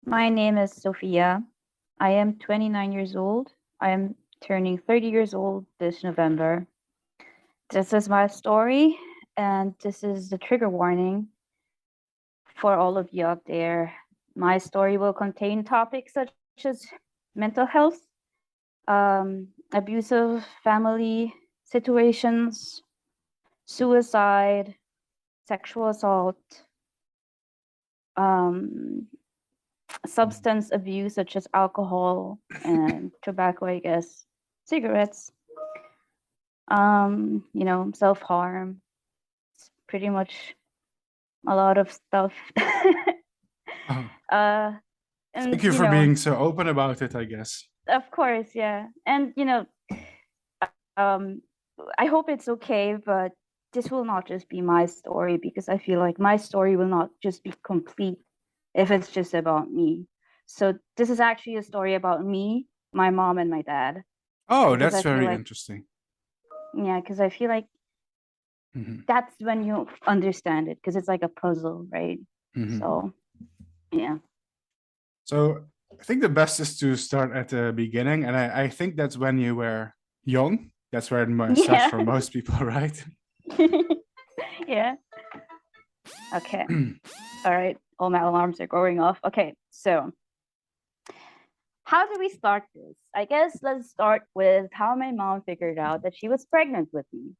My name is Sophia. I am 29 years old. I am turning 30 years old this November. This is my story, and this is the trigger warning for all of you out there. My story will contain topics such as mental health, abusive family situations, suicide, sexual assault, um, substance abuse such as alcohol and tobacco, I guess, cigarettes, self-harm. It's pretty much a lot of stuff. Oh, uh, thank and you for being so open about it, I guess. of course, yeah. And um, I hope it's okay, but this will not just be my story because I feel like my story will not just be complete if it's just about me. So this is actually a story about me, my mom, and my dad. Oh, Because that's I feel very like, interesting. yeah, because I feel like Mhm, that's when you understand it, because it's like a puzzle, right? mhm. So, yeah. So I think the best is to start at the beginning, and I think that's when you were young. That's where it starts Yeah. for most people, right? Yeah. Okay. All right. All my alarms are going off. Okay. So, how do we start this? I guess let's start with how my mom figured out that she was pregnant with me.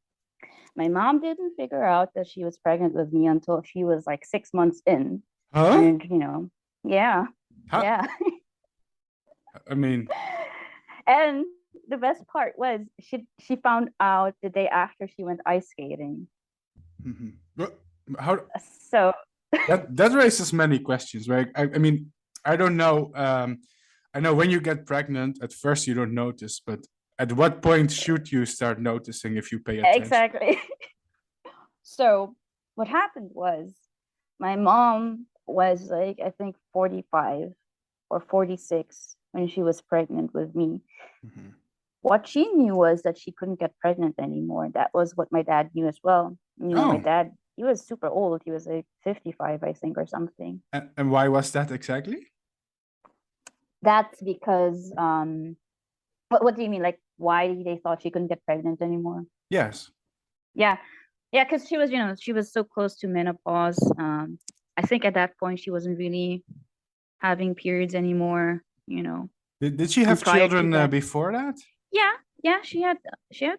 My mom didn't figure out that she was pregnant with me until she was like 6 months in. Huh? And, yeah, How? yeah. I mean, And the best part was she found out the day after she went ice skating. mhm. How So that raises many questions, right? I mean, I don't know. I know when you get pregnant, at first you don't notice, but at what point should you start noticing if you pay attention? exactly. So what happened was my mom was like I think 45 or 46 when she was pregnant with me. Mhm. What she knew was that she couldn't get pregnant anymore. That was what my dad knew as well. My Oh, dad, he was super old. He was like 55, I think, or something. and why was that exactly? That's because what do you mean? Like why they thought she couldn't get pregnant anymore? Yes. Yeah. Yeah, because she was, she was so close to menopause. I think at that point she wasn't really having periods anymore. Did she And have prior to children that, before that? yeah, yeah, she had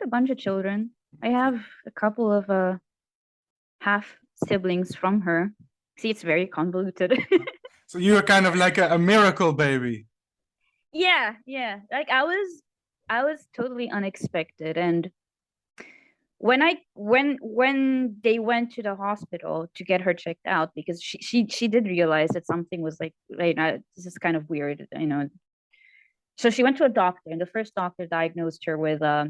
a bunch of children. I have a couple of half siblings from her. See, it's very convoluted. So you were kind of like a miracle baby. Yeah, yeah. Like I was totally unexpected. And when they went to the hospital to get her checked out, because she did realize that something was like, this is kind of weird. So she went to a doctor, and the first doctor diagnosed her with a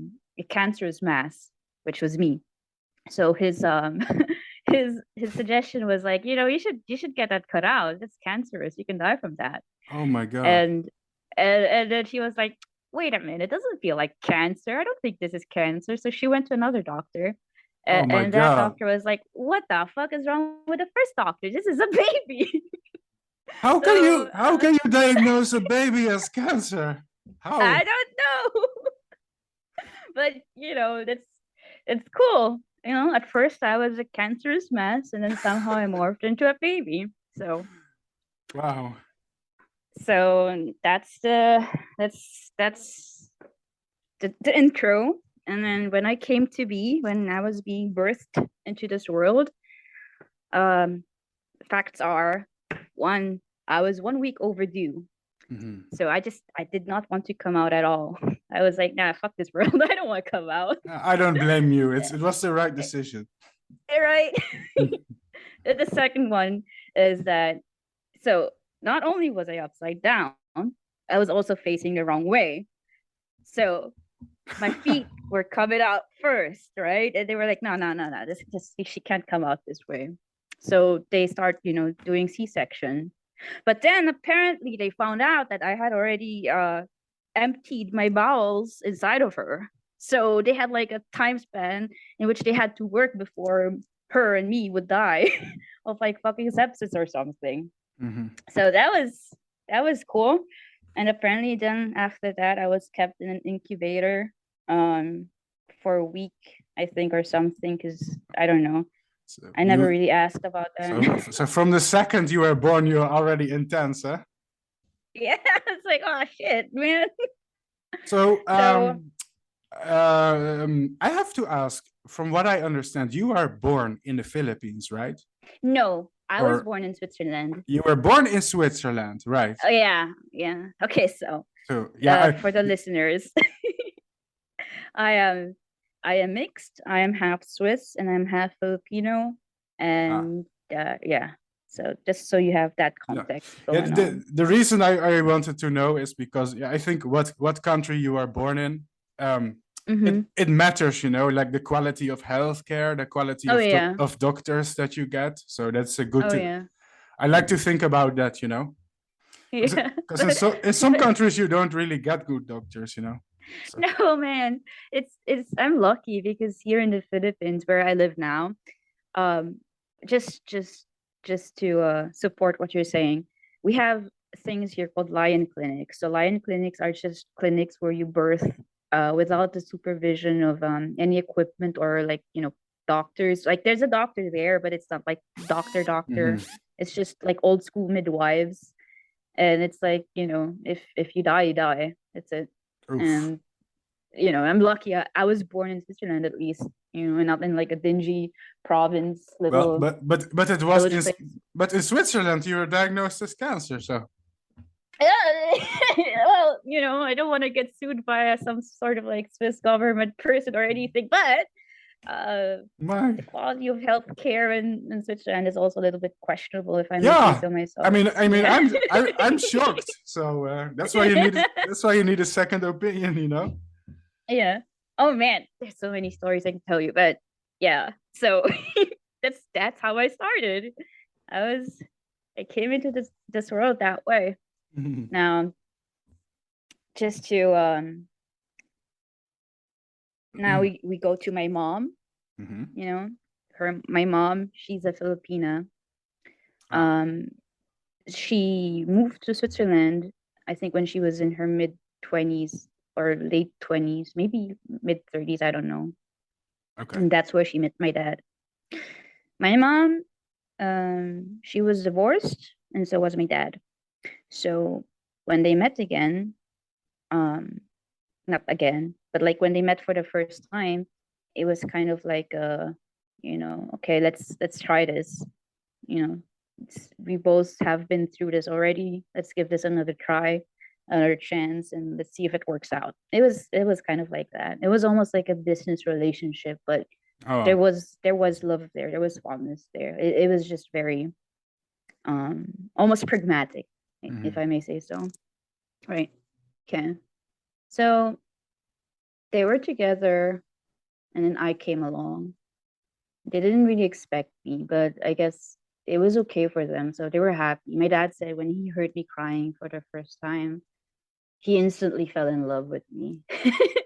cancerous mass, which was me. So his his suggestion was like, you should get that cut out. It's cancerous. You can die from that. Oh my God. And and then she was like, wait a minute, it doesn't feel like cancer. I don't think this is cancer. So she went to another doctor. Oh my And that God. doctor was like, what the fuck is wrong with the first doctor? This is a baby. How can So you diagnose a baby as cancer? How? I don't know. But it's cool. At first I was a cancerous mess, and then somehow I morphed into a baby. So Wow. that's the intro. And then when I was being birthed into this world, um facts are, one, I was 1 week overdue. Mhm. So I did not want to come out at all. I was like, nah, fuck this world. I don't want to come out. I don't blame you. It was the right decision. Right. The second one is that, so not only was I upside down, I was also facing the wrong way. So my feet were coming out first, right? And they were like, no, no, no, no, this she can't come out this way. So they start, doing C-section. But then apparently they found out that I had already emptied my bowels inside of her. So they had like a time span in which they had to work before her and me would die of like fucking sepsis or something. Mhm. So that was cool. And apparently then after that I was kept in an incubator for a week, I think, or something, because I don't know. So I never really asked about that. so from the second you were born, you were already intense, huh? Yeah, it's like, oh shit, man. So So I have to ask, from what I understand, you are born in the Philippines, right? no, I was Or born in Switzerland. you were born in Switzerland, right? Oh yeah, yeah. Okay, so So yeah, for the listeners, I am I am mixed. I am half Swiss and I'm half Filipino. ah, And yeah. So just so you have that yeah, context yeah. going on. The reason I wanted to know is because I think what country you are born in, Mm-hmm. it matters, like the quality of healthcare, the quality Oh of yeah. of doctors that you get. So that's a good Oh thing. yeah. I like to think about that, Yeah. because But in some countries you don't really get good doctors. So no, man. It's I'm lucky because here in the Philippines where I live now, um just just just to support what you're saying, we have things here called lion clinics. So lion clinics are just clinics where you birth without the supervision of any equipment or, like, doctors. Like, there's a doctor there, but it's not like doctor. mhm. It's just like old school midwives. And it's like, if you die, you die. That's it. Oof. And I'm lucky. I was born in Switzerland, at least, and not in like a dingy province, Well, little but it was village in place. but in Switzerland you were diagnosed as cancer, so Yeah, well, I don't want to get sued by some sort of like Swiss government person or anything, but my the quality of healthcare in Switzerland is also a little bit questionable, if I may say yeah. so I myself. mean, I mean, Yeah. I'm shocked. So that's why you need a second opinion. Yeah. Oh man, there's so many stories I can tell you, but yeah. So that's how I started. I came into this world that way. Mhm. Now, just to now we go to my mom, Mhm. my mom, she's a Filipina. Ah, Um she moved to Switzerland, I think, when she was in her mid 20s or late 20s, maybe mid 30s, I don't know. okay. And that's where she met my dad. My mom, she was divorced, and so was my dad. So when they met again, um, not again, but like when they met for the first time, it was kind of like okay, let's try this. You know, we both have been through this already. Let's give this another try, another chance, and let's see if it works out. It was kind of like that. It was almost like a business relationship, but there Oh. was love there. There was fondness there. It was just very almost pragmatic, if Mhm. I may say so. Right. Okay. So they were together, and then I came along. They didn't really expect me, but I guess it was okay for them. So they were happy. My dad said when he heard me crying for the first time, he instantly fell in love with me.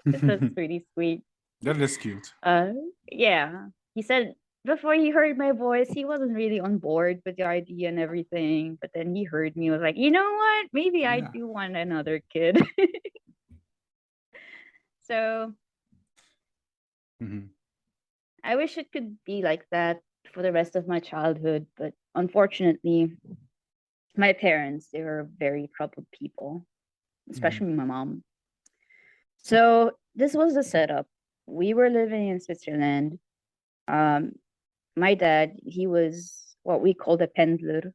That's pretty sweet. That is cute. Uh, yeah. He said before he heard my voice, he wasn't really on board with the idea and everything. But then he heard me, was like, you know what? Maybe I Yeah. do want another kid. So Mhm. I wish it could be like that for the rest of my childhood, but unfortunately, my parents, they were very troubled people, Mhm. especially my mom. So this was the setup. We were living in Switzerland. Um, my dad, he was what we called a pendler.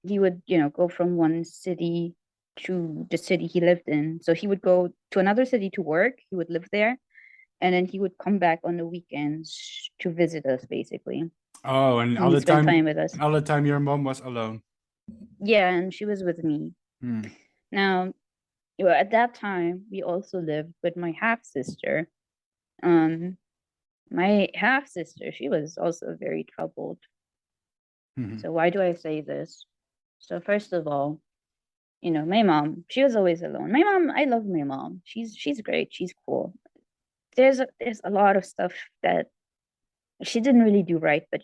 He would, go from one city to the city he lived in. So he would go to another city to work. He would live there, and then he would come back on the weekends to visit us, basically, Oh, and and he spent time with us. all the time your mom was alone. Yeah, and she was with me. Hmm. Now, at that time, we also lived with my half sister. Um, my half sister, she was also very troubled. Mhm. So why do I say this? So first of all, my mom, she was always alone. My mom, I love my mom. She's great. She's cool. There's a lot of stuff that she didn't really do right, but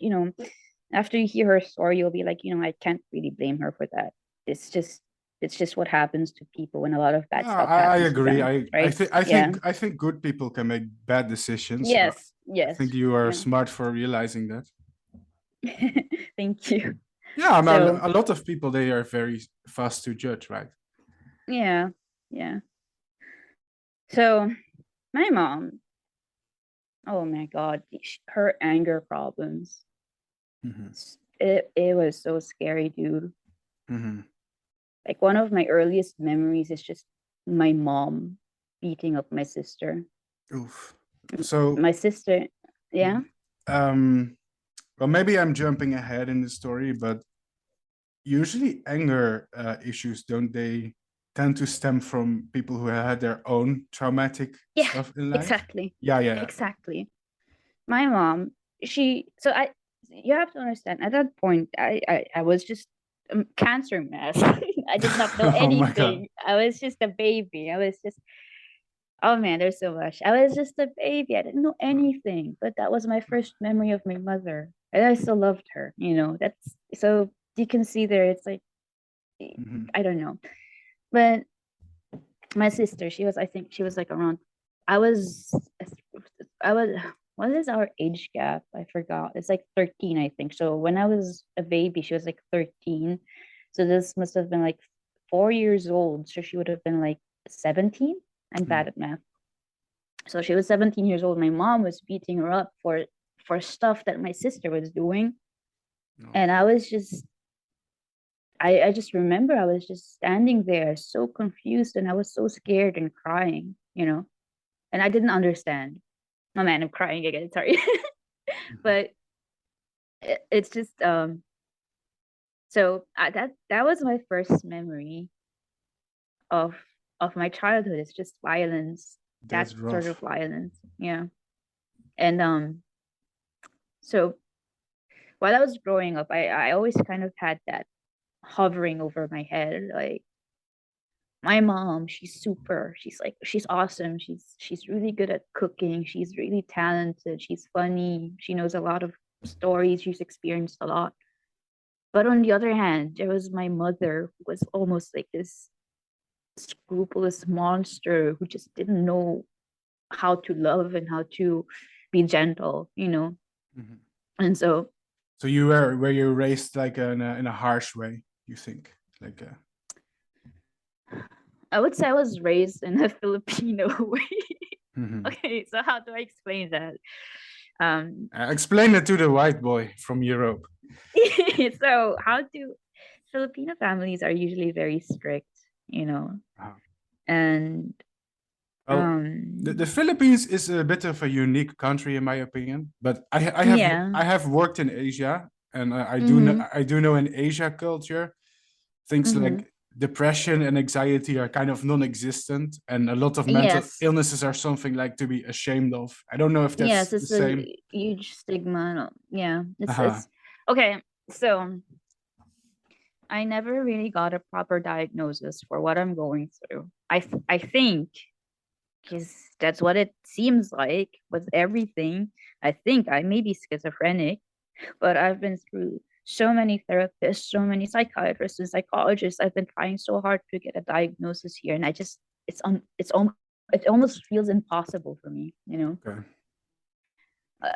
after you hear her story, you'll be like, I can't really blame her for that. It's just it's just what happens to people when a lot of bad No, stuff I happens to agree. them, right? Yeah. I think good people can make bad decisions. So Yes. I Yes. think you are Yeah. smart for realizing that. Thank you. Yeah, I mean, So a lot of people, they are very fast to judge, right? yeah, yeah. So my mom, oh my God, her anger problems. Hmm. It was so scary, dude. Hmm. Like one of my earliest memories is just my mom beating up my sister. Oof. So, My sister, yeah. um, well, maybe I'm jumping ahead in the story, but usually anger issues, don't they tend to stem from people who had their own traumatic Yeah, stuff in life? exactly. Yeah, yeah. Exactly. My mom, so you have to understand, at that point, I was just a cancer mess. I did not know Oh my God. anything. I was just a baby. I was just, oh man, there's so much. I was just a baby. I didn't know anything, but that was my first memory of my mother. And I still loved her, that's so you can see there, it's like, Mhm. I don't know. But my sister, I think she was like around, I was, I was, what is our age gap? I forgot. It's like 13, I think. So when I was a baby, she was like 13. So this must have been like 4 years old. So she would have been like 17. I'm Mm. bad at math. So she was 17 years old. My mom was beating her up for stuff that my sister was doing. No. And I was just I just remember I was just standing there so confused and I was so scared and crying. And I didn't understand. Oh man, I'm crying again, sorry. Mhm. But it's just so that was my first memory of of my childhood. It's just violence, that That's sort of rough. violence. Yeah. And so while I was growing up, I always kind of had that hovering over my head, like my mom, she's awesome, she's really good at cooking, she's really talented, she's funny, she knows a lot of stories, she's experienced a lot. But on the other hand, there was my mother, who was almost like this scrupulous monster who just didn't know how to love and how to be gentle. Mhm. And so So were you raised like in a harsh way, you think? Like I would say I was raised in a Filipino way. mhm. Okay, so how do I explain that? um Explain it to the white boy from Europe. so how do Filipino families are usually very strict, Uh, and Well, the Philippines is a bit of a unique country in my opinion, but yeah. I have worked in Asia, and Mm-hmm. I do know in Asia culture things Mm-hmm. like depression and anxiety are kind of non-existent, and a lot of mental Yes. illnesses are something like to be ashamed of. I don't know if Yes, that's the it's a same. huge stigma. No, yeah, Uh-huh. it's okay. So I never really got a proper diagnosis for what I'm going through. I think because that's what it seems like with everything. I think I may be schizophrenic, but I've been through so many therapists, so many psychiatrists and psychologists. I've been trying so hard to get a diagnosis here, and it almost feels impossible for me. Okay.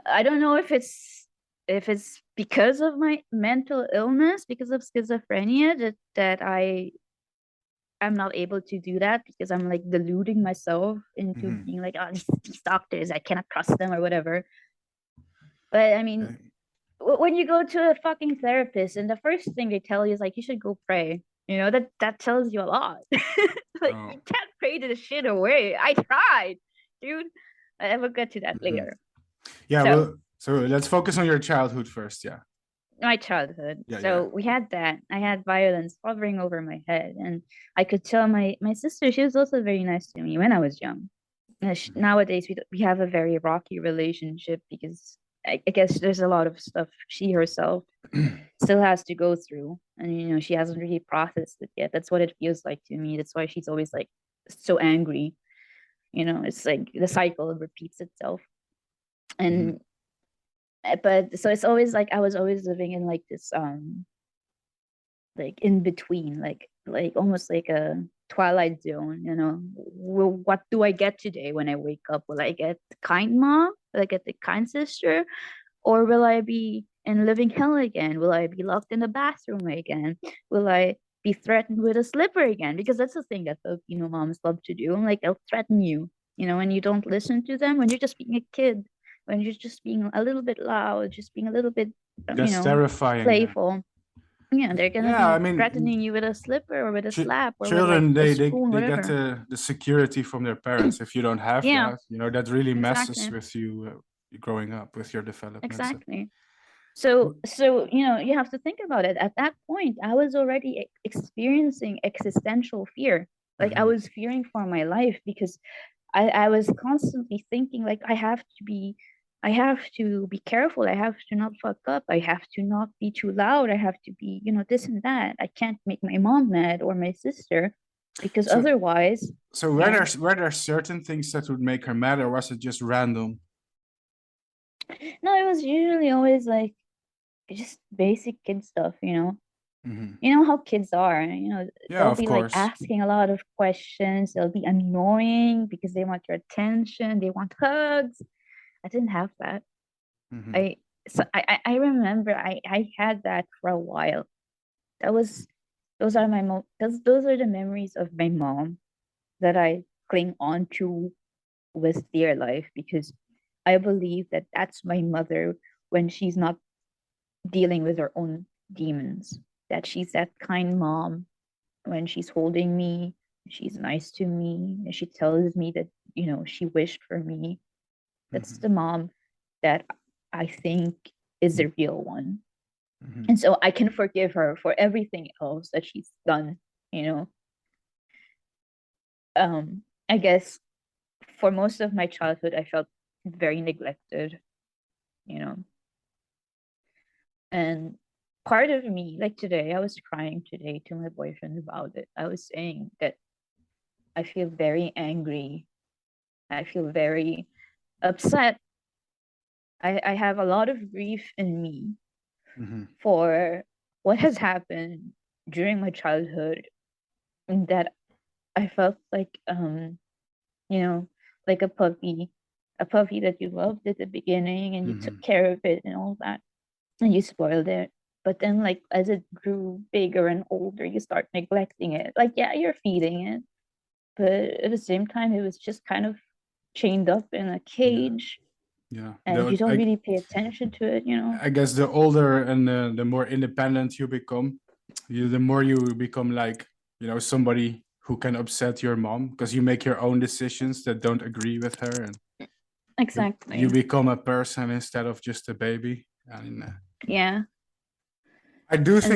I don't know if it's because of my mental illness, because of schizophrenia, that I'm not able to do that, because I'm like deluding myself into Mhm. being like, oh, these doctors, I cannot trust them or whatever. But I mean, Okay. when you go to a fucking therapist and the first thing they tell you is like, you should go pray, that tells you a lot. Like, Oh. you can't pray this shit away. I tried, dude. I will get to that Mhm. later. Yeah, So well, so let's focus on your childhood first. Yeah. my childhood. Yeah, yeah. So we had that. I had violence hovering over my head, and I could tell my sister. She was also very nice to me when I was young. Mhm. Nowadays, we have a very rocky relationship, because I guess there's a lot of stuff she herself still has to go through, and she hasn't really processed it yet. That's what it feels like to me. That's why she's always like so angry. It's like the cycle repeats itself. Mhm. And but so it's always like I was always living in like this like in between, like almost like a twilight zone, you know. Well, what do I get today when I wake up? Will I get the kind mom? Will I get the kind sister? Or will I be in living hell again? Will I be locked in the bathroom again? Will I be threatened with a slipper again? Because that's the thing that Filipino moms love to do. Like they'll threaten you, you know, when you don't listen to them, when you're just being a kid, when you're just being a little bit loud, just being a little bit, you That's know, terrifying. Yeah. playful. Yeah, they're gonna Yeah, I be mean, threatening you with a slipper or with a slap or with like children a they spoon, they get whatever. the security from their parents. If you don't have Yeah, that, you know, that really messes exactly. with you growing up, with your development. So, Exactly. So you know, you have to think about it. At that point, I was already experiencing existential fear. Like I mhm. was fearing for my life because I was constantly thinking like I have to be careful. I have to not fuck up. I have to not be too loud. I have to be, you know, this and that. I can't make my mom mad or my sister because So otherwise, so yeah. were there certain things that would make her mad, or was it just random? No, it was usually always like just basic kid stuff, you know. Hmm. You know how kids are, you know, Yeah, they'll of be like course. asking a lot of questions. They'll be annoying because they want your attention. They want hugs. I didn't have that. Hmm. I I remember I had that for a while. That was those are the memories of my mom that I cling on to with dear life because I believe that that's my mother when she's not dealing with her own demons. That she's that kind mom when she's holding me, she's nice to me, and she tells me that, you know, she wished for me. That's Hmm. the mom that I think is the real one. Hmm. And so I can forgive her for everything else that she's done, you know. I guess for most of my childhood I felt very neglected, you know. And part of me, like today, I was crying today to my boyfriend about it. I was saying that I feel very angry. I feel very upset. I have a lot of grief in me Hmm. for what has happened during my childhood and that I felt like you know, like a puppy that you loved at the beginning and you took Hmm. care of it and all that and you spoiled it. But then like as it grew bigger and older, you start neglecting it. Like yeah, you're feeding it, but at the same time it was just kind of chained up in a Yeah, cage yeah. and you don't really pay attention to it, you know. I guess the older and the more independent you become, the more you become like, you know, somebody who can upset your mom because you make your own decisions that don't agree with her, and you Exactly. become a person instead of just a baby. And Yeah. And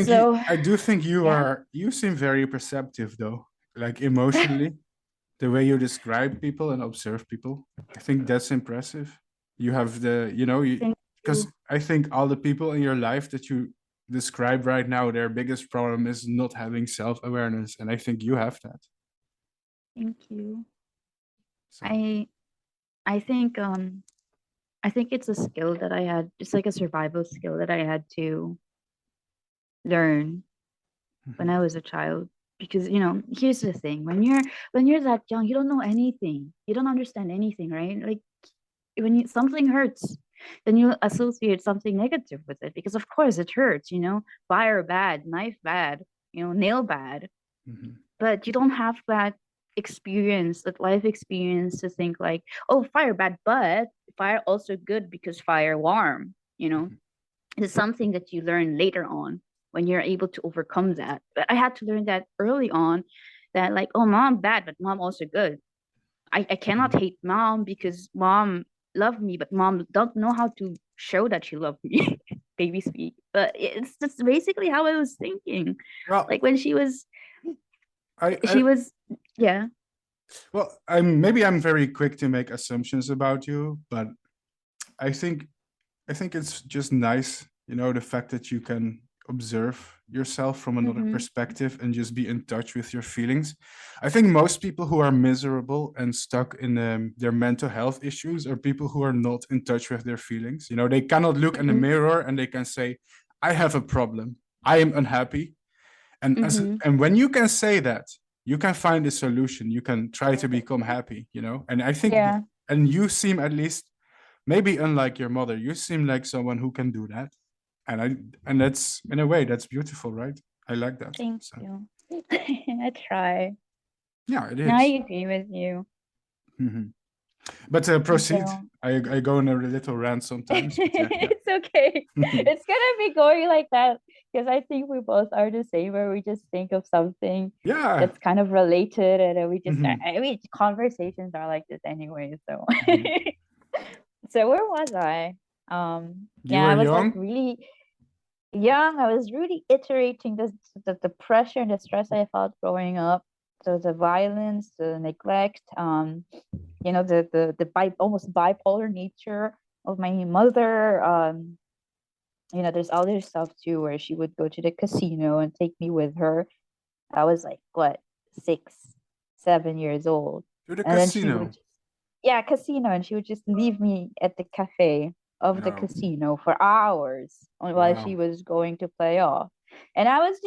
I do think yeah. you seem very perceptive though, like emotionally, the way you describe people and observe people. I think that's impressive. You have you know, Thank because you. I think all the people in your life that you describe right now, their biggest problem is not having self-awareness, and I think you have that. Thank you. So, I I think I think it's a skill that I had, just like a survival skill that I had to learn when mhm, I was a child. Because you know, here's the thing: when you're that young, you don't know anything. You don't understand anything, right? Like something hurts, then you associate something negative with it because of course it hurts. You know, fire bad, knife bad, you know, nail bad. mhm, But you don't have that experience, that life experience to think like, oh, fire bad, but fire also good because fire warm. You know, mhm, it's something that you learn later on when you're able to overcome that. But I had to learn that early on, that like, oh, mom bad, but mom also good. I cannot mhm. hate mom because mom loved me, but mom don't know how to show that she loved me. Baby speak. But it's just basically how I was thinking. Well, Like when she I was yeah. well, I'm very quick to make assumptions about you, but I think I think it's just nice, you know, the fact that you can observe yourself from another Mm-hmm. perspective and just be in touch with your feelings. I think most people who are miserable and stuck in their mental health issues are people who are not in touch with their feelings. You know, they cannot look in the Mm-hmm. mirror and they can say, I have a problem. I am unhappy. And Mm-hmm. and when you can say that, you can find a solution. You can try to become happy, you know. And I think, Yeah. and you seem, at least, maybe unlike your mother, you seem like someone who can do that. And that's, in a way, that's beautiful, right? I like that. Thank So you. I try. yeah, it I is. agree with you. Mhm. But And proceed. so I go on a little rant sometimes, but yeah. it's okay. It's gonna be going like that because I think we both are the same, where we just think of something Yeah. that's kind of related, and then we just start. Mhm. I mean, conversations are like this anyway. So, Mhm. so where was I? You Yeah, were I was like young. really young. I was really iterating the pressure and the stress I felt growing up. So the violence, the neglect, the almost bipolar nature of my mother. There's other stuff too, where she would go to the casino and take me with her. I was like, what, 6, 7 years old. To the And then she casino. would, yeah, casino, and she would just leave me at the cafe of the Oh, casino for hours while she wow. was going to play off. And I was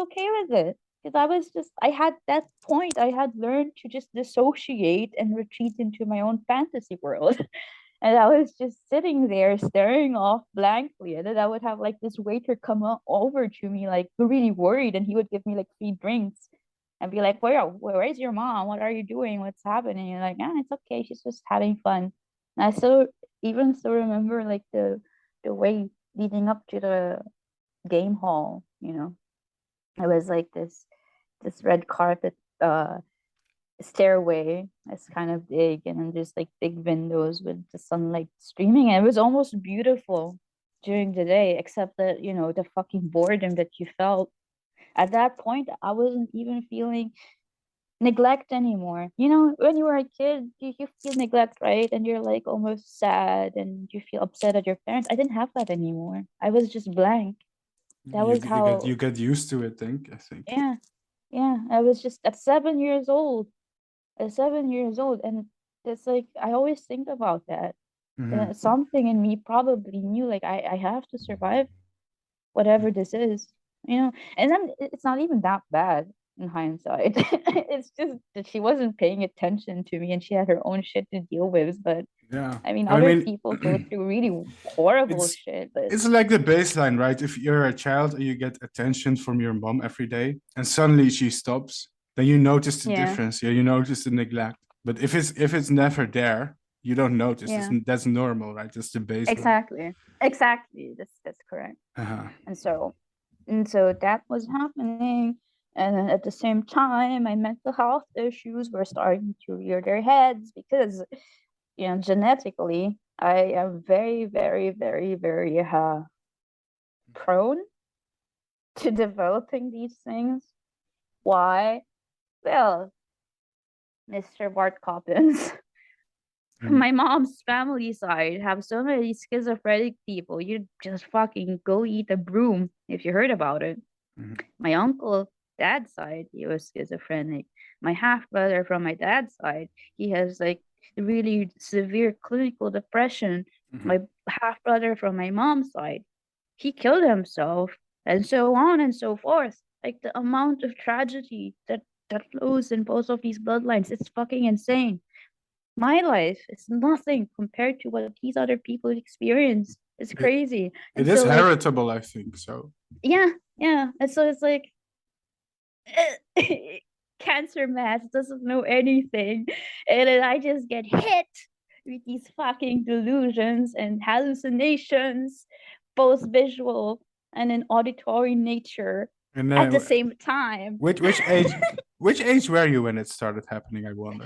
okay with it. Because I had that point, I had learned to just dissociate and retreat into my own fantasy world. And I was just sitting there staring off blankly. And then I would have like this waiter come over to me, like really worried, and he would give me like free drinks and be like, where's your mom? What are you doing? What's happening? And like, it's okay. She's just having fun. And I still remember like the way leading up to the game hall, It was like this red carpet stairway. It's kind of big, and then there's like big windows with the sunlight streaming, and it was almost beautiful during the day, except that the fucking boredom that you felt at that point. I wasn't even feeling neglect anymore. When you were a kid, you feel neglect, right? And you're like almost sad and you feel upset at your parents. I didn't have that anymore. I was just blank. That You was g- you get how. you get used to it, I think. Yeah, yeah, I was just at 7 years old. At 7 years old, and it's like I always think about that. Mhm. Something in me probably knew, like, I have to survive whatever this is, and then it's not even that bad in hindsight. It's just that she wasn't paying attention to me and she had her own shit to deal with. But Yeah. I mean, I other mean, people go through really horrible it's shit, but it's like the baseline, right? If you're a child and you get attention from your mom every day, and suddenly she stops, then you notice the yeah, difference. Yeah, you notice the neglect. But if it's never there, you don't notice. yeah, That's normal, right? That's the baseline. exactly, that's correct. Uh-huh. And so and so that was happening, and then at the same time my mental health issues were starting to rear their heads because genetically I am very, very, very, very prone to developing these things. Why? Well, Mr. Bart Coppens, from Mhm. my mom's family side, have so many schizophrenic people. You just fucking go eat a broom if you heard about it. Mhm. My uncle, dad's side, he was schizophrenic. My half brother from my dad's side, he has like really severe clinical depression. Mhm. My half brother from my mom's side, he killed himself, and so on and so forth. Like the amount of tragedy that flows in both of these bloodlines, it's fucking insane. My life is nothing compared to what these other people experience. It's It, crazy. it And is so like, heritable, I think. So yeah, yeah. And so it's like cancer mass doesn't know anything, and then I just get hit with these fucking delusions and hallucinations, both visual and in auditory nature, and at the same time. which age were you when it started happening? I wonder.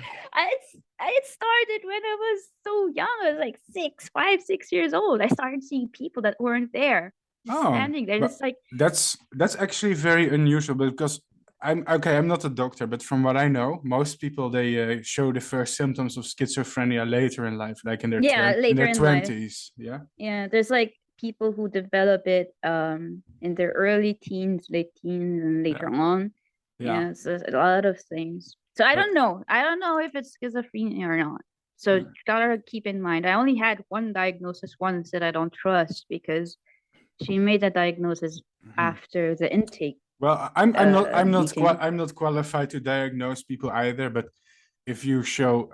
It started when I was so young. I was like 6, 5, 6 years old. I started seeing people that weren't there, just Oh, standing there, but just like, that's actually very unusual because I'm okay. I'm not a doctor, but from what I know, most people they show the first symptoms of schizophrenia later in life, like in their yeah, in later their in life. twenties. Yeah. Yeah, there's like people who develop it in their early teens, late teens, and Yeah. later on. Yeah. Yeah, so a lot of things. So I But don't know. I don't know if it's schizophrenia or not. So uh, you gotta keep in mind. I only had one diagnosis once that I don't trust because she made that diagnosis mhm. after the intake. Well, I'm not meeting. qualified to diagnose people either, but if you show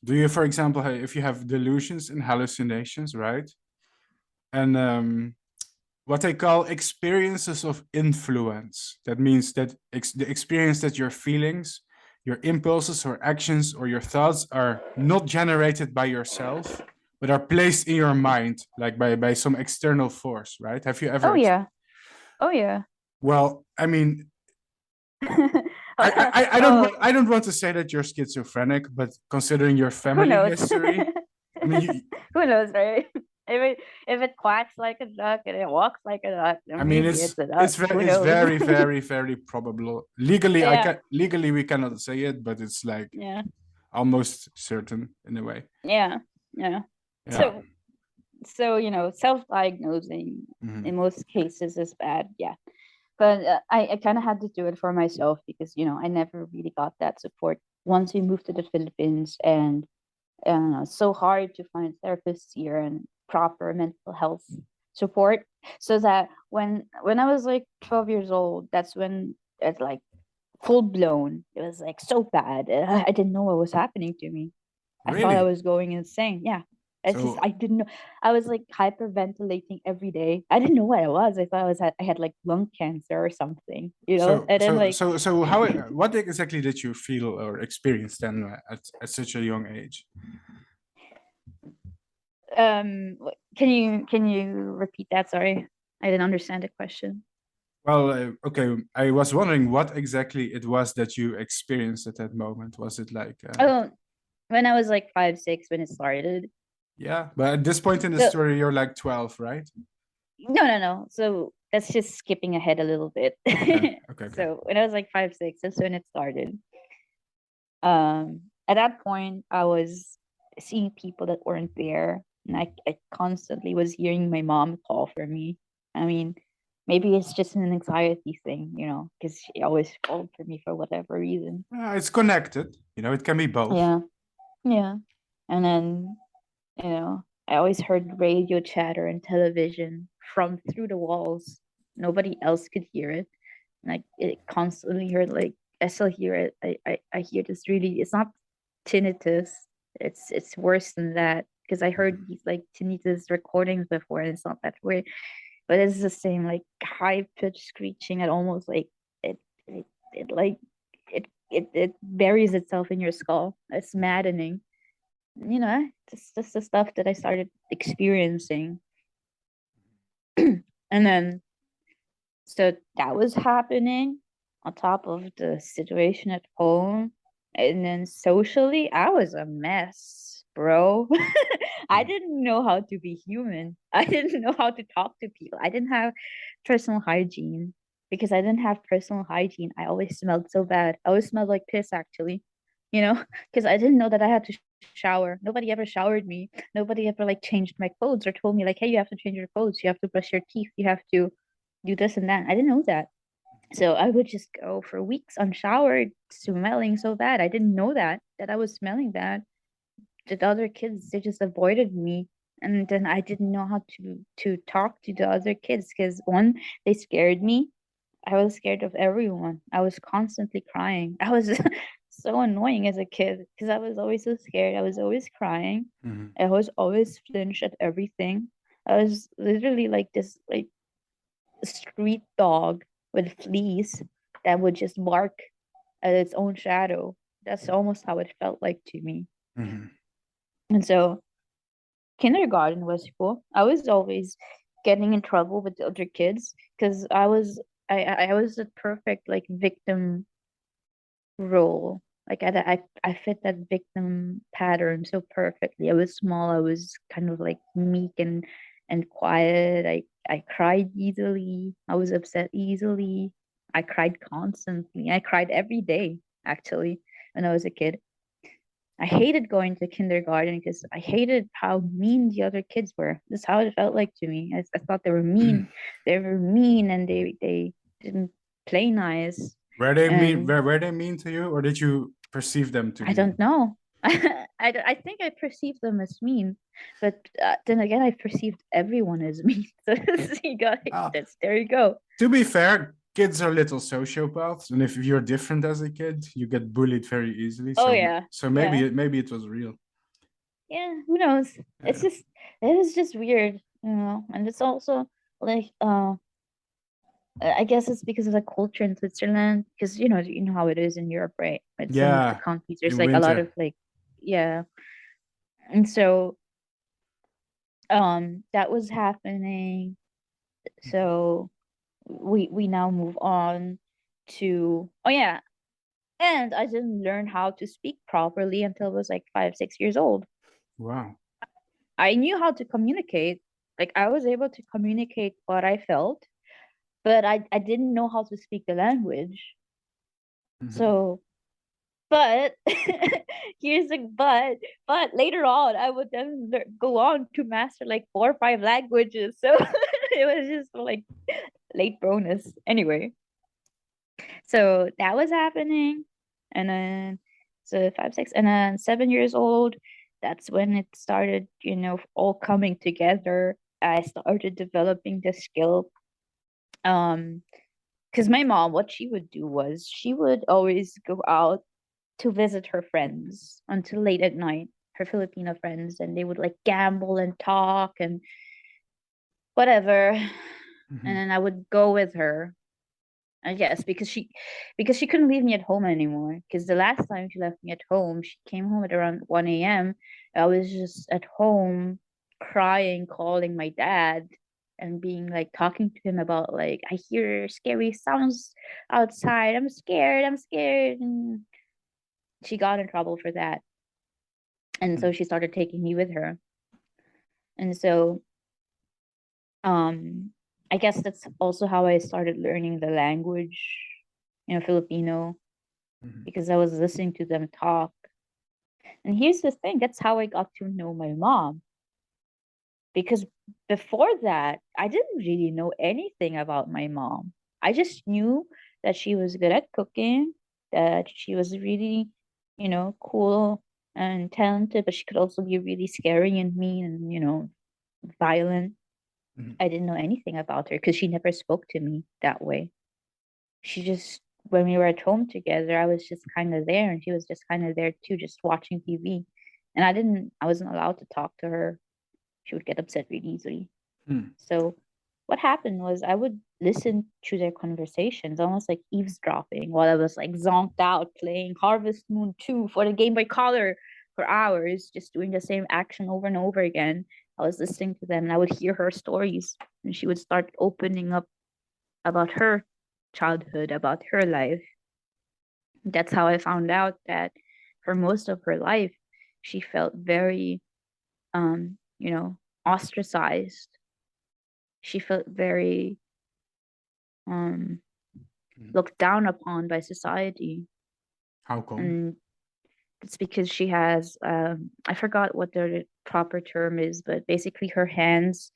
do you, for example, if you have delusions and hallucinations, right? And what they call experiences of influence. That means that the experience that your feelings, your impulses or actions or your thoughts are not generated by yourself, but are placed in your mind, like by some external force, right? Have you ever? Oh yeah. Oh yeah. Well, I mean, Oh, I don't want to say that you're schizophrenic, but considering your who family knows? history, I mean, Who knows, right? If it quacks like a duck and it walks like a duck, then I mean, maybe it's a duck. Who it's knows? very probable. Legally, Yeah. legally we cannot say it, but it's like Yeah. almost certain in a way. Yeah. Yeah. Yeah. So self-diagnosing Mhm. in most cases is bad. Yeah. But I kind of had to do it for myself because I never really got that support once we moved to the Philippines, and it's so hard to find therapists here and proper mental health support. So that when I was like 12 years old, that's when it's like full blown. It was like so bad. I didn't know what was happening to me. I thought I Really? was going insane. Yeah. So I didn't know. I was like hyperventilating every day. I didn't know what I was. I thought I had like lung cancer or something. And then like how what exactly did you feel or experience then at such a young age? can you repeat that? Sorry. I didn't understand the question. Well, okay, I was wondering what exactly it was that you experienced at that moment. Was it like Oh, when I was like 5, 6 when it started. yeah, but at this point in the So story you're like 12, right? no. So that's just skipping ahead a little bit. Okay. Okay. So when I was like 5, 6, that's when it started. At that point, I was seeing people that weren't there, and I constantly was hearing my mom call for me. I mean, maybe it's just an anxiety thing, because she always called for me for whatever reason. It's connected. It can be both. Yeah, yeah. And then, I always heard radio chatter and television from through the walls. Nobody else could hear it. And it constantly heard, like, I still hear it. I hear this really, it's not tinnitus. It's worse than that because I heard these like tinnitus recordings before, and it's not that way. But it's the same like high pitched screeching that almost like it like it buries itself in your skull. It's maddening. Just the stuff that I started experiencing. And then so that was happening on top of the situation at home. And then socially, I was a mess, bro. I Mhm. didn't know how to be human. I didn't know how to talk to people. I didn't have personal hygiene. Because I didn't have personal hygiene, I always smelled so bad. I always smelled like piss, actually. Because I didn't know that I had to shower. Nobody ever showered me. Nobody ever like changed my clothes or told me like, hey, you have to change your clothes. You have to brush your teeth. You have to do this and that. I didn't know that. So I would just go for weeks unshowered, smelling so bad. I didn't know that I was smelling bad. The other kids, they just avoided me. And then I didn't know how to talk to the other kids because one, they scared me. I was scared of everyone. I was constantly crying. I was so annoying as a kid because I was always so scared. I was always crying. Mhm. I was always flinch at everything. I was literally like this like street dog with fleas that would just bark at its own shadow. That's almost how it felt like to me. Mhm. And so kindergarten was cool. I was always getting in trouble with the other kids because I was the perfect like victim role. Like I fit that victim pattern so perfectly. I was small. I was kind of like meek and quiet. I cried easily. I was upset easily. I cried constantly. I cried every day actually when I was a kid. I hated going to kindergarten because I hated how mean the other kids were. That's how it felt like to me. I thought they were mean. They were mean and they didn't play nice. And Were they mean to you, or did you perceive them to I be don't mean? know. I think I perceived them as mean, but then again, I perceived everyone as mean. So you got Ah, that's there you go. to be fair, kids are little sociopaths, and if you're different as a kid, you get bullied very easily. Oh So yeah. so Yeah. maybe it was real. Yeah, who knows? It's Yeah. just it is just weird, and it's also like I guess it's because of the culture in Switzerland, because you know how it is in Europe, right? Like some of the Yeah, countries, there's in like a lot of winter. like, yeah, and so that was happening. So we now move on to, oh yeah, and I didn't learn how to speak properly until I was like 5, 6 years old. Wow. I knew how to communicate, like I was able to communicate what I felt, but I didn't know how to speak the language. Mhm. So, but here's the but later on I would then go on to master like 4 or 5 languages. So it was just like late bonus. Anyway, so that was happening, and then so 5, 6, and then 7 years old. That's when it started, all coming together. I started developing the skill. Because my mom, what she would do was she would always go out to visit her friends until late at night, her Filipino friends, and they would like gamble and talk and whatever. And Mhm. then I would go with her. I guess because she couldn't leave me at home anymore. Because the last time she left me at home, she came home at around 1 a.m. I was just at home crying, calling my dad and being like talking to him about like I hear scary sounds outside. I'm scared. I'm scared. And she got in trouble for that. And so she started taking me with her. And so um I guess that's also how I started learning the language, Filipino, Mhm. because I was listening to them talk. And here's the thing, that's how I got to know my mom. Because before that, I didn't really know anything about my mom. I just knew that she was good at cooking, that she was really, cool and talented, but she could also be really scary and mean and, violent. Mhm. I didn't know anything about her because she never spoke to me that way. She just, when we were at home together, I was just kind of there and she was just kind of there too, just watching TV. And I wasn't allowed to talk to her. She would get upset really easily. Mhm. So what happened was I would listen to their conversations, almost like eavesdropping, while I was like zonked out playing Harvest Moon 2 for the Game Boy Color for hours, just doing the same action over and over again. I was listening to them and I would hear her stories, and she would start opening up about her childhood, about her life. That's how I found out that for most of her life, she felt very, ostracized. She felt very um, Mhm. looked down upon by society. How come? And it's because she has, I forgot what the proper term is, but basically her hands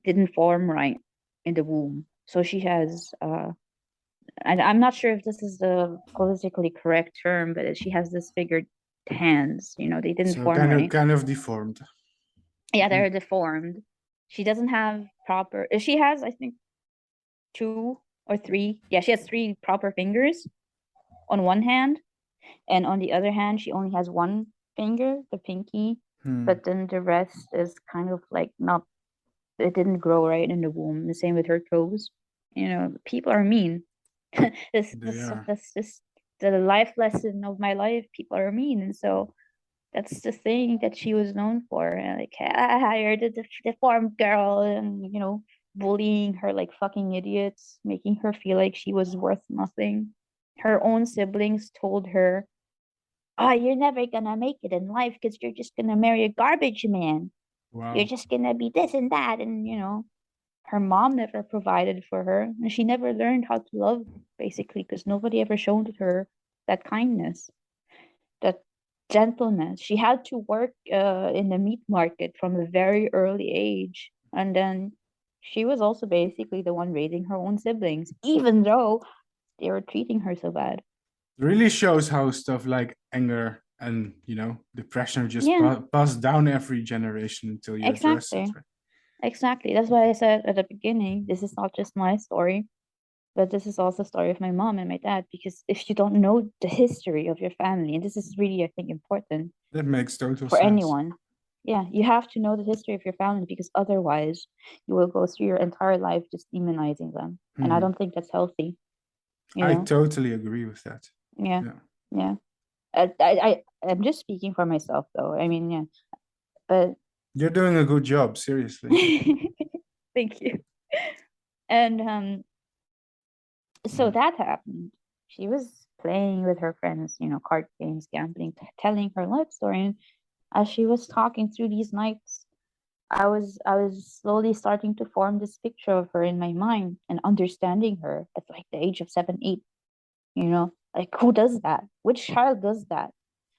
didn't form right in the womb. So she has, I'm not sure if this is the politically correct term, but she has disfigured hands. They didn't So form right. kind of deformed. Yeah, Mhm. they're deformed. She doesn't have proper. She has, I think, 2 or 3. Yeah, she has 3 proper fingers on one hand, and on the other hand, she only has one finger, the pinky. Hmm. But then the rest is kind of like not. It didn't grow right in the womb. The same with her toes. People are mean. this They this are. that's just the life lesson of my life. People are mean, and so that's the thing that she was known for. And like, you're the deformed girl, and bullying her like fucking idiots, making her feel like she was worth nothing. Her own siblings told her, "Oh, you're never gonna make it in life because you're just gonna marry a garbage man. You're Wow. just gonna be this and that." And her mom never provided for her, and she never learned how to love, basically, because nobody ever showed her that kindness, that gentleness. She had to work in the meat market from a very early age. And then she was also basically the one raising her own siblings, even though they were treating her so bad. It really shows how stuff like anger and depression just Yeah, pass down every generation until you address it, exactly. right? Exactly. That's why I said at the beginning, this is not just my story. But this is also the story of my mom and my dad, because if you don't know the history of your family, and this is really, I think, important That makes total for sense. anyone. Yeah, you have to know the history of your family, because otherwise you will go through your entire life just demonizing them. And I don't think that's healthy. You I know? totally agree with that. Yeah. Yeah. Yeah. I'm just speaking for myself though. I mean, yeah. But You're doing a good job, seriously. thank you. And so Mm. that happened. She was playing with her friends, card games, gambling, telling her life story. And as she was talking through these nights, I was slowly starting to form this picture of her in my mind and understanding her at like the age of 7, 8. Like, who does that? Which child does that?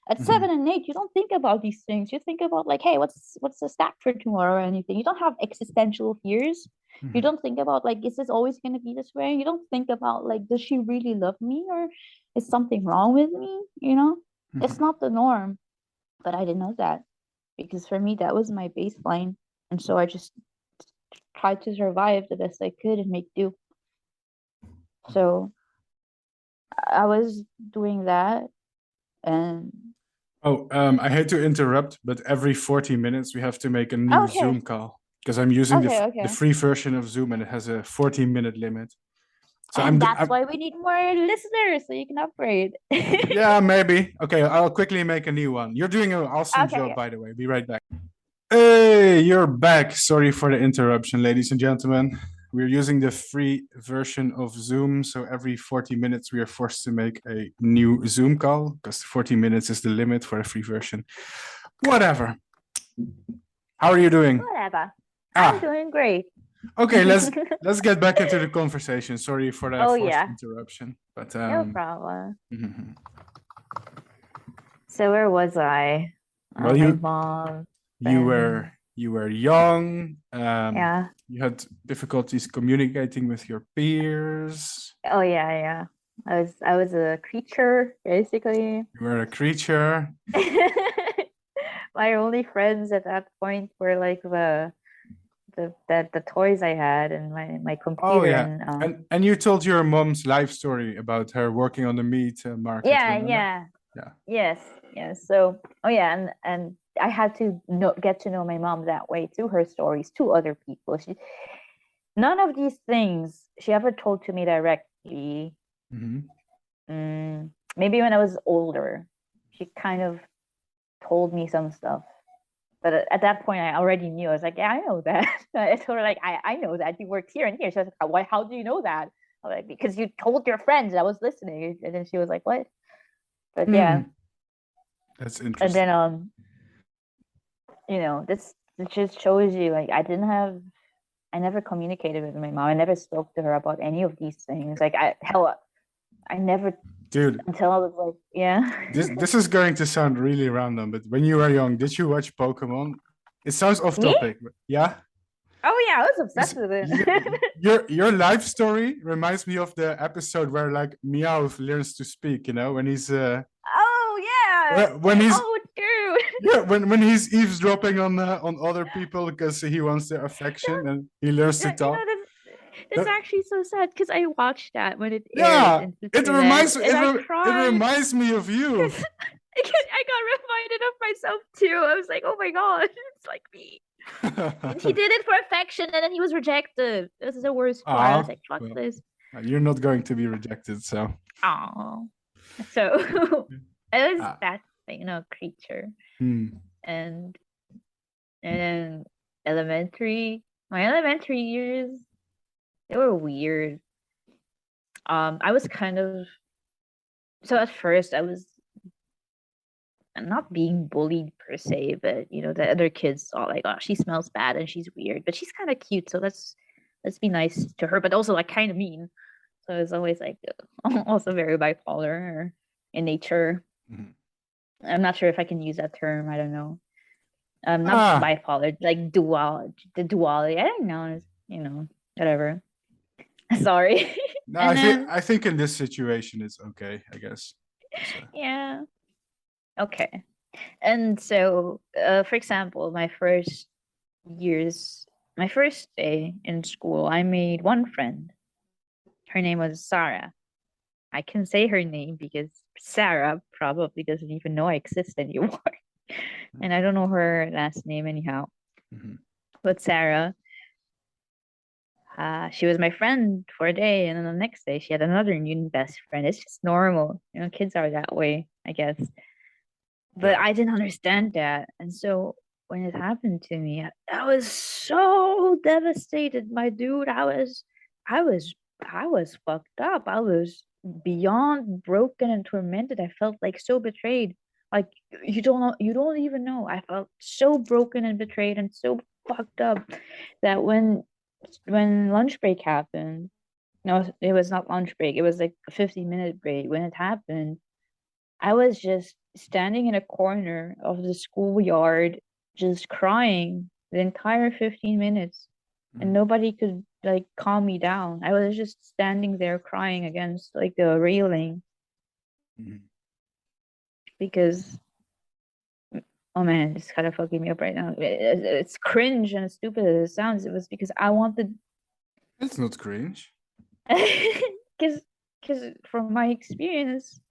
At 7 and 8, you don't think about these things. You think about like, hey, what's the stack for tomorrow or anything. You don't have existential fears. You don't think about like, is this always gonna be this way? You don't think about like, does she really love me, or is something wrong with me? It's not the norm. But I didn't know that, because for me that was my baseline, and so I just tried to survive the best I could and make do. So I was doing that, and Oh, I hate to interrupt, but every 40 minutes we have to make a new okay, Zoom call because I'm using the okay. free version of Zoom and it has a 40-minute limit. So And that's why we need more listeners so you can upgrade. yeah, maybe. Okay, I'll quickly make a new one. You're doing an awesome job, Okay. by the way. Be right back. Hey, you're back. Sorry for the interruption, ladies and gentlemen. We're using the free version of Zoom, so every 40 minutes we are forced to make a new Zoom call because 40 minutes is the limit for the free version. Whatever. How are you doing? Whatever. I'm doing great. Okay, let's get back into the conversation. Sorry for the forced interruption, but no problem. mhm. So where was I? Well, My mom. you were young. Yeah. You had difficulties communicating with your peers. Oh yeah. I was a creature, basically. You were a creature. My only friends at that point were like the toys I had and my computer. Oh yeah, and you told your mom's life story about her working on the meat market. Yeah. Yes. So and I had to get to know my mom that way, through her stories to other people. None of these things she ever told to me directly. Maybe when I was older, she kind of told me some stuff. But at that point, I already knew. I was like, yeah, I know that. I told her, like, I know that you worked here and here. She was like, why? How do you know that? I was like, because you told your friends. I was listening. And then she was like, what? But yeah. That's interesting. And then, this just shows you, like, I never communicated with my mom. I never spoke to her about any of these things. Like, I never. Dude, until I was like, yeah. this is going to sound really random, but when you were young, did you watch Pokemon? It sounds off topic, but yeah. Oh yeah, I was obsessed with it. Your life story reminds me of the episode where like Meowth learns to speak. When he's oh yeah. when he's true. Yeah, when he's eavesdropping on other people because he wants their affection and he learns to talk. That's actually so sad because I watched that when it aired. Yeah, it reminds me of you. I got reminded of myself too. I was like, oh my god, it's like me. He did it for affection and then he was rejected. This is the worst part. I was like, fuck this. You're not going to be rejected, so. Oh. So it was that creature. And then my elementary years, they were weird. I was so at first I was not being bullied per se, but the other kids saw like, oh, she smells bad and she's weird, but she's kind of cute, so let's be nice to her, but also like kind of mean. So it's always like also very bipolar in nature. I'm not sure if I can use that term. I don't know. Not bipolar, like the duality. I don't know. Whatever. Sorry. No, I think in this situation it's okay, I guess. Yeah. Okay. And so, for example, my first day in school, I made one friend. her name was Sarah. I can say her name because Sarah probably doesn't even know I exist anymore. And I don't know her last name anyhow. Mhm. But Sarah, she was my friend for a day, and then the next day she had another new best friend. It's just normal. Kids are that way, I guess. But Yeah. I didn't understand that. And so when it happened to me, I was so devastated, my dude. I was I was fucked up. I was beyond broken and tormented. I felt like so betrayed. Like you don't even know. I felt so broken and betrayed and so fucked up that when lunch break happened, no, it was not lunch break. It was like a 15-minute break. When it happened, I was just standing in a corner of the schoolyard, just crying the entire 15 minutes, and Mhm. nobody could like calm me down. I was just standing there crying against like the railing Mhm. because, oh man, it's kind of fucking me up right now. It's cringe and as stupid as it sounds. It was because I wanted, It's not cringe. because from my experience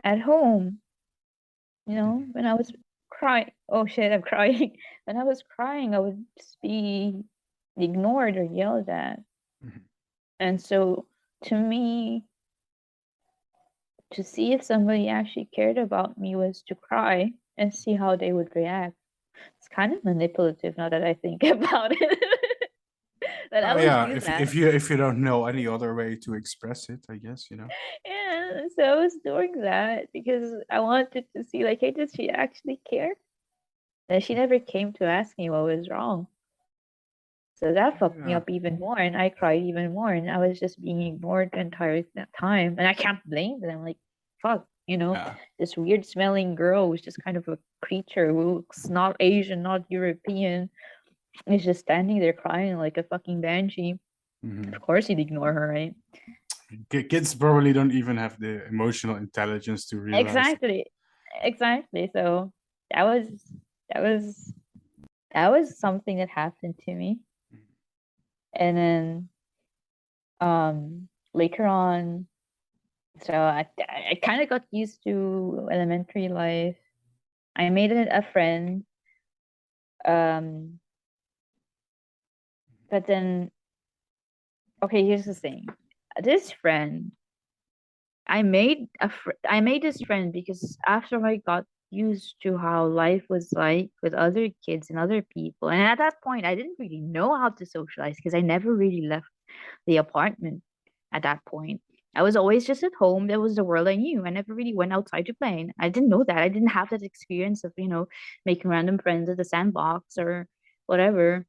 at home, Mhm. when I was crying, oh shit, I'm crying. When I was crying, I would just be ignored or yelled at. Mhm. And so to me, to see if somebody actually cared about me was to cry and see how they would react. It's kind of manipulative now that I think about it. But I Oh would yeah, do if that. if you don't know any other way to express it, I guess, you know. Yeah, so I was doing that because I wanted to see, like, hey, does she actually care? And she never came to ask me what was wrong. So that fucked me Yeah. up even more, and I cried even more, and I was just being ignored the entire time. And I can't blame them. Like, fuck, Yeah. this weird smelling girl who's just kind of a creature who looks not Asian, not European, is just standing there crying like a fucking banshee. Of Mhm. course, you'd ignore her, right? Kids probably don't even have the emotional intelligence to realize. Exactly, exactly. So that was that was that was something that happened to me, and then later on. So I kind of got used to elementary life. I made a friend, um, but then okay, here's the thing. This friend, I made this friend because after I got used to how life was like with other kids and other people, and at that point I didn't really know how to socialize because I never really left the apartment at that point. I was always just at home. That was the world I knew. I never really went outside to play. I didn't know that. I didn't have that experience of, making random friends at the sandbox or whatever,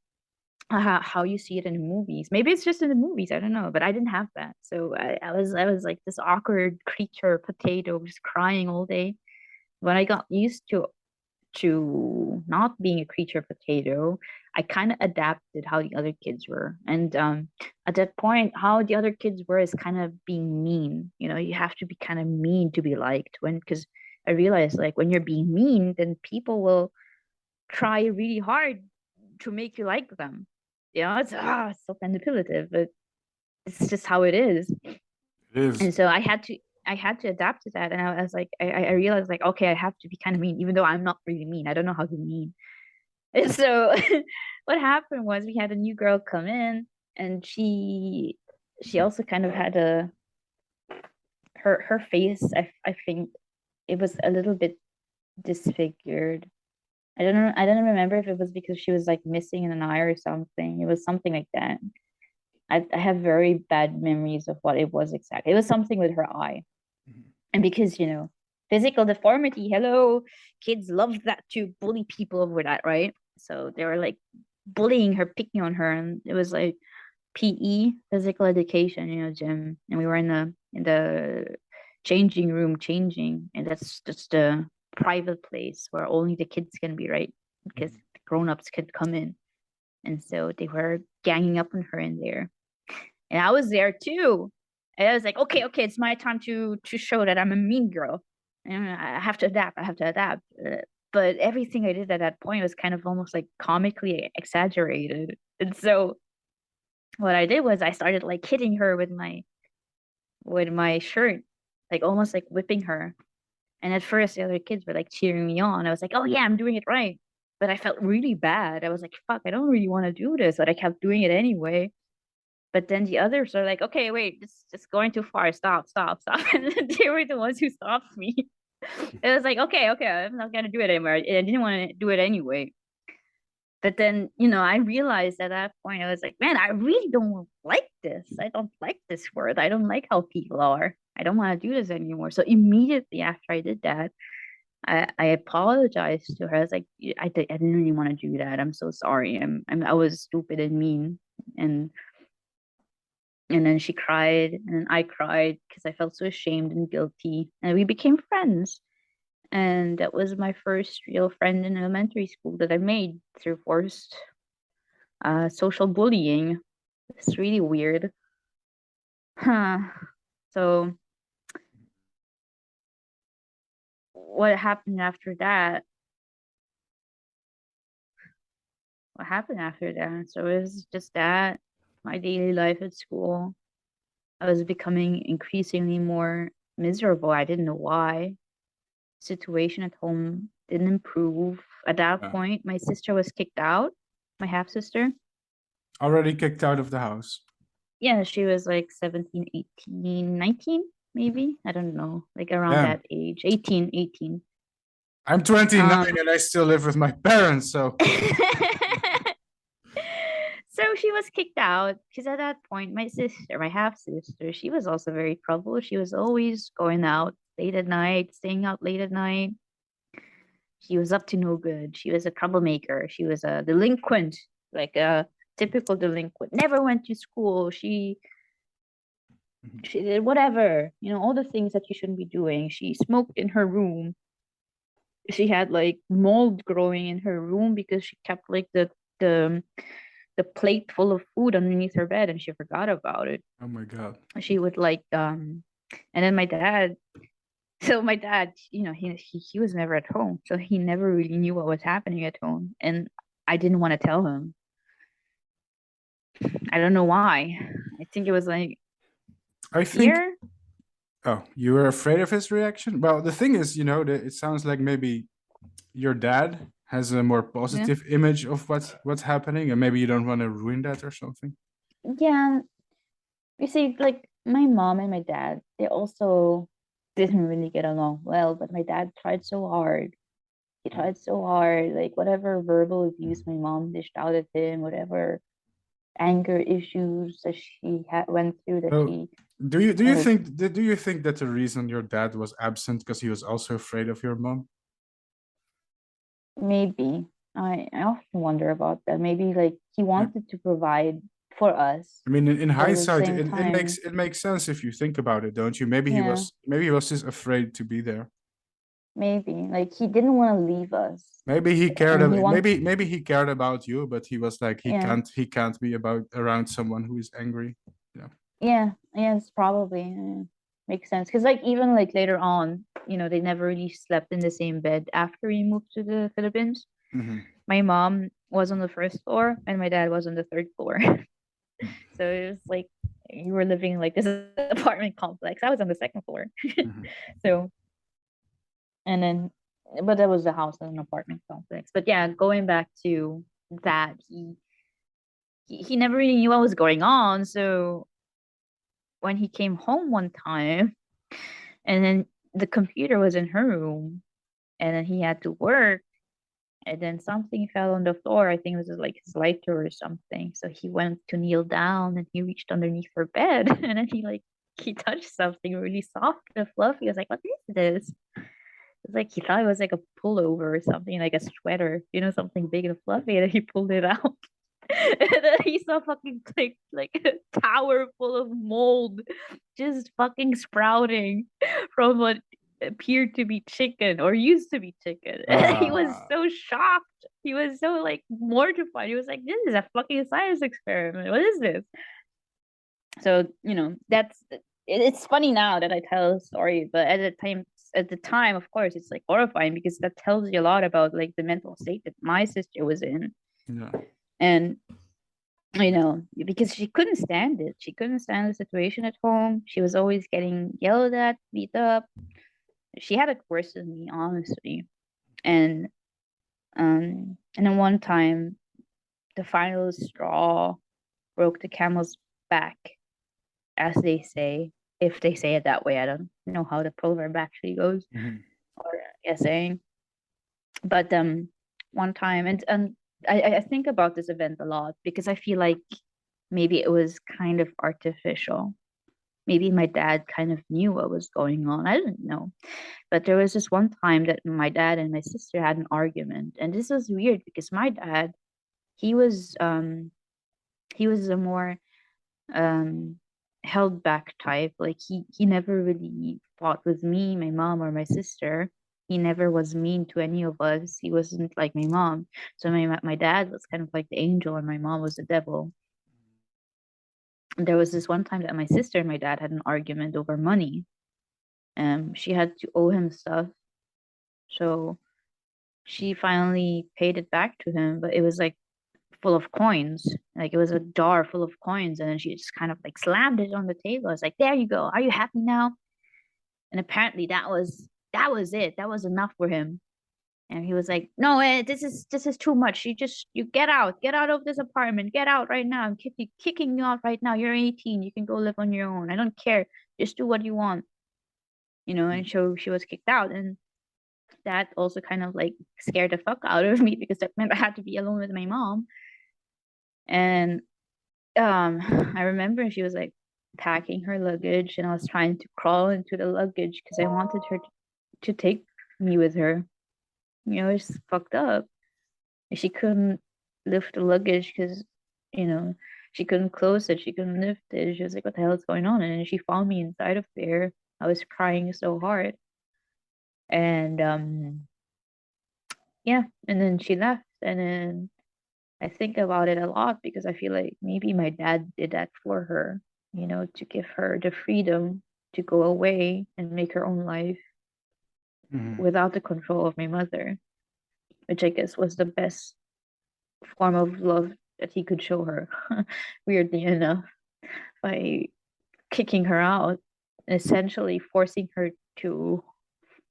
how you see it in the movies. Maybe it's just in the movies. I don't know. But I didn't have that. So I was like this awkward creature potato just crying all day. When I got used to not being a creature potato, I kind of adapted how the other kids were. And at that point, how the other kids were is kind of being mean. You have to be kind of mean to be liked. Because I realized, like, when you're being mean, then people will try really hard to make you like them. It's so manipulative, but it's just how it is. It is. And so I had to adapt to that. And I was like, I realized, like, okay, I have to be kind of mean, even though I'm not really mean. I don't know how to be mean. And so what happened was we had a new girl come in, and she also kind of had her face, I think it was a little bit disfigured. I don't remember if it was because she was like missing an eye or something. It was something like that. I have very bad memories of what it was exactly. It was something with her eye. Mhm. And because, physical deformity, hello, kids love that to bully people over that, right? So they were like bullying her, picking on her, and it was like PE, physical education, gym, and we were in the changing room changing, and that's just a private place where only the kids can be, right? Because Mhm. the grown-ups could come in. And so they were ganging up on her in there. And I was there too. And I was like, okay, okay, it's my time to show that I'm a mean girl. And I have to adapt. I have to adapt. But everything I did at that point was kind of almost like comically exaggerated. And so what I did was I started like hitting her with with my shirt, like almost like whipping her. And at first, the other kids were like cheering me on. I was like, "Oh yeah, I'm doing it right." But I felt really bad. I was like, "Fuck, I don't really want to do this," but I kept doing it anyway. But then the others are like, "Okay, wait, just going too far. Stop, stop, stop." And then they were the ones who stopped me. It was like, okay, okay, I'm not gonna do it anymore. I didn't want to do it anyway. But then, I realized at that point, I was like, man, I really don't like this. I don't like this word. I don't like how people are. I don't want to do this anymore. So immediately after I did that, I apologized to her. I was like, I didn't really want to do that. I'm so sorry. I was stupid and mean. And then she cried and I cried because I felt so ashamed and guilty. And we became friends. And that was my first real friend in elementary school that I made through forced social bullying. It's really weird. Huh. So what happened after that? What happened after that? So it was just that, my daily life at school. I was becoming increasingly more miserable. I didn't know why. Situation at home didn't improve. At that Yeah. point, my sister was kicked out, my half sister. Already kicked out of the house. Yeah, she was like 17, 18, 19, maybe. I don't know, like around Damn. that age, 18, 18. I'm 29 Um, and I still live with my parents, so so she was kicked out because at that point, my sister, my half sister, she was also very troubled. She was always going out late at night, staying out late at night. She was up to no good. She was a troublemaker. She was a delinquent, like a typical delinquent. Never went to school. She did whatever, all the things that you shouldn't be doing. She smoked in her room. She had like mold growing in her room because she kept like the the plate full of food underneath her bed and she forgot about it. oh my god. She would like and then my dad, so my dad, he was never at home, so he never really knew what was happening at home, and I didn't want to tell him. I don't know why. I think it was like I think fear. oh, you were afraid of his reaction? Well, the thing is, it sounds like maybe your dad has a more Yeah. positive image of what's happening, and maybe you don't want to ruin that or something. Yeah. You see, like my mom and my dad, they also didn't really get along well, but my dad tried so hard. He tried so hard, like whatever verbal abuse my mom dished out at him, whatever anger issues that she had went through, that So, she like do you think that the reason your dad was absent because he was also afraid of your mom? maybe. I often wonder about that. Maybe like he Yeah. wanted to provide for us, I mean, in but at the hindsight, same time, it makes sense if you think about it, don't you? yeah, Maybe he was just afraid to be there. maybe like he didn't want to leave us, Maybe he cared and he about want maybe he cared about you, but he was like yeah. he can't be about around someone who is angry. Yeah. Yeah, yeah, it's probably makes sense. Because like even like later on, they never really slept in the same bed after we moved to the Philippines. Mhm. My mom was on the first floor and my dad was on the third floor. So it was like you were living in like this apartment complex. I was on the second floor. Mhm. So and then but that was the house and an apartment complex. But yeah, going back to that, he never really knew what was going on. So when he came home one time and then the computer was in her room and then he had to work and then something fell on the floor. I think it was like his lighter or something. So he went to kneel down and he reached underneath her bed and then he touched something really soft and fluffy. He was like, what is this? It's like he thought it was like a pullover or something, like a sweater, something big and fluffy, and then he pulled it out. And then he saw fucking like a tower full of mold just fucking sprouting from what appeared to be chicken or used to be chicken. And he was Ah, so shocked. He was so like mortified. He was like, this is a fucking science experiment. What is this? So, it's funny now that I tell the story, but at the time, of course, it's like horrifying because that tells you a lot about like the mental state that my sister was in. yeah. And because she couldn't stand it. She couldn't stand the situation at home. She was always getting yelled at, beat up. She had it worse than me, honestly. And then one time, the final straw broke the camel's back, as they say. If they say it that way, I don't know how the proverb actually goes, or saying. But one time, and I think about this event a lot because I feel like maybe it was kind of artificial. Maybe my dad kind of knew what was going on. I didn't know. But there was this one time that my dad and my sister had an argument. And this was weird because my dad, he was a more um held back type. Like he never really fought with me, my mom, or my sister. He never was mean to any of us. He wasn't like my mom. So my dad was kind of like the angel and my mom was the devil. And there was this one time that my sister and my dad had an argument over money. She had to owe him stuff. So she finally paid it back to him, but it was like full of coins. Like it was a jar full of coins, and then she just kind of like slammed it on the table. I was like, "There you go. Are you happy now?" And apparently that was it. That was enough for him. And he was like, "No, this is too much. You get out of this apartment, get out right now. I'm kicking you out right now. You're 18. You can go live on your own. I don't care. Just do what you want." And so she was kicked out, and that also kind of like scared the fuck out of me because that meant I had to be alone with my mom. And I remember she was like packing her luggage, and I was trying to crawl into the luggage because I wanted her to take me with her. It's fucked up. She couldn't lift the luggage because she couldn't close it, she couldn't lift it. She was like, "What the hell is going on?" And then she found me inside of there. I was crying so hard. And yeah, and then she left. And then I think about it a lot because I feel like maybe my dad did that for her, to give her the freedom to go away and make her own life without the control of my mother, which I guess was the best form of love that he could show her, weirdly enough, by kicking her out, essentially forcing her to,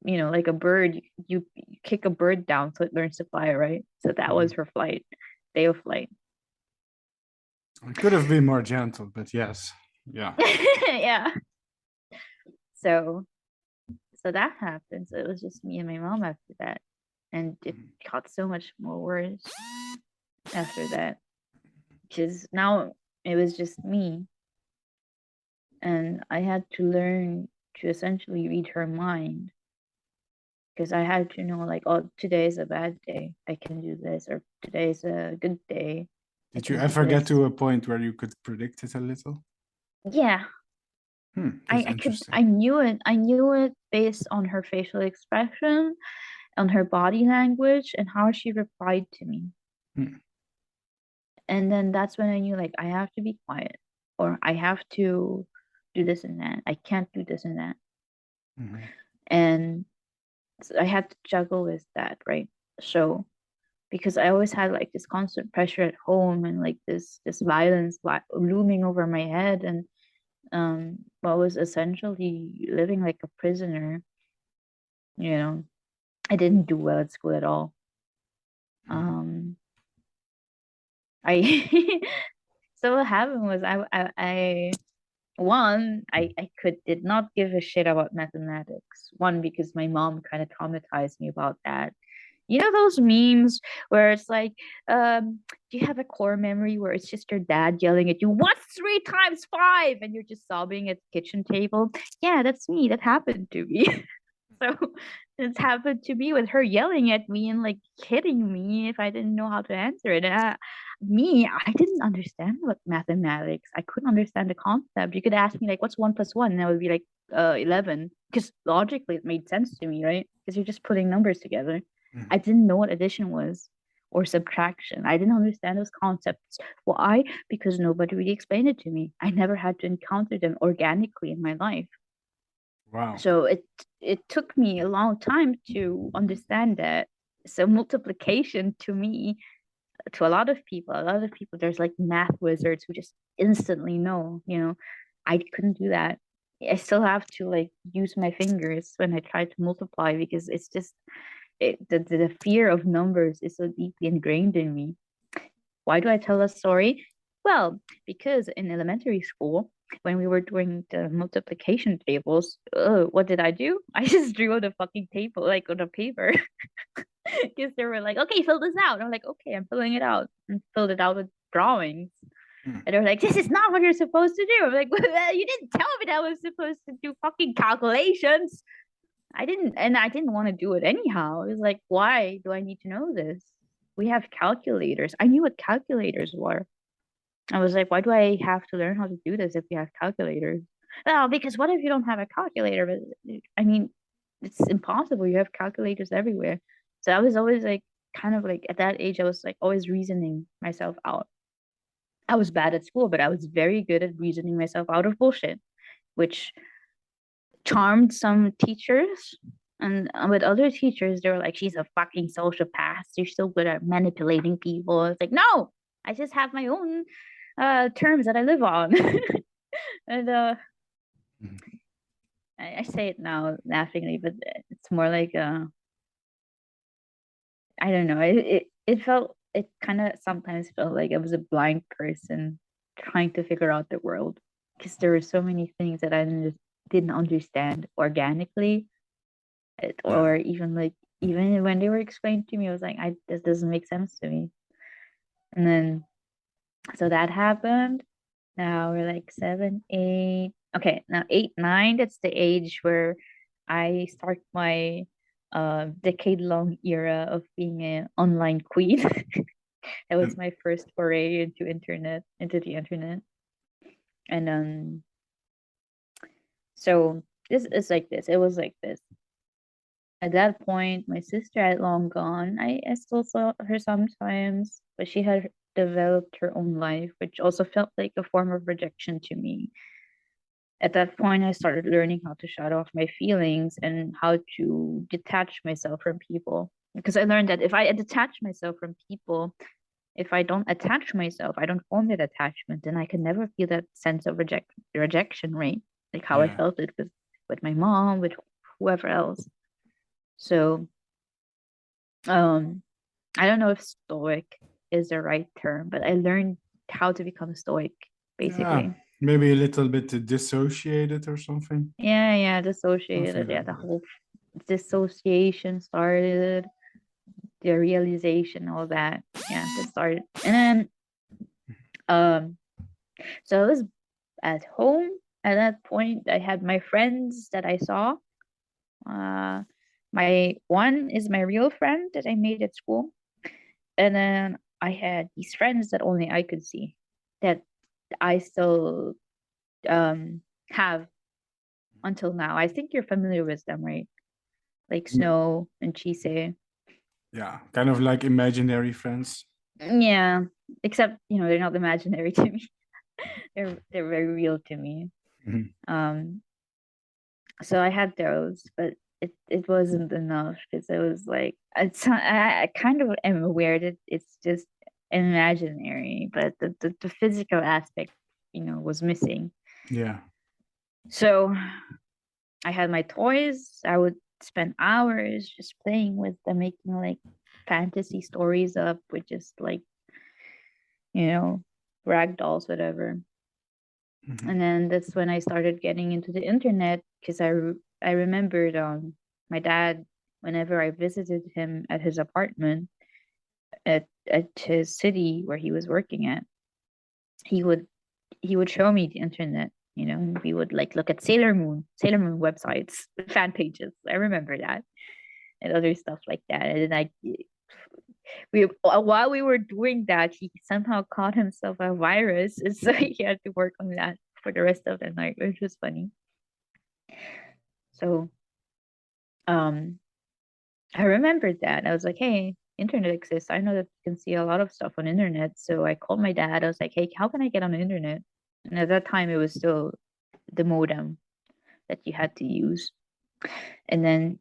like a bird, you kick a bird down so it learns to fly, right? So that was her day of flight. It could have been more gentle, but yes. Yeah. Yeah. So that happened. So it was just me and my mom after that. And it got so much more worse after that. Because now it was just me. And I had to learn to essentially read her mind. Because I had to know, like, oh, today is a bad day. I can do this. Or today is a good day. Did you ever get to a point where you could predict it a little? Yeah. I knew it. I knew it based on her facial expression, on her body language, and how she replied to me. And then that's when I knew, like, I have to be quiet, or I have to do this and that. I can't do this and that. And so I had to juggle with that, right? So because I always had like this constant pressure at home and like this violence looming over my head, and I was essentially living like a prisoner. I didn't do well at school at all. I so what happened was I did not give a shit about mathematics. One, because my mom kind of traumatized me about that. Those memes where it's like, do you have a core memory where it's just your dad yelling at you, "What's 3 times 5?" And you're just sobbing at the kitchen table? Yeah, that's me. That happened to me. So it's happened to me with her yelling at me and like hitting me if I didn't know how to answer it. I didn't understand what mathematics. I couldn't understand the concept. You could ask me like, "What's 1 plus 1?" And I would be like, 11. Because logically it made sense to me, right? Because you're just putting numbers together. I didn't know what addition was or subtraction. I didn't understand those concepts. Why? Because nobody really explained it to me. I never had to encounter them organically in my life. Wow. So it took me a long time to understand that. So multiplication to me to a lot of people, there's like math wizards who just instantly know, you know. I couldn't do that. I still have to like use my fingers when I try to multiply because it's just the fear of numbers is so deeply ingrained in me. Why do I tell a story? Well, because in elementary school, when we were doing the multiplication tables, what did I do? I just drew on a fucking table, like on a paper. Because they were like, okay, fill this out. I'm like, okay, I'm filling it out. And filled it out with drawings. Hmm. And they're like, this is not what you're supposed to do. I'm like, well, you didn't tell me that I was supposed to do fucking calculations. I didn't want to do it anyhow. It was like, why do I need to know this? We have calculators. I knew what calculators were. I was like, why do I have to learn how to do this if we have calculators? Well, because what if you don't have a calculator? But I mean, it's impossible. You have calculators everywhere. So I was always like, kind of like at that age, I was like always reasoning myself out. I was bad at school, but I was very good at reasoning myself out of bullshit, which charmed some teachers. And with other teachers, they were like, she's a fucking sociopath. You're so good at manipulating people. It's like, no, I just have my own terms that I live on. And I say it now laughingly, but it's more like I don't know. It kind of sometimes felt like I was a blind person trying to figure out the world because there were so many things that I didn't understand organically, or even like even when they were explained to me, I was like, this doesn't make sense to me. And then so that happened. Now we're like 7, 8. Okay, now 8, 9. That's the age where I start my decade-long era of being an online queen. That was And my first foray into the internet. And so this is like this. It was like this. At that point, my sister had long gone. I still saw her sometimes, but she had developed her own life, which also felt like a form of rejection to me. At that point, I started learning how to shut off my feelings and how to detach myself from people. Because I learned that if I detach myself from people, if I don't attach myself, I don't form that attachment, then I can never feel that sense of rejection, right? Like how I yeah, felt it with my mom, with whoever else. So, I don't know if stoic is the right term, but I learned how to become stoic, yeah, basically. maybe a little bit dissociated or something. Yeah, Something dissociated. Yeah, like the that. whole dissociation started, the realization, all that. Yeah, that started. And then so I was at home at that point. I had my friends that I saw. My one is my real friend that I made at school. And then I had these friends that only I could see that I still have until now. I think you're familiar with them, right? Like M- Snow and Chise. Yeah, kind of like imaginary friends. Yeah, except they're not imaginary to me. They're very real to me. Mhm. Um, so I had those, but it wasn't enough because it was like I kind of am aware that it's just imaginary, but the physical aspect, was missing. Yeah, So I had my toys. I would spend hours just playing with them, making like fantasy stories up with just like, you know, rag dolls, whatever. Mhm. And then that's when I started getting into the internet because I remembered my dad, whenever I visited him at his apartment at his city where he was working at, he would he would show me the internet, and we would like look at Sailor Moon websites, fan pages. I remember that, and other stuff like that. And then we while we were doing that, he somehow caught himself a virus, and so he had to work on that for the rest of the night, which was funny. So um I remembered that. I was like, hey, internet exists. I know that you can see a lot of stuff on internet. So I called my dad. I was like, hey, how can I get on the internet? And at that time it was still the modem that you had to use. And then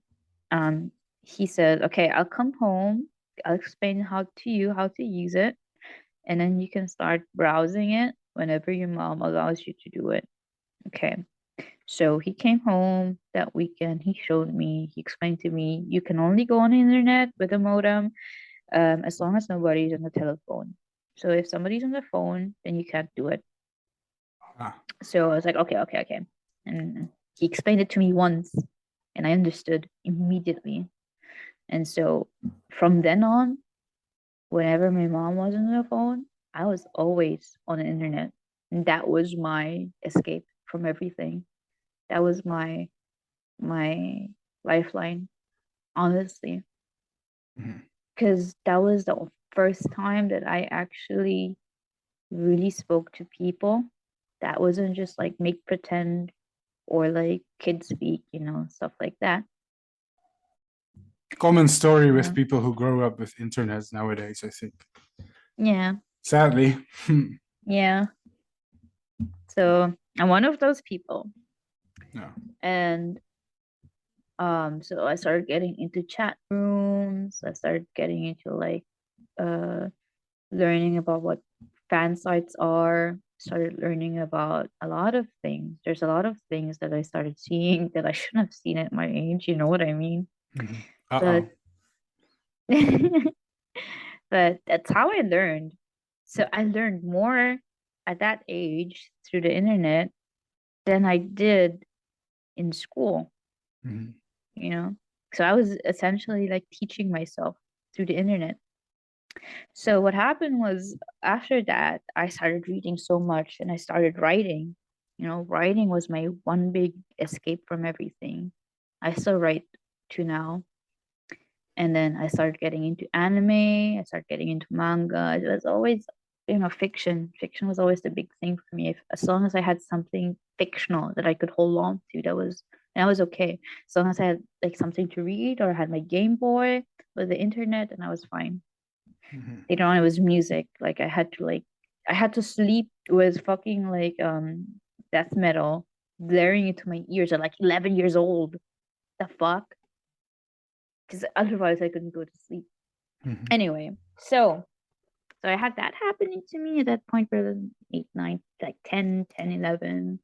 he said, okay, I'll come home I'll explain how to use it, and then you can start browsing it whenever your mom allows you to do it. Okay. So he came home that weekend. He showed me. He explained to me, you can only go on the internet with a modem, as long as nobody's on the telephone. So if somebody's on the phone, then you can't do it. Ah. So I was like, okay. And he explained it to me once, and I understood immediately. And so from then on, whenever my mom was on the phone, I was always on the internet. And that was my escape from everything. That was my lifeline, honestly. Mhm. Because that was the first time that I actually really spoke to people. That wasn't just like make pretend or like kids speak, stuff like that. Common story with Yeah. people who grow up with internet nowadays, I think. Yeah. Sadly. Yeah. So I'm one of those people. Yeah. And so I started getting into chat rooms. I started getting into like learning about what fan sites are. Started learning about a lot of things. There's a lot of things that I started seeing that I shouldn't have seen at my age. You know what I mean? Mhm. But Uh-oh. but that's how I learned. So I learned more at that age through the internet than I did in school, Mhm. you know? So I was essentially like teaching myself through the internet. So what happened was after that, I started reading so much and I started writing. Writing was my one big escape from everything. I still write to now. And then I started getting into anime, I started getting into manga. It was always, fiction. Fiction was always the big thing for me. If as long as I had something fictional that I could hold on to, that was okay. As long as I had like something to read or I had my Game Boy with the internet, and I was fine. Mhm. Later on, it was music. Like I had to sleep with fucking like death metal blaring into my ears at like 11 years old. The fuck? Because otherwise I couldn't go to sleep. Mhm. Anyway, so I had that happening to me at that point for the 8, 9, like 10, 11.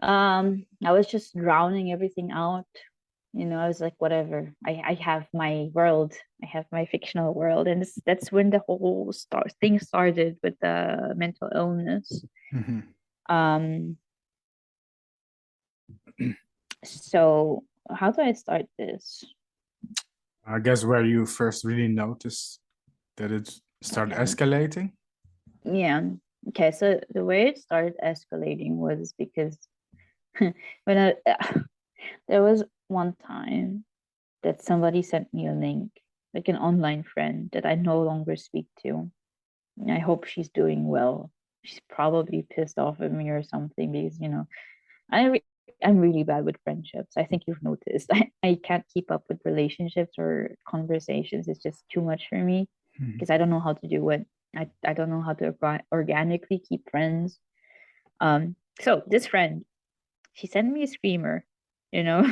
I was just drowning everything out. I was like, whatever. I have my world. I have my fictional world. And that's when the whole thing started with the mental illness. Mhm. Um, so how do I start this? I guess where you first really noticed that it started Okay. escalating. Yeah. Okay, so the way it started escalating was because when I there was one time that somebody sent me a link, like an online friend that I no longer speak to. And I hope she's doing well. She's probably pissed off at me or something because, I re- I'm really bad with friendships. I think you've noticed. I can't keep up with relationships or conversations. It's just too much for me Mhm. because I don't know how to do it. I don't know how to organically keep friends. So this friend, she sent me a screamer, you know,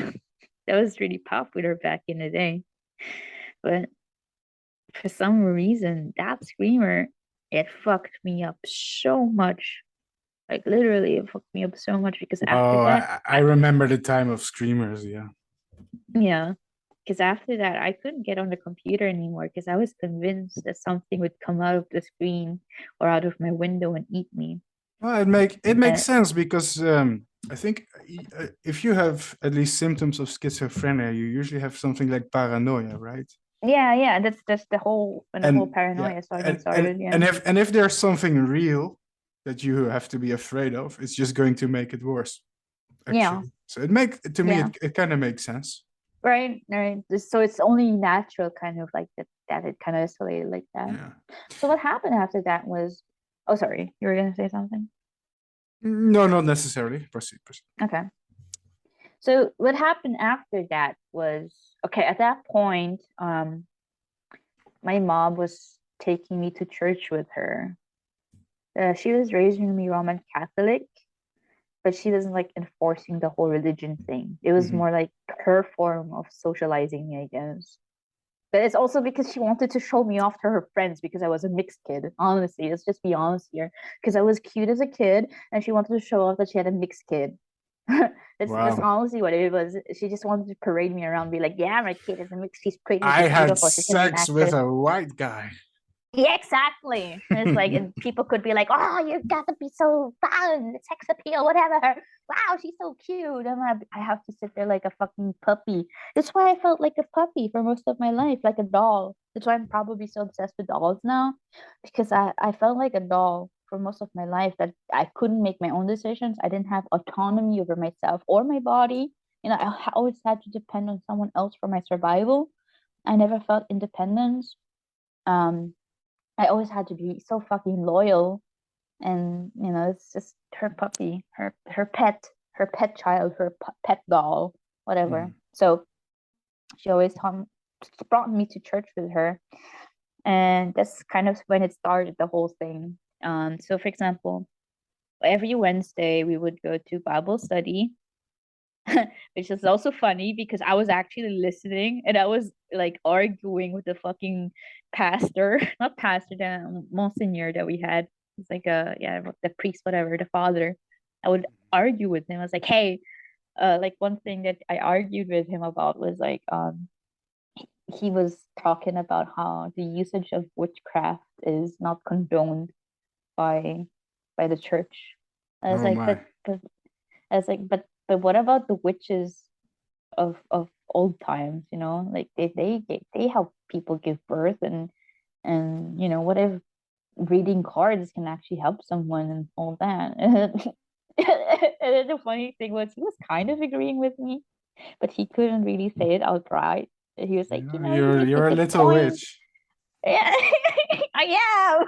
that was really popular back in the day. But for some reason, that screamer, it fucked me up so much. Like literally, it fucked me up so much because after Oh, that, I remember the time of screamers. Yeah. yeah, because after that, I couldn't get on the computer anymore because I was convinced that something would come out of the screen or out of my window and eat me. Well, it makes And sense because I think if you have at least symptoms of schizophrenia, you usually have something like paranoia, right? yeah, that's the whole when the whole And yeah, paranoia started. Yeah, and if there's something real that you have to be afraid of, it's just going to make it worse, yeah, actually. So yeah. it kind of makes sense. Right. So it's only natural, kind of like that it kind of escalated like that. Yeah. So what happened after that was, oh, sorry, you were gonna say something. No, not necessarily. Proceed, proceed. Okay. So what happened after that was, okay, at that point, my mom was taking me to church with her. She was raising me Roman Catholic, but she doesn't like enforcing the whole religion thing. It was Mhm. more like her form of socializing me, I guess. But it's also because she wanted to show me off to her friends because I was a mixed kid. Honestly, let's just be honest here. Because I was cute as a kid, and she wanted to show off that she had a mixed kid. That's Wow. honestly what it was. She just wanted to parade me around, be like, "Yeah, my kid is a mixed. She's pretty. I She's had beautiful. She's gonna be an sex with actress." a white guy. Yeah, exactly. And it's like, and people could be like, "Oh, you gotta be so fun, sex appeal, whatever. Wow, she's so cute." And I have to sit there like a fucking puppy. That's why I felt like a puppy for most of my life, like a doll. That's why I'm probably so obsessed with dolls now, because I felt like a doll for most of my life, that I couldn't make my own decisions. I didn't have autonomy over myself or my body. I always had to depend on someone else for my survival. I never felt independence. Um, I always had to be so fucking loyal, and it's just her puppy, her pet child, her pet doll, whatever. So she always brought me to church with her, and that's kind of when it started, the whole thing. So for example, every Wednesday we would go to Bible study, which is also funny because I was actually listening and I was like arguing with the fucking pastor, not pastor, the monsignor that we had. It's like the priest, whatever, the father. I would argue with him. I was like, hey, like one thing that I argued with him about was like, he was talking about how the usage of witchcraft is not condoned by the church. I was Oh like, my. but I was like, but what about the witches of old times? Like they help people give birth, and what if reading cards can actually help someone and all that. And then the funny thing was, he was kind of agreeing with me, but he couldn't really say it outright. He was like, you make a You're a good little point. witch. Yeah, I am.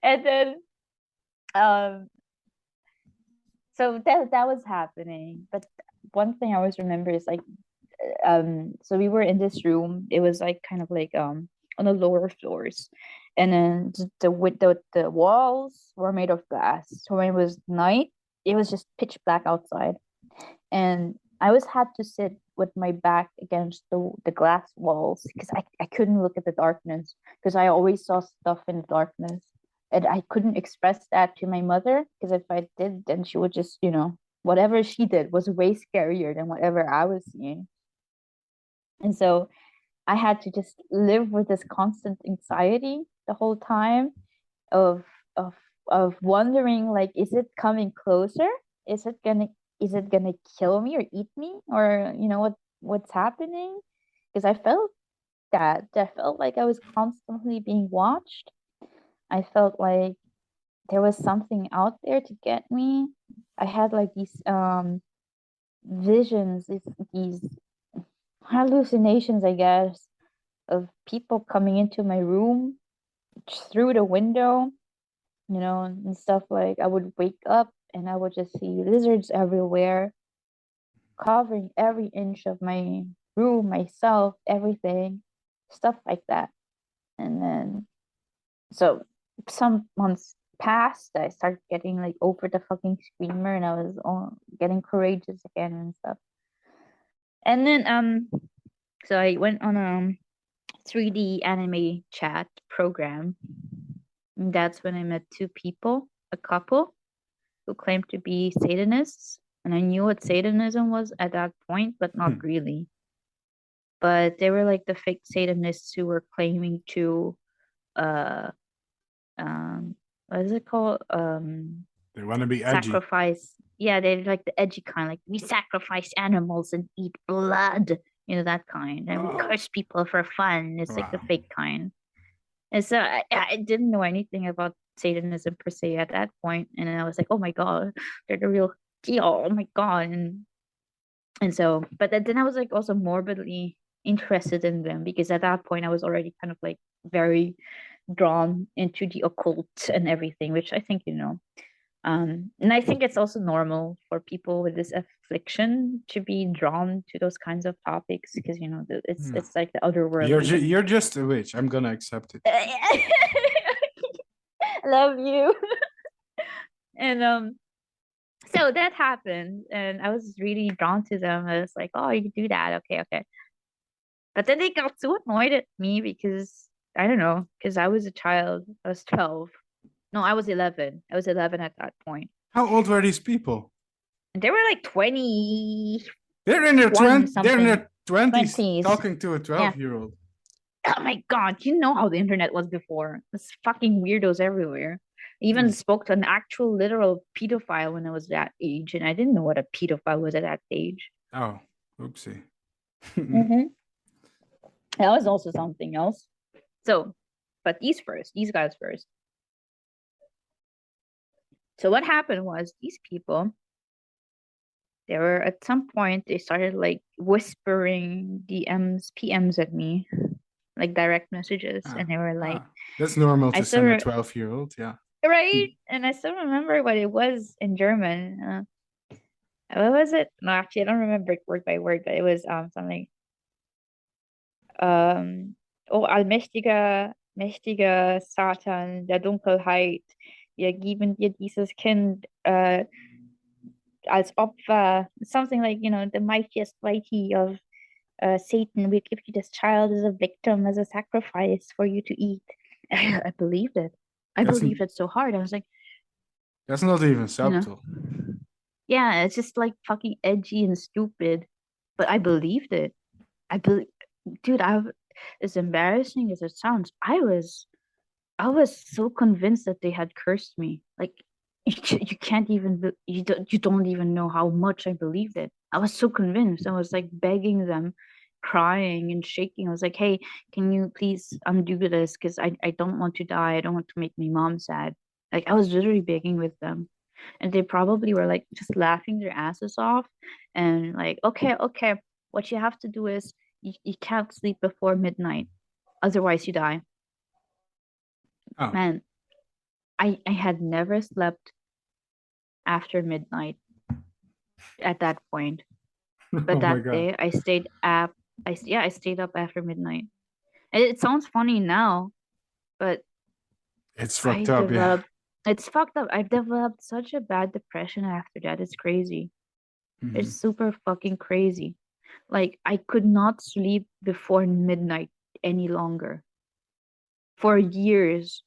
And then um so that was happening. But one thing I always remember is like, so we were in this room. It was like kind of like on the lower floors, and then the walls were made of glass. So when it was night, it was just pitch black outside, and I always had to sit with my back against the glass walls because I couldn't look at the darkness, because I always saw stuff in the darkness, and I couldn't express that to my mother, because if I did, then she would just, whatever she did was way scarier than whatever I was seeing. And so I had to just live with this constant anxiety the whole time of of wondering, like, is it coming closer? Is it gonna kill me or eat me, or what's happening? Because I felt like I was constantly being watched. I felt like there was something out there to get me. I had like these visions, these hallucinations, I guess, of people coming into my room through the window, and stuff. Like, I would wake up and I would just see lizards everywhere, covering every inch of my room, myself, everything, stuff like that. And then, so some months passed, I started getting like over the fucking screamer, and I was getting courageous again and stuff. And then, so I went on a 3D anime chat program. And that's when I met two people, a couple who claimed to be Satanists. And I knew what Satanism was at that point, but not really. But they were like the fake Satanists who were claiming to, uh, what is it called? They want to be edgy. Sacrifice. Yeah, they're like the edgy kind. Like, we sacrifice animals and eat blood, that kind. And we curse people for fun. It's like the fake kind. And so I didn't know anything about Satanism per se at that point, and I was like, oh my god, they're the real deal. Oh my god, and so, but then I was like also morbidly interested in them, because at that point I was already kind of like very drawn into the occult and everything, which I think and I think it's also normal for people with this affliction to be drawn to those kinds of topics, because it's like the other world. You're just a witch. I'm gonna accept it. Love you. And so that happened, and I was really drawn to them. I was like, oh, you can do that, okay. But then they got so annoyed at me because I don't know, because I was a child. I was 12. No, I was 11. I was 11 at that point. How old were these people? And they were like 20. They're in their Something. 20s 20s. talking to a Yeah. 12-year-old. Oh my God, you know how the internet was before. There's fucking weirdos everywhere. I even spoke to an actual literal pedophile when I was that age, and I didn't know what a pedophile was at that age. Oh, oopsie. That was also something else. So, but these guys first. So what happened was these people, they were at some point they started like whispering DMs, PMs at me, like direct messages, and they were like, that's normal I to still send a 12-year-old, yeah. right? And I still remember what it was in German. What was it? No, actually, I don't remember it word by word, but it was something. Oh mächtiger Satan der Dunkelheit, wir geben dir dieses Kind als Opfer. Something like, you know, the mightiest mighty of Satan. We give you this child as a victim, as a sacrifice for you to eat. I believed it. I believed it so hard. I was like, that's not even subtle. Yeah, it's just like fucking edgy and stupid. But I believed it. Dude, as embarrassing as it sounds, I was so convinced that they had cursed me. Like you can't even you don't even know how much I believed it. I was so convinced. I was like begging them, crying and shaking. I was like, "Hey, can you please undo this? Because I don't want to die. I don't want to make my mom sad." Like I was literally begging with them, and they probably were like just laughing their asses off, and like, "Okay, okay, what you have to do is you can't sleep before midnight, otherwise you die." Oh. Man, I had never slept after midnight at that point. But that day I stayed up. I stayed up after midnight. And it sounds funny now, but it's fucked up. Yeah, it's fucked up. I've developed such a bad depression after that. It's crazy. It's super fucking crazy. Like I could not sleep before midnight any longer. For years,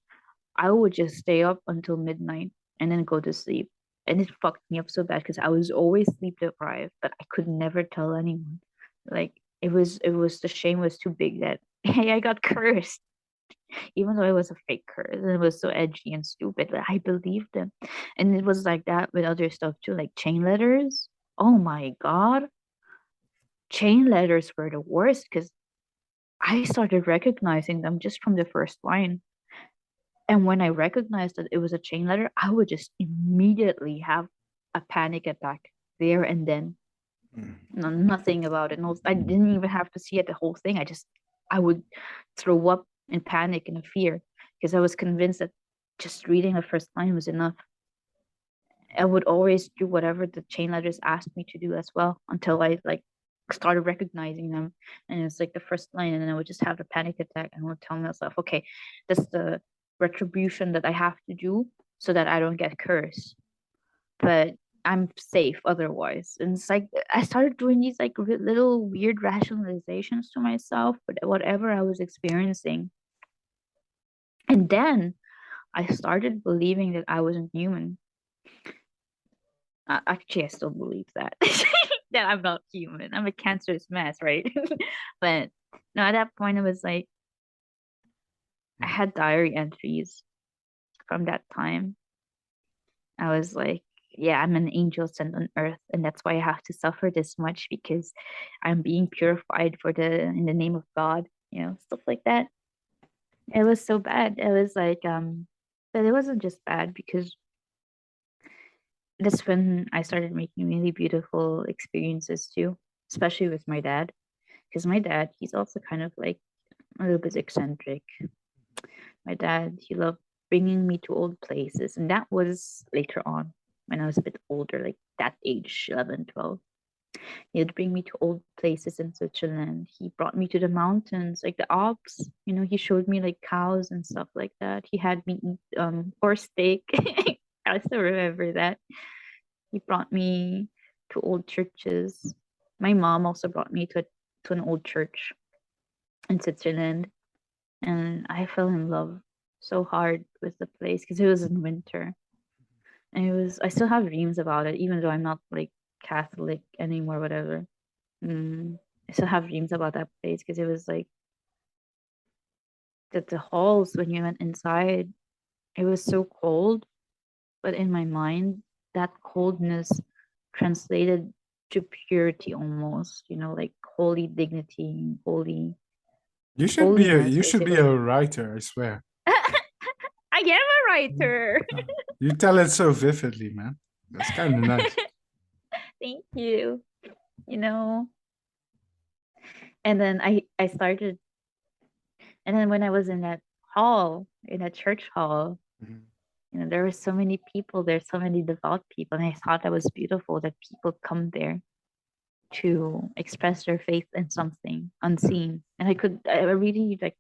I would just stay up until midnight and then go to sleep. And it fucked me up so bad because I was always sleep deprived, but I could never tell anyone. Like the shame was too big that hey, I got cursed. Even though it was a fake curse and it was so edgy and stupid, but I believed them. And it was like that with other stuff too, like chain letters. Oh my God. Chain letters were the worst because I started recognizing them just from the first line. And when I recognized that it was a chain letter, I would just immediately have a panic attack there and then. No, nothing about it. No, I didn't even have to see it the whole thing. I would throw up in panic and fear because I was convinced that just reading the first line was enough. I would always do whatever the chain letters asked me to do as well until I like started recognizing them. And it's like the first line, and then I would just have a panic attack and I would tell myself, okay, that's the retribution that I have to do so that I don't get cursed. But I'm safe otherwise. And it's like I started doing these like little weird rationalizations to myself with whatever I was experiencing. And then I started believing that I wasn't human. Actually, I still believe that that I'm not human. I'm a cancerous mess, right? But no, at that point, it was like I had diary entries from that time. I was like, yeah, I'm an angel sent on earth, and that's why I have to suffer this much because I'm being purified in the name of God, stuff like that. It was so bad. It was like, but it wasn't just bad because that's when I started making really beautiful experiences too, especially with my dad. Because my dad, he's also kind of like a little bit eccentric. My dad, he loved bringing me to old places. And that was later on when I was a bit older, like that age, 11, 12. He'd bring me to old places in Switzerland. He brought me to the mountains, like the Alps. He showed me like cows and stuff like that. He had me eat horse steak. I still remember that. He brought me to old churches. My mom also brought me to an old church. in Switzerland, and I fell in love so hard with the place because it was in winter. And I still have dreams about it, even though I'm not like Catholic anymore, whatever. I still have dreams about that place because it was like that the halls when you went inside, it was so cold, but in my mind, that coldness translated to purity almost, like holy dignity, holy holiness, You should be a basically. writer, I swear. I am a writer. You tell it so vividly, man. That's kind of nice. Thank you. You know, and then I started, and then when I was in that hall, in that church hall, there were so many people there, so many devout people, and I thought that was beautiful that people come there to express their faith in something unseen. And I really like,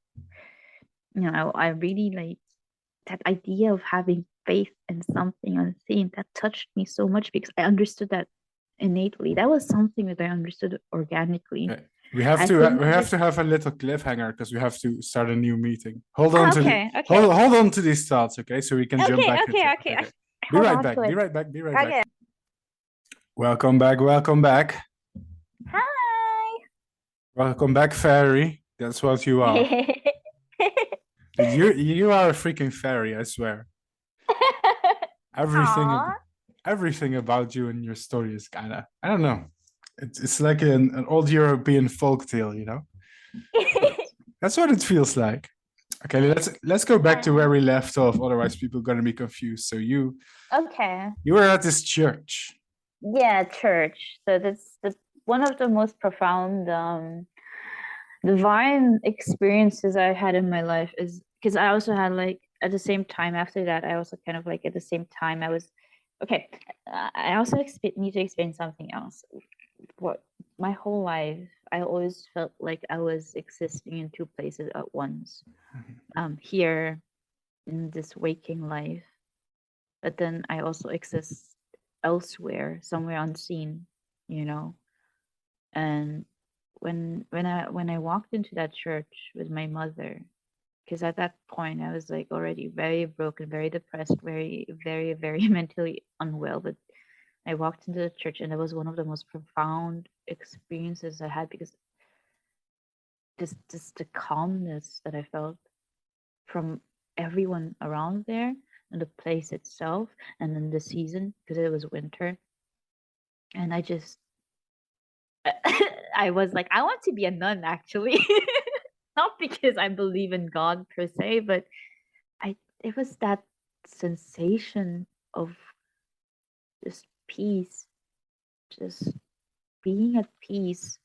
I really like that idea of having faith in something unseen. That touched me so much because I understood that innately. That was something that I understood organically. Okay. We have to have a little cliffhanger because we have to start a new meeting. Hold on okay. hold on to these thoughts, okay? So we can jump back Okay. Be right back. Be right back. Be right back. Welcome back. Hi. Welcome back, fairy. That's what you are. You are a freaking fairy, I swear. Everything about you and your story is kind of, I don't know. It's like an old European folktale, That's what it feels like. Okay, let's go back to where we left off. Otherwise, people are gonna be confused. So you were at this church. Yeah, church. So that's one of the most profound divine experiences I had in my life is because I also had like at the same time after that I also kind of like at the same time I was okay. I also need to explain something else. What my whole life I always felt like I was existing in two places at once. Here in this waking life, but then I also exist elsewhere, somewhere unseen, And when I walked into that church with my mother, because at that point I was like already very broken, very depressed, very, very, very mentally unwell. But I walked into the church and it was one of the most profound experiences I had because just the calmness that I felt from everyone around there and the place itself and then the season because it was winter. And I just I was like, I want to be a nun actually. Not because I believe in God per se, but it was that sensation of just peace, just being at peace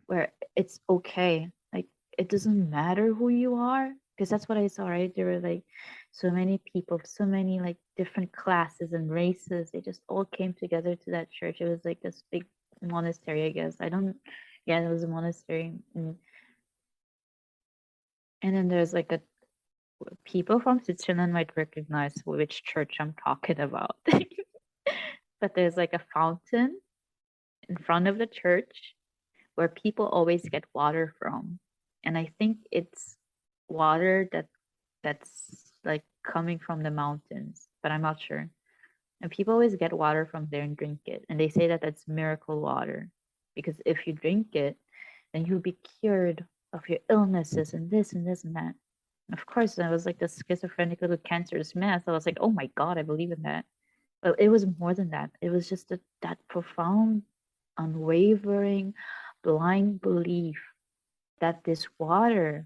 where it's okay. Like it doesn't matter who you are. Because that's what I saw, right? There were like so many people, so many like different classes and races. They just all came together to that church. It was like this big monastery, I guess. Yeah, it was a monastery. And then there's like people from Switzerland might recognize which church I'm talking about. But there's like a fountain in front of the church where people always get water from. And I think it's water that's like coming from the mountains, but I'm not sure. And people always get water from there and drink it. And they say that that's miracle water because if you drink it, then you'll be cured of your illnesses and this and this and that. And of course, I was like the schizophrenic little cancerous mess. I was like, oh my God, I believe in that. But it was more than that. It was just that profound, unwavering, blind belief that this water,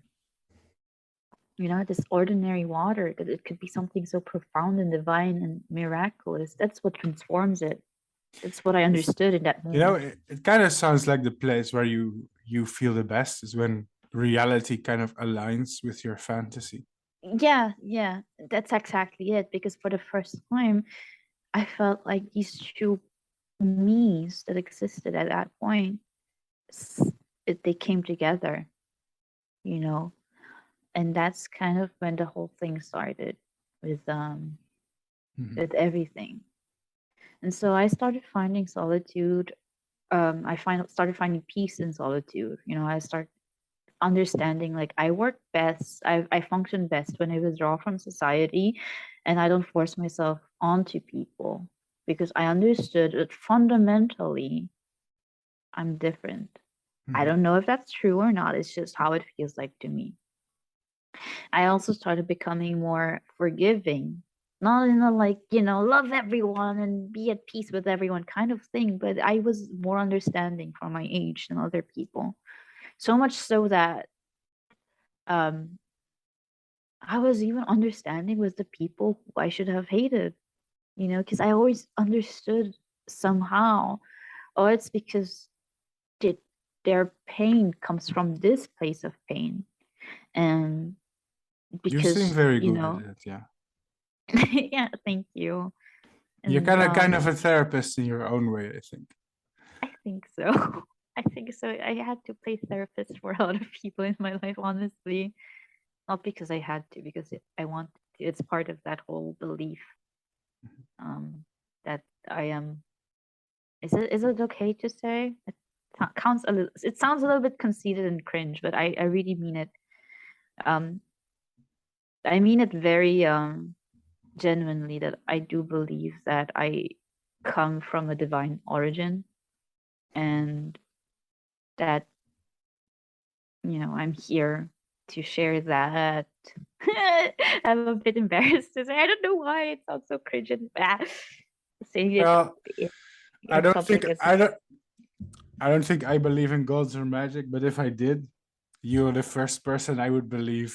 this ordinary water, that it could be something so profound and divine and miraculous. That's what transforms it. That's what I understood in that moment. It kind of sounds like the place where you feel the best is when reality kind of aligns with your fantasy. Yeah, that's exactly it. Because for the first time, I felt like these two me's that existed at that point, they came together, and that's kind of when the whole thing started with with everything. And so I started finding solitude. I started finding peace in solitude. understanding, like I work best, I function best when I withdraw from society and I don't force myself onto people, because I understood that fundamentally I'm different. I don't know if that's true or not. It's just how it feels like to me. I also started becoming more forgiving, not in a like, love everyone and be at peace with everyone kind of thing, but I was more understanding for my age than other people. So much so that um I was even understanding with the people who I should have hated, because I always understood somehow, oh, it's because it, their pain comes from this place of pain. And You seem because, very good at it, yeah. yeah, thank you. You're And kind of a therapist in your own way, I think. I think so. I think so. I had to play therapist for a lot of people in my life, honestly. Not because I had to, because I want to. It's part of that whole belief that I am. Is it okay to say? Counts a little. It sounds a little bit conceited and cringe, but I really mean it. I mean it very genuinely, that I do believe that I come from a divine origin, and that I'm here to share that. I'm a bit embarrassed to say. I don't know why it sounds so cringe and bad. Saying it Well, in public. I don't think I believe in gods or magic, but if I did, you're the first person I would believe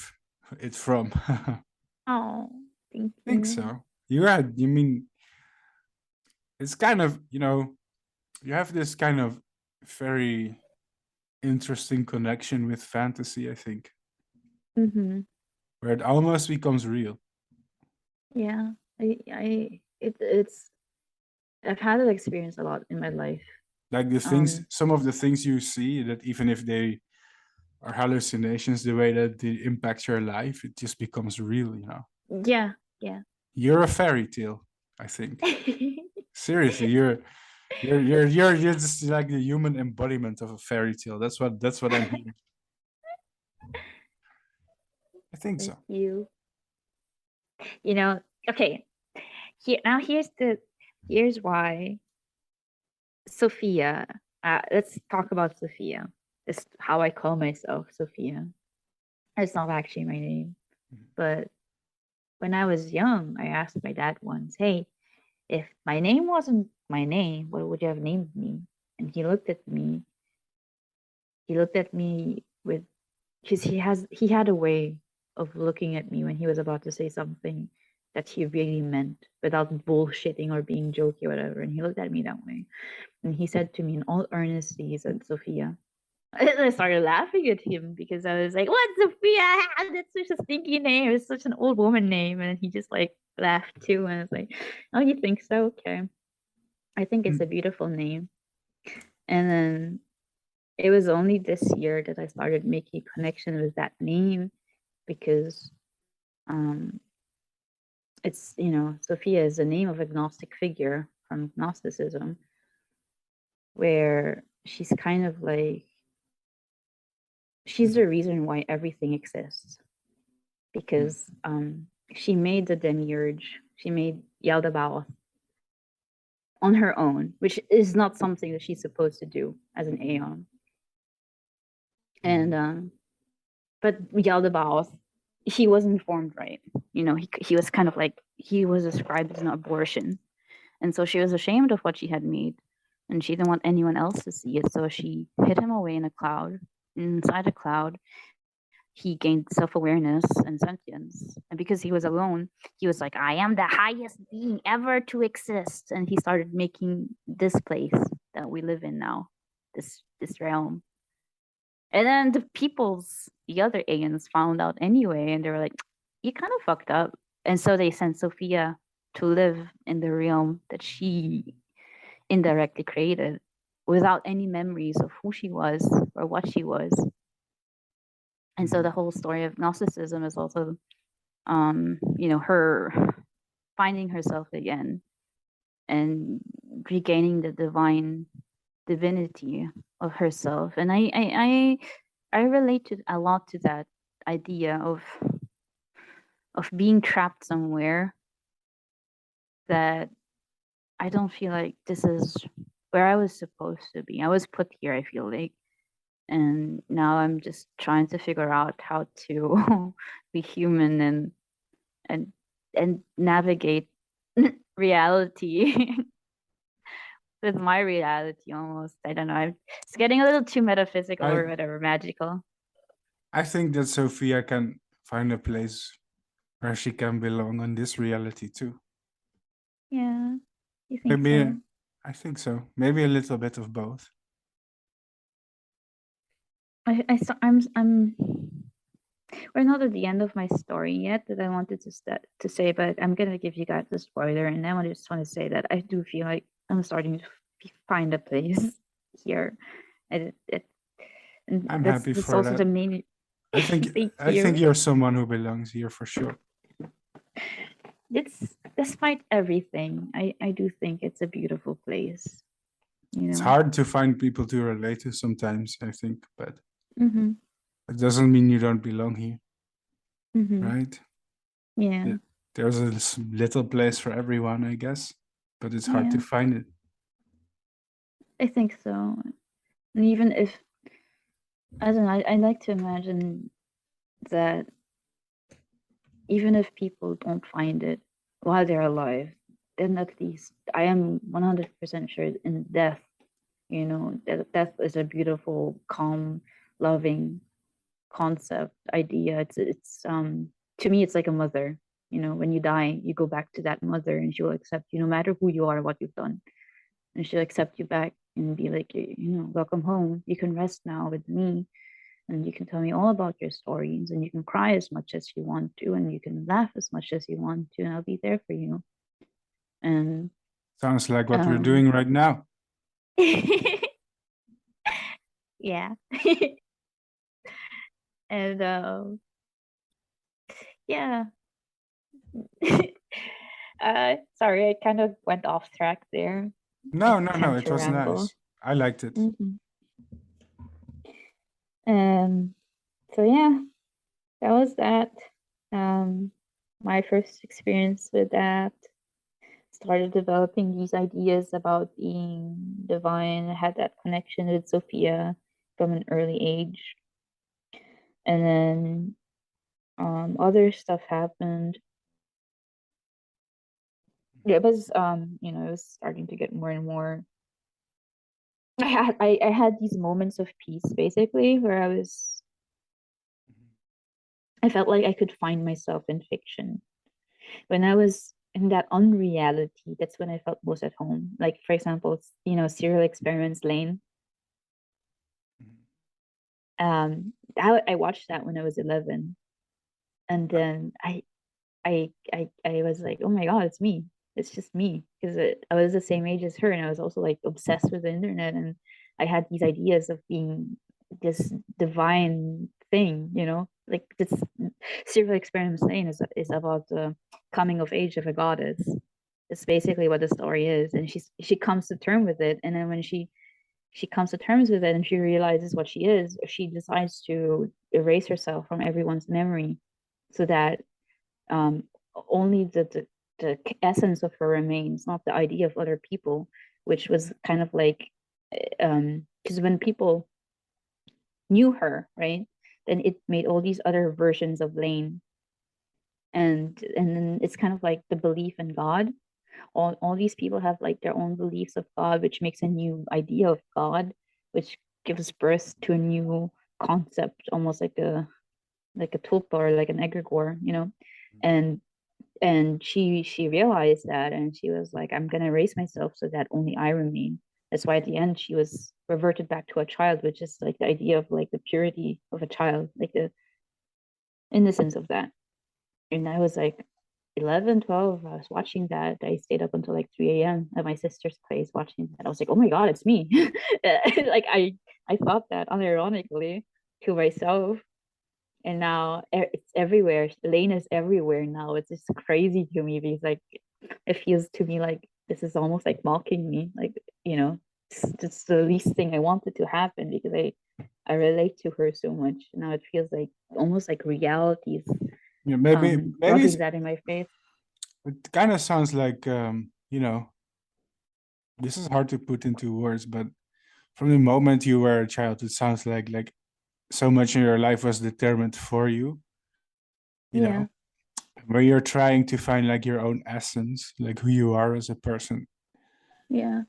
it from. Oh, thank I think you. so. You mean, it's kind of, you have this kind of very interesting connection with fantasy, I think, where it almost becomes real. Yeah, it's I've had that experience a lot in my life. Like some of the things you see, that even if they are hallucinations, the way that they impact your life, it just becomes real. Yeah. You're a fairy tale, I think. Seriously, you're just like the human embodiment of a fairy tale. That's what I'm hearing. I think so. You. Okay. Here's why Sophia. Let's talk about Sophia. It's how I call myself, Sophia. It's not actually my name, but when I was young, I asked my dad once, "Hey, if my name wasn't my name, what would you have named me?" And he looked at me. He looked at me with, because he had a way of looking at me when he was about to say something that he really meant, without bullshitting or being jokey or whatever. And he looked at me that way. And he said to me in all earnesty, he said, "Sophia." And I started laughing at him because I was like, "What, Sophia? That's such a stinky name. It's such an old woman name." And he just like laughed too. And I was like, "Oh, you think so? Okay. I think it's a beautiful name." And then it was only this year that I started making a connection with that name, because it's, Sophia is the name of agnostic figure from Gnosticism, where she's kind of like, she's the reason why everything exists, because she made the demiurge, she made Yaldabaoth on her own, which is not something that she's supposed to do as an Aeon. And but Yaldabaoth, he was informed right. He was kind of like, he was described as an abortion, and so she was ashamed of what she had made, and she didn't want anyone else to see it. So she hid him away in a cloud. Inside a cloud, he gained self-awareness and sentience, and because he was alone, he was like, "I am the highest being ever to exist," and he started making this place that we live in now, this realm. And then the other aliens found out anyway, and they were like, "You kind of fucked up." And so they sent Sophia to live in the realm that she indirectly created, without any memories of who she was or what she was. And so the whole story of Gnosticism is also, her finding herself again and regaining the divine divinity of herself. And I I relate to a lot to that idea of being trapped somewhere that I don't feel like this is where I was supposed to be. I was put here, I feel like. And now I'm just trying to figure out how to be human and and navigate reality with my reality almost. I don't know. It's getting a little too metaphysical I or whatever, magical. I think that Sophia can find a place where she can belong in this reality too. Yeah. You think Maybe so? I think so. Maybe a little bit of both. I'm we're not at the end of my story yet that I wanted to say, but I'm gonna give you guys a spoiler, and then I just want to say that I do feel like I'm starting to find a place here. It and I'm that's happy that's for also that. the main. I think Thank I think you. you're someone who belongs here for sure. It's despite everything, I do think it's a beautiful place. You It's know. hard to find people to relate to sometimes, I think, but Mm-hmm. it doesn't mean you don't belong here, Mm-hmm. right? Yeah. There's a little place for everyone, I guess, but it's hard to Yeah. find it. I think so. And even if I don't know, I like to imagine that even if people don't find it while they're alive, then at least I am 100% sure in death, that death is a beautiful, calm, loving concept, idea. It's to me, it's like a mother. When you die, you go back to that mother and she will accept you no matter who you are, what you've done. And she'll accept you back and be like, welcome home. You can rest now with me and you can tell me all about your stories and you can cry as much as you want to and you can laugh as much as you want to and I'll be there for you. And Sounds like what we're um doing right now. yeah. And yeah. Sorry, I kind of went off track there. I No, no, no, tend it to was ramble. nice. I liked it. Hmm. Um, so yeah, that was that. Um, my first experience with that. Started developing these ideas about being divine. I had that connection with Sophia from an early age. And then other stuff happened. Yeah, it was it was starting to get more and more. I had these moments of peace basically where I felt like I could find myself in fiction. When I was in that unreality, that's when I felt most at home. Like for example, Serial Experiments Lane. I watched that when I was 11, and then I was like, oh my god, it's me. It's just me because I was the same age as her, and I was also like obsessed with the internet, and I had these ideas of being this divine thing, like this Serial Experiments Lane is about the coming of age of a goddess. It's basically what the story is, and she comes to term with it, and then when she comes to terms with it and she realizes what she is, she decides to erase herself from everyone's memory so that um, only the essence of her remains, not the idea of other people, which was kind of like, because when people knew her, right, then it made all these other versions of Lane. And then it's kind of like the belief in God. All these people have like their own beliefs of God, which makes a new idea of God, which gives birth to a new concept, almost like a tulpa or like an egregore, and she realized that and she was like, I'm gonna erase myself so that only I remain. That's why at the end she was reverted back to a child, which is like the idea of like the purity of a child, like the innocence of that. And I was like 11, 12. I was watching that. I stayed up until like 3 a.m. at my sister's place watching that. I was like, oh my God, it's me. Like I thought that unironically to myself. And now it's everywhere. Lane is everywhere now. It's just crazy to me because like it feels to me like this is almost like mocking me. Like, it's the least thing I wanted to happen because I relate to her so much. Now it feels like almost like reality is Yeah, maybe rubbing that in my face. it kind of sounds like you know, this is hard to put into words, but from the moment you were a child, it sounds like so much in your life was determined for you. You Yeah. know, where you're trying to find like your own essence, like who you are as a person. Yeah.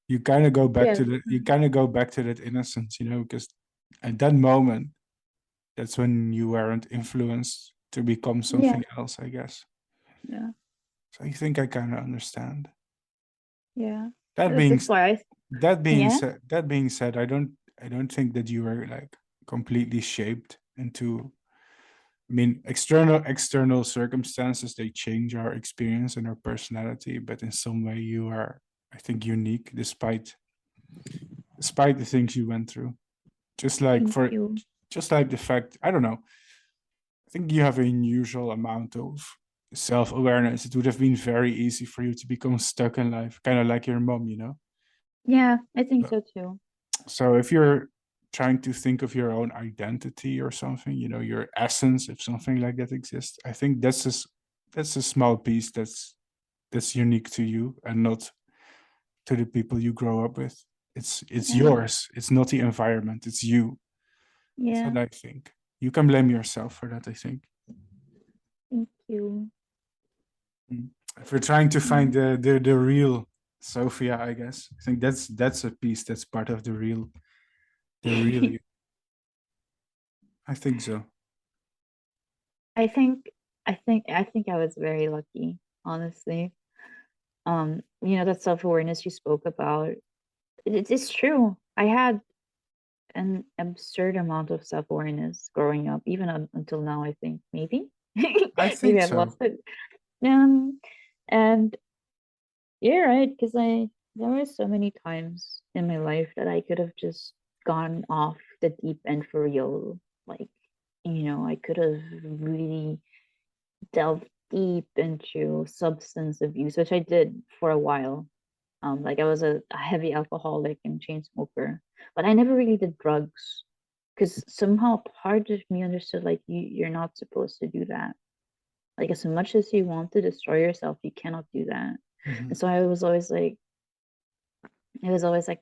You kind of go back Yeah. to that. You kind of go back to that innocence, you know, because at that moment, that's when you weren't influenced to become Yeah. something else, I guess. Yeah. So I think I kind of understand. Yeah. That That's being just why yeah. that being said, I don't think that you were like completely shaped into. I mean, external circumstances, they change our experience and our personality, but in some way you are, I think, unique despite the things you went through. Just like Thank for you. just like the fact, I don't know, I think you have an unusual amount of self-awareness. It would have been very easy for you to become stuck in life, kind of like your mom, you know? Yeah, I think But- so too. So if you're trying to think of your own identity or something, you know, your essence, if something like that exists, I think that's a small piece that's unique to you and not to the people you grow up with. It's Yeah. yours. It's not the environment. It's you. That's Yeah. what I think. You can blame yourself for that, I think. Thank you. Mm. If we're trying to Yeah. find the real Sophia, I guess. I think that's a piece that's part of the real you. I think so. I think I think I was very lucky, honestly. That self-awareness you spoke about, it's true. I had an absurd amount of self-awareness growing up, even until now, I think. Maybe. I Maybe think I've so. lost it. And you're right, because there were so many times in my life that I could have just gone off the deep end for real. Like, I could have really delved deep into substance abuse, which I did for a while. Like I was a heavy alcoholic and chain smoker, but I never really did drugs because somehow part of me understood like you're not supposed to do that. Like as much as you want to destroy yourself, you cannot do that. Mhm, And so I was always like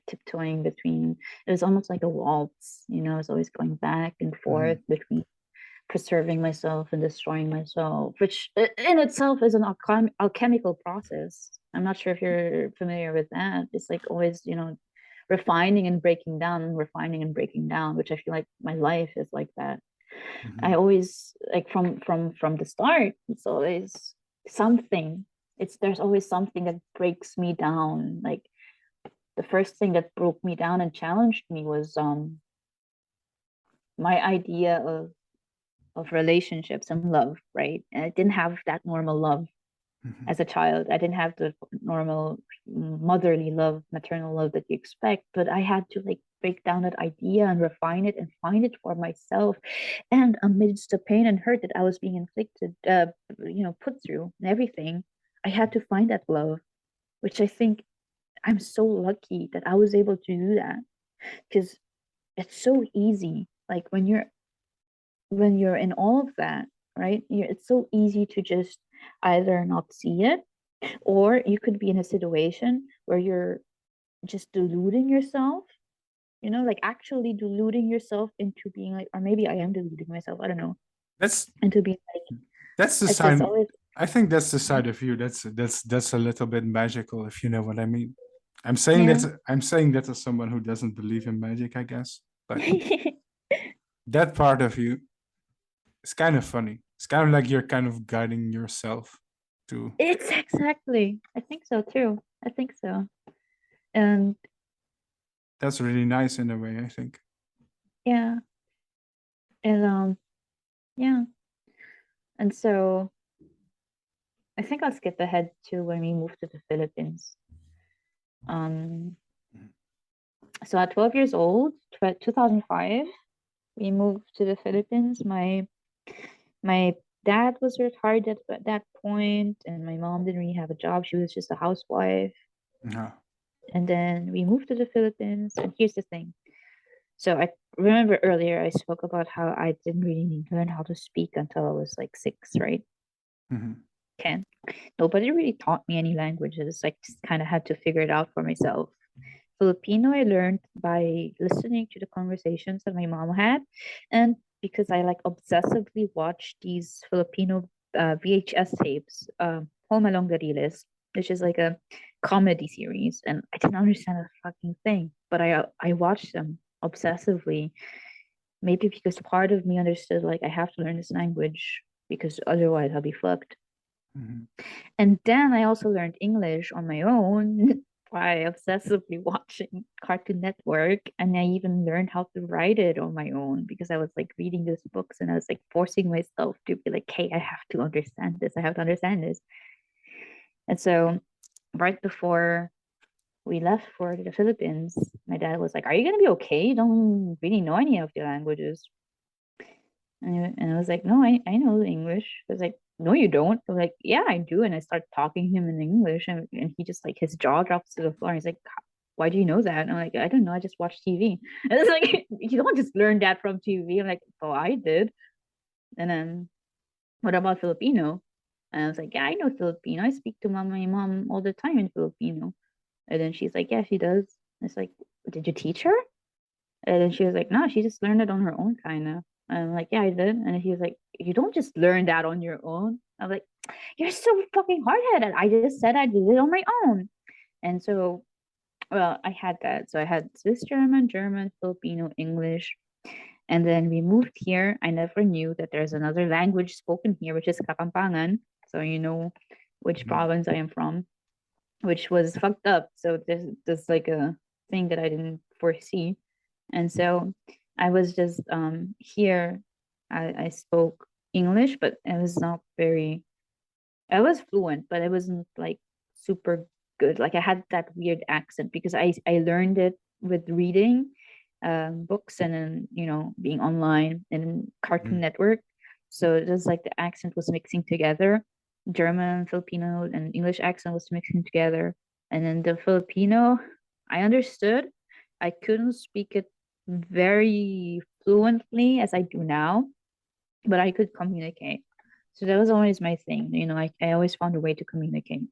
tiptoeing between. It was almost like a waltz, I was always going back and forth mhm, between preserving myself and destroying myself, which in itself is an alchemical process. I'm not sure if you're familiar with that. It's like always, refining and breaking down, which I feel like my life is like that. I mhm, always like from the start, it's always something. There's always something that breaks me down. Like the first thing that broke me down and challenged me was my idea of relationships and love, right? And I didn't have that normal love mhm, as a child. I didn't have the normal motherly love, maternal love that you expect, but I had to like break down that idea and refine it and find it for myself. And amidst the pain and hurt that I was being inflicted, put through and everything, I had to find that love, which I think I'm so lucky that I was able to do that because it's so easy. Like when you're in all of that, right? It's so easy to just either not see it, or you could be in a situation where you're just deluding yourself, like actually deluding yourself into being like, or maybe I am deluding myself, I don't know, That's into being like, that's the it's just sign. always, I think that's the side of you. That's a little bit magical, if you know what I mean. yeah. I'm saying that as someone who doesn't believe in magic, I guess. But that part of you is kind of funny. It's kind of like you're kind of guiding yourself to. It's exactly, I think so too. I think so. And That's really nice in a way, I think. yeah. And yeah. And so I think I'll skip ahead to when we moved to the Philippines. Um, so at 12 years old, 2005, we moved to the Philippines. My dad was retired at that point, and my mom didn't really have a job. She was just a housewife. Yeah. And then we moved to the Philippines. And here's the thing. So I remember earlier I spoke about how I didn't really learn how to speak until I was like 6, right? Mhm. Okay. Nobody really taught me any languages. I just kind of had to figure it out for myself. Filipino, I learned by listening to the conversations that my mom had, and because I like obsessively watched these Filipino VHS tapes, Home Along the Riles, which is like a comedy series, and I didn't understand a fucking thing, but I watched them obsessively. Maybe because part of me understood like I have to learn this language because otherwise I'll be fucked. Mhm. And then I also learned English on my own by obsessively watching Cartoon Network. And I even learned how to write it on my own because I was like reading these books and I was like forcing myself to be like, hey, I have to understand this. I have to understand this. And so right before we left for the Philippines, my dad was like, are you going to be okay? You don't really know any of the languages. And I was like, no, I know English. I was like, no, you don't. I was like, yeah, I do. And I start talking to him in English, and he just like his jaw drops to the floor. He's like, why do you know that? And I'm like, I don't know. I just watch TV. And it's like, you don't just learn that from TV. I'm like, oh, I did. And then, what about Filipino? And I was like, yeah, I know Filipino. I speak to my mom all the time in Filipino. And then she's like, yeah, she does. It's like, did you teach her? And then she was like, no, she just learned it on her own, kind of. And I'm like, yeah, I did. And he was like, you don't just learn that on your own. I'm like, you're so fucking hard headed. I just said I did it on my own. And so, well, I had that. So I had Swiss German, German, Filipino, English. And then we moved here. I never knew that there's another language spoken here, which is Kapampangan. So you know which Mhm. province I am from, which was fucked up. So there's like a thing that I didn't foresee. And so I was just here. I spoke English, but it was not very. I was fluent, but it wasn't like super good. Like I had that weird accent because I learned it with reading books and then being online and Cartoon Mhm. Network. So it was like the accent was mixing together. German, Filipino, and English accent was mixing together. And then the Filipino, I understood. I couldn't speak it very fluently as I do now, but I could communicate. So that was always my thing. I always found a way to communicate.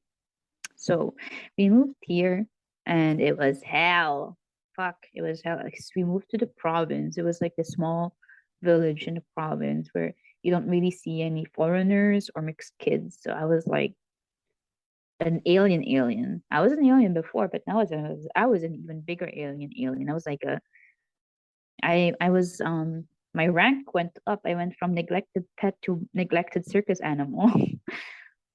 So we moved here and it was hell. Fuck, it was hell. Like, we moved to the province. It was like a small village in the province where you don't really see any foreigners or mixed kids. So I was like an alien. I was an alien before, but now I was an even bigger alien. I was like I was my rank went up. I went from neglected pet to neglected circus animal.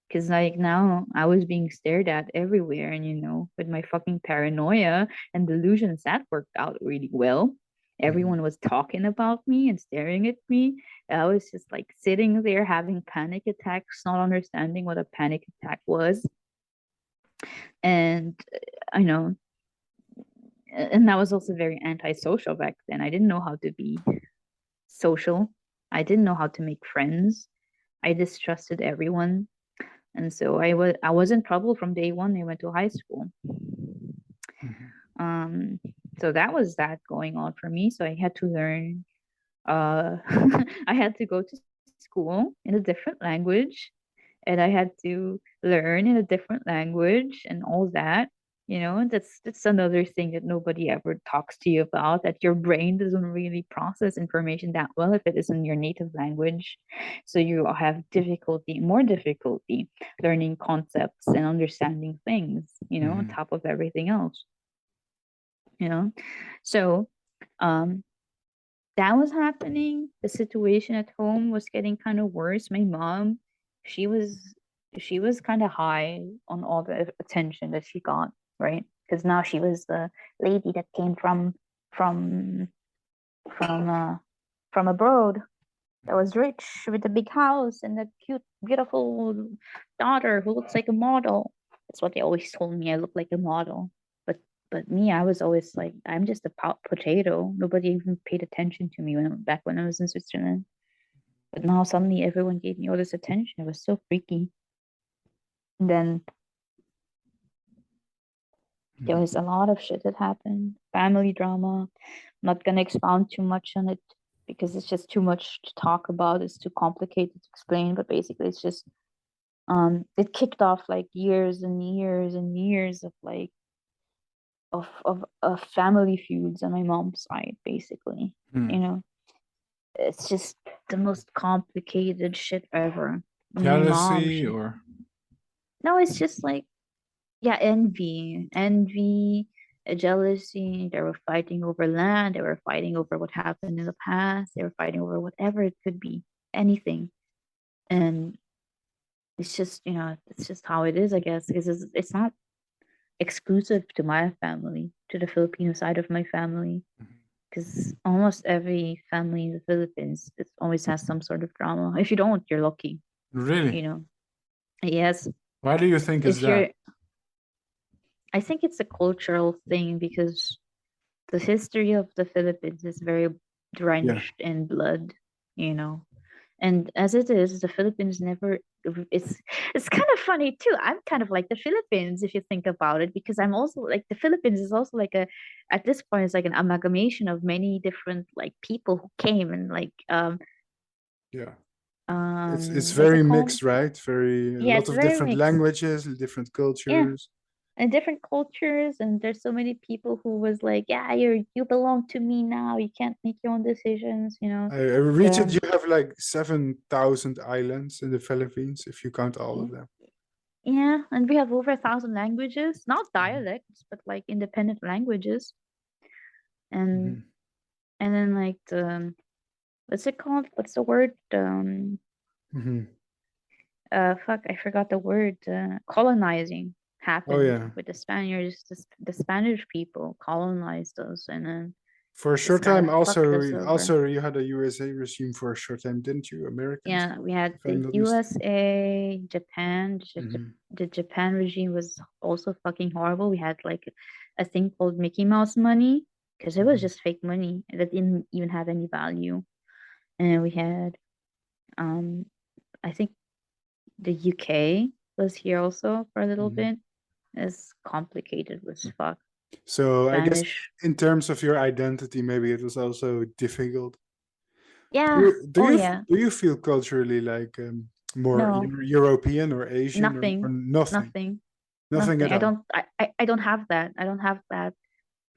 Because like now I was being stared at everywhere, and with my fucking paranoia and delusions, that worked out really well. Mhm. Everyone was talking about me and staring at me. I was just like sitting there having panic attacks, not understanding what a panic attack was. And I know, and I was also very antisocial back then. I didn't know how to be social. I didn't know how to make friends. I distrusted everyone. And so I was in trouble from day one. I went to high school. Mhm. Um, so that was that going on for me. So I had to learn. Uh, I had to go to school in a different language, and I had to learn in a different language, and all that. That's another thing that nobody ever talks to you about. That your brain doesn't really process information that well if it isn't your native language. So you have more difficulty learning concepts and understanding things. On Mhm. top of everything else. you know so um that was happening. The situation at home was getting kind of worse. My mom, she was she was kind of high on all the attention that she got, right? Because now she was the lady that came from from uh from abroad, that was rich with a big house and a cute beautiful daughter who looks like a model. That's what they always told me. I look like a model. But me, I was always like, I'm just a potato. Nobody even paid attention to me when I was in Switzerland. But now suddenly everyone gave me all this attention. It was so freaky. And then there Mhm. was a lot of shit that happened. Family drama. not gonna expound too much on it because it's just too much to talk about. It's too complicated to explain. But basically, it's just it kicked off like years and years and years of like of family feuds on my mom's side, basically. You know, it's just the most complicated shit ever. My mom, Jealousy or no, it's just like, yeah, envy, jealousy. They were fighting over land. They were fighting over what happened in the past. They were fighting over whatever it could be, anything. And it's just, it's just how it is, I guess, because it's not exclusive to my family, to the Filipino side of my family, because almost every family in the Philippines, it always has some sort of drama. If you don't, you're lucky, really? Yes. Why do you think is If that? I think it's a cultural thing because the history of the Philippines is very drenched in blood, And as it is, the Philippines never it's kind of funny too. I'm kind of like the Philippines if you think about it, because I'm also like the Philippines is also like at this point it's like an amalgamation of many different like people who came and like Yeah. It's what's very it called? mixed, right? Very a Yeah, lot it's of very different mixed. languages, different Yeah. cultures. And different cultures, and there's so many people who was like, yeah, you belong to me now, you can't make your own decisions. I read it. The You have like 7,000 islands in the Philippines if you count all of them. Yeah, and we have over 1,000 languages, not dialects, but like independent languages. And then like the what's it called? What's the word? Fuck, I forgot the word. Colonizing Oh happened yeah. with the Spaniards. The Spanish people colonized us, and then For a just short kind of time, fucked us over. you had a USA regime for a short time, didn't you? Americans, Yeah, we had if I'm the not mistaken. USA, Japan. Mhm. The Japan regime was also fucking horrible. We had like a thing called Mickey Mouse money because it was Mhm. just fake money that didn't even have any value. And we had, um, I think the UK was here also for a little Mhm. bit. It's complicated as fuck. So I guess Spanish. in terms of your identity, maybe it was also difficult. Yeah. Oh yeah. Do you feel culturally like more No, European or Asian or nothing. nothing? Nothing. Nothing Nothing. at all. I don't have that. I don't have that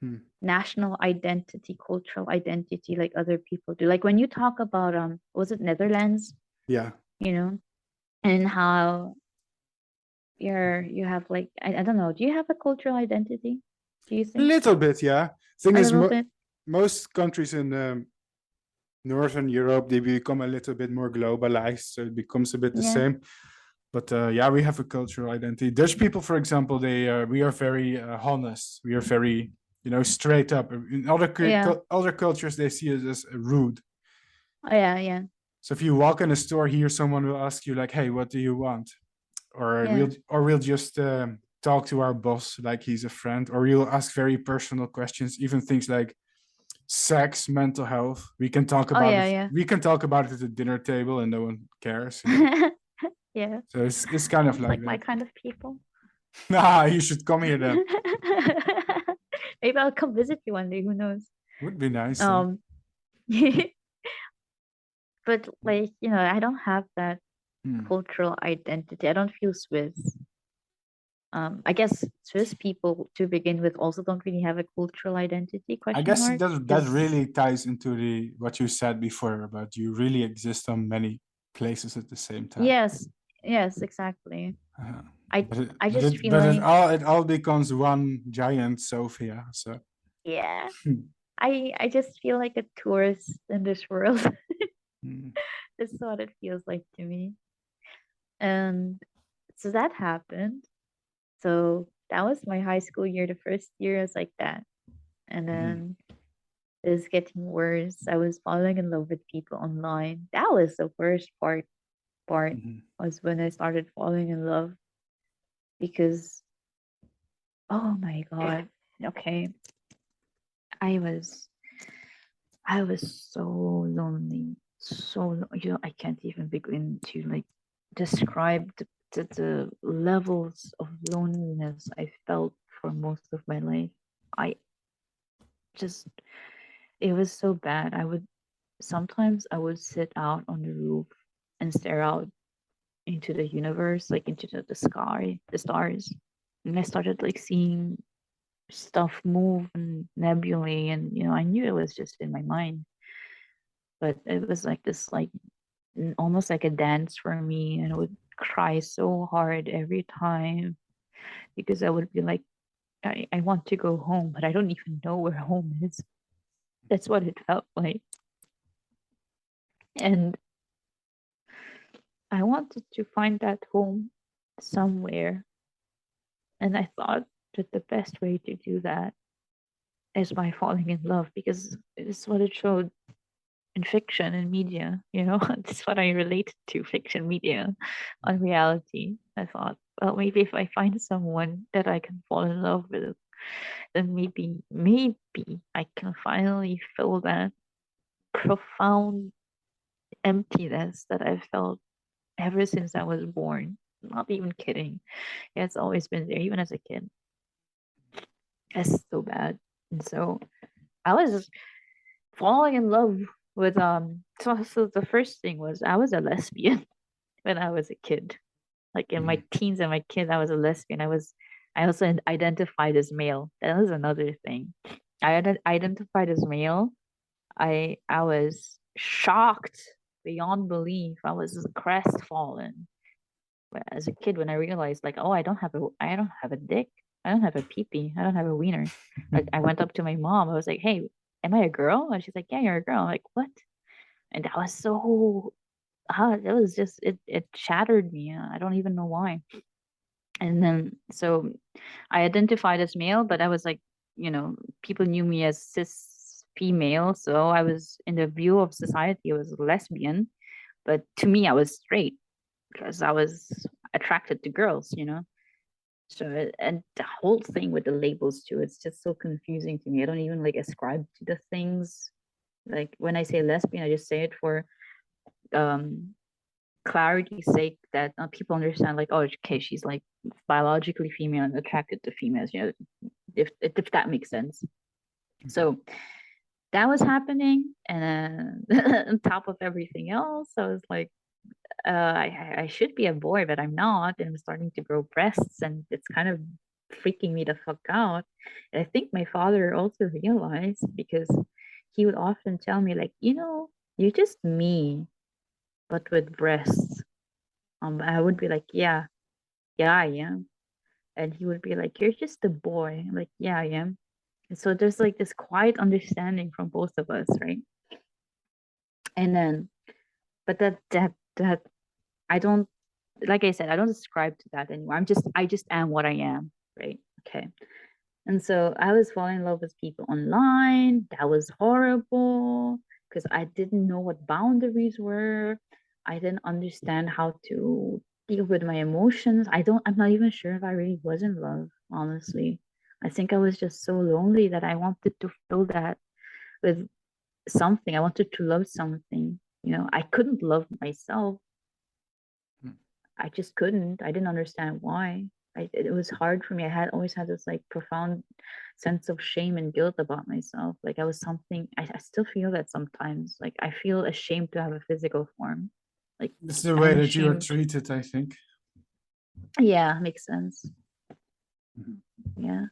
Hmm. national identity, cultural identity like other people do. Like when you talk about was it Netherlands, Yeah. you know, and how you have like I don't know, do you have a cultural identity? Do you A think? little bit, yeah. Thing A is, little bit? most countries in Northern Europe, they become a little bit more globalized, so it becomes a bit the Yeah. same. But yeah, we have a cultural identity. Dutch people, for example, we are very honest. We are very, straight up. In Yeah. other cultures, they see us as rude. Oh yeah, yeah. So if you walk in a store here, someone will ask you like, "Hey, what do you want?" Or Yeah. we'll just talk to our boss like he's a friend, or we'll ask very personal questions, even things like sex, mental health. We can talk Oh about yeah, it. yeah. We can talk about it at the dinner table, and no one cares. Yeah. So it's kind of Sounds like like my that. kind of people. Nah, you should come here then. Maybe I'll come visit you one day, who knows? Would be nice. Um but like, I don't have that Hmm. cultural identity. I don't feel Swiss. I guess Swiss people to begin with also don't really have a cultural identity, I question guess mark. that Because really ties into the what you said before about you really exist on many places at the same time. yes, yes, exactly. Uh, I but it, I but just it, feel but like, it all becomes one giant Sophia. So yeah, I just feel like a tourist in this world. hmm. This is what it feels like to me. And so that happened. So that was my high school year. The first year was like that. And Hmm. then it was getting worse. I was falling in love with people online. That was the worst part Hmm. was when I started falling in love because oh my god. Okay. I was I was so lonely. I can't even begin to like describe the levels of loneliness I felt for most of my life. I just It was so bad. Sometimes I would sit out on the roof and stare out into the universe, like into the sky, the stars. And I started like seeing stuff move and nebulae, and I knew it was just in my mind. But it was like this, like almost like a dance for me, and I would cry so hard every time because I would be like, I want to go home, but I don't even know where home is. That's what it felt like. And I wanted to find that home somewhere. And I thought that the best way to do that is by falling in love, because it's what it showed in fiction and media, That's what I related to, fiction media on reality. I thought, well, maybe if I find someone that I can fall in love with, then maybe I can finally fill that profound emptiness that I felt ever since I was born. Not even kidding. It's always been there, even as a kid. It's so bad. And so I was falling in love with so the first thing was I was a lesbian when I was a kid. Like in my teens and my kids, I was a lesbian. I also identified as male. That was another thing. I identified as male. I was shocked beyond belief. I was crestfallen as a kid when I realized, like, oh, I don't have a dick. I don't have a peepee. I don't have a wiener. Like, I went up to my mom. I was like, hey, am I a girl? And she's like, yeah, you're a girl. I'm like, what? And that was so it was just it shattered me. I don't even know why. And then so I identified as male, but I was like, people knew me as cis female, so I was, in the view of society, I was lesbian, but to me I was straight because I was attracted to girls. So and the whole thing with the labels too, it's just so confusing to me. I don't even like ascribe to the things. Like when I say lesbian, I just say it for um clarity's sake, that people understand, like, oh, okay, she's like biologically female and attracted to females, if that makes sense. So that was happening, and on top of everything else, I was like, I should be a boy, but I'm not, and I'm starting to grow breasts, and it's kind of freaking me the fuck out. And I think my father also realized, because he would often tell me, like, you're just me, but with breasts. I would be like, yeah, I am. And he would be like, you're just a boy. I'm like, yeah, I am. And so there's like this quiet understanding from both of us, right? And then, but that I don't, like I said, I don't subscribe to that anymore. I just am what I am, right? Okay. And so I was falling in love with people online. That was horrible because I didn't know what boundaries were. I didn't understand how to deal with my emotions. I'm not even sure if I really was in love, honestly. I think I was just so lonely that I wanted to fill that with something. I wanted to love something. I couldn't love myself. I just couldn't. I didn't understand why. It was hard for me. Always had this like profound sense of shame and guilt about myself. Like I was something. I still feel that sometimes. Like I feel ashamed to have a physical form. Like it's the way that you are treated, I think. Yeah, makes sense. Yeah.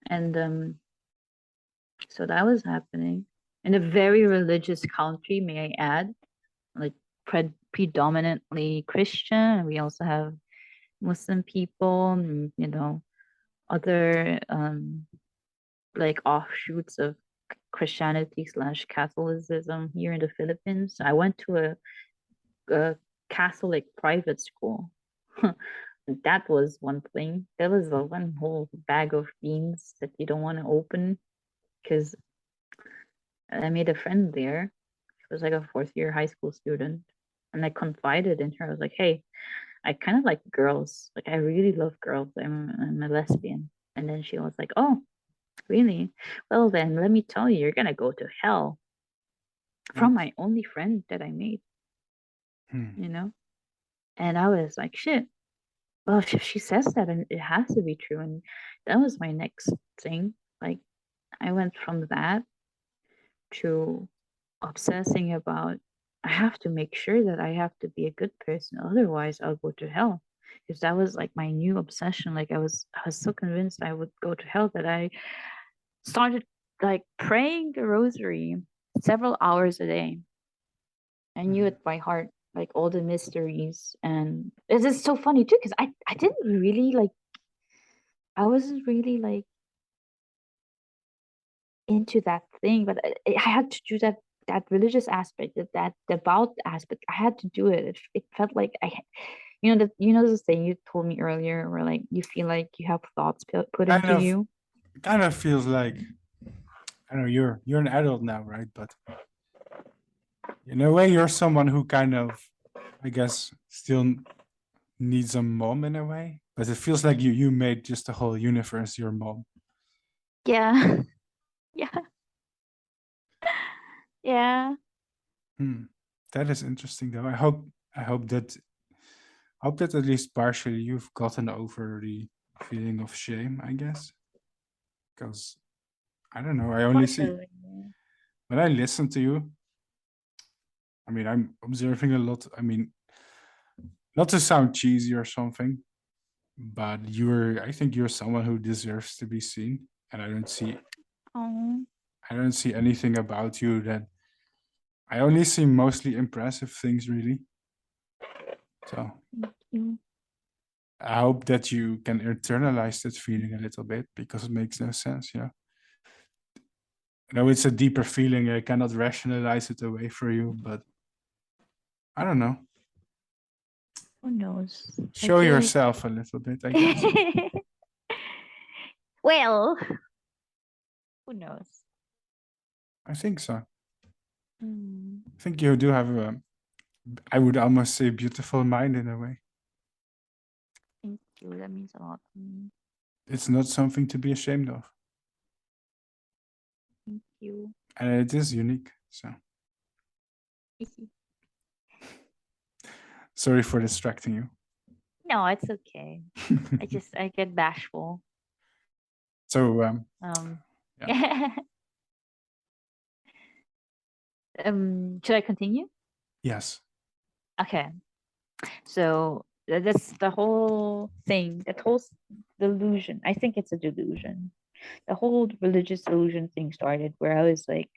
And so that was happening in a very religious country, may I add, like predominantly Christian. We also have Muslim people, and, other like offshoots of Christianity / Catholicism here in the Philippines. I went to a Catholic private school. That was one thing. There was one whole bag of beans that you don't want to open, because I made a friend there. She was like a fourth year high school student. And I confided in her. I was like, hey, I kind of like girls. Like, I really love girls. I'm a lesbian. And then she was like, oh, really? Well, then let me tell you, you're going to go to hell. From my only friend that I made, And I was like, shit. Well, if she says that, and it has to be true. And that was my next thing. Like, I went from that to obsessing about I have to make sure that I have to be a good person, otherwise I'll go to hell. Because that was like my new obsession. Like I was so convinced I would go to hell that I started like praying the rosary several hours a day. I knew it by heart, like all the mysteries. And it's just so funny too, because I didn't really like I wasn't really like into that thing, but I had to do that religious aspect, that devout aspect. I had to do it. It felt like you know this thing you told me earlier, where like you feel like you have thoughts put Kind into of, you. kind of feels like, I don't know, you're an adult now, right? But in a way, you're someone who kind of, I guess, still needs a mom in a way. But it feels like you made just the whole universe your mom. Yeah, yeah, yeah. That is interesting, though. I hope that at least partially you've gotten over the feeling of shame, I guess. Because I don't know, I only see Partially. when I listen to you. I mean, I'm observing a lot. I mean, not to sound cheesy or something, but I think you're someone who deserves to be seen. And Oh, I don't see anything about you that I only see mostly impressive things, really. So thank you. I hope that you can internalize that feeling a little bit, because it makes no sense, you know. I know it's a deeper feeling. I cannot rationalize it away for you, but I don't know. Who knows? I Show feel like yourself a little bit, I guess. well, who knows? I think so. Hmm. I think you do have I would almost say, beautiful mind in a way. Thank you. That means a lot to me. It's not something to be ashamed of. Thank you. And it is unique. So sorry for distracting you. No, it's okay. I get bashful. So Should I continue? yes. Okay. So that's the whole thing, that whole delusion. I think it's a delusion. The whole religious delusion thing started where I was like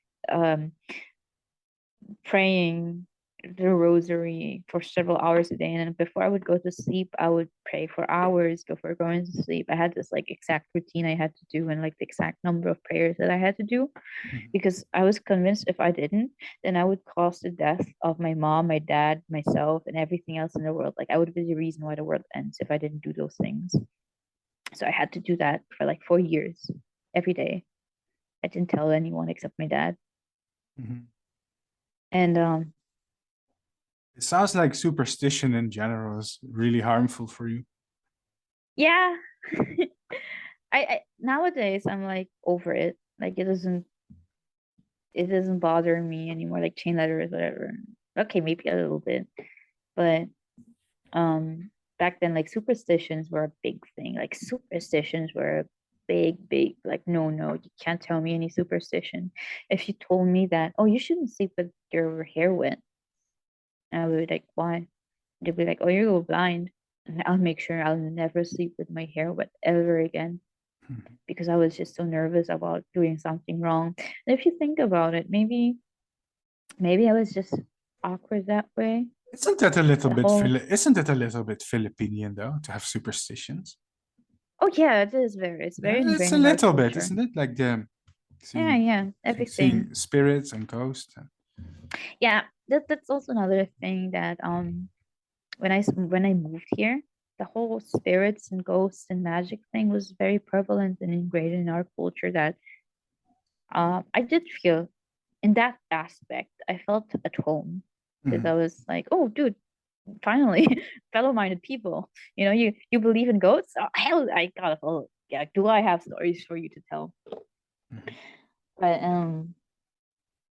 praying the rosary for several hours a day, and then before I would go to sleep I would pray for hours before going to sleep. I had this like exact routine I had to do, and like the exact number of prayers that I had to do, because I was convinced if I didn't, then I would cause the death of my mom, my dad, myself, and everything else in the world. Like I would be the reason why the world ends if I didn't do those things. So I had to do that for like 4 years every day. I didn't tell anyone except my dad. And It sounds like superstition in general is really harmful for you. yeah. I nowadays I'm like over it. Like it doesn't bother me anymore, like chain letters, whatever. Okay, maybe a little bit. But back then, like superstitions were a big thing. Like superstitions were a big, like no, you can't tell me any superstition. If you told me that, oh, you shouldn't sleep with your hair wet, I would be like, why? They'd be like, oh, you go blind. And I'll make sure I'll never sleep with my hair wet ever again, because I was just so nervous about doing something wrong. And if you think about it, maybe I was just awkward that way. Isn't that a little The bit whole isn't it a little bit Filipinian, though, to have superstitions? oh yeah, it's very It's ingrained a in our little bit, culture. isn't it? Like Yeah, everything. seeing spirits and ghosts. Yeah, that's also another thing that when I moved here, the whole spirits and ghosts and magic thing was very prevalent and ingrained in our culture. That I did feel in that aspect, I felt at home, because I was like, oh, dude, finally, fellow-minded people. You believe in ghosts? Oh, hell, I gotta follow. Yeah, do I have stories for you to tell? But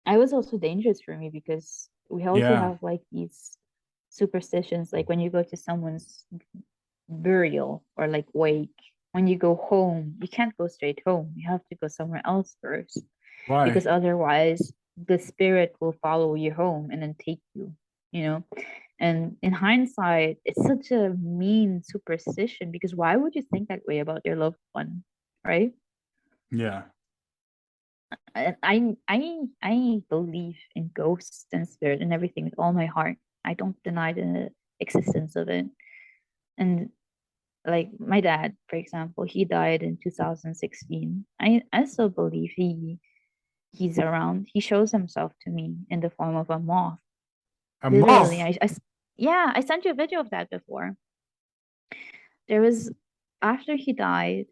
I was also dangerous for me, because we also Yeah. have like these superstitions, like when you go to someone's burial or like wake, when you go home, you can't go straight home. You have to go somewhere else first, Why? because otherwise the spirit will follow you home and then take you, you know. And in hindsight, it's such a mean superstition, because why would you think that way about your loved one, right? Yeah. And I believe in ghosts and spirit and everything with all my heart. I don't deny the existence of it. And like my dad, for example, he died in 2016. I still believe he's around. He shows himself to me in the form of a moth. A Literally, moth. yeah, I sent you a video of that before. There was, after he died,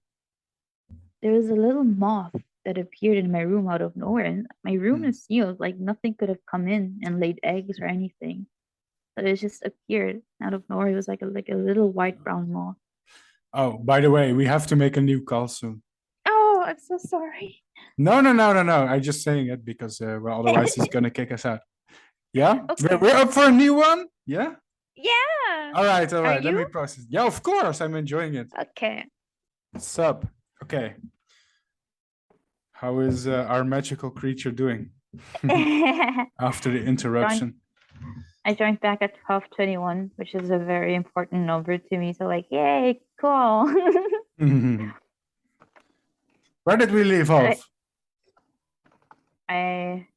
there was a little moth that appeared in my room out of nowhere. And my room is sealed, like nothing could have come in and laid eggs or anything. But it just appeared out of nowhere. It was like a little white brown moth. Oh, by the way, we have to make a new call soon. Oh, I'm so sorry. No. I'm just saying it because well, otherwise he's gonna kick us out. Yeah, Okay. we're up for a new one. Yeah. Yeah. All right. Are Let me you? process. Yeah, of course, I'm enjoying it. Okay. Sup? Okay. How is our magical creature doing after the interruption? I joined back at 12:21, which is a very important number to me. So like, yay, cool. Where did we leave off? Where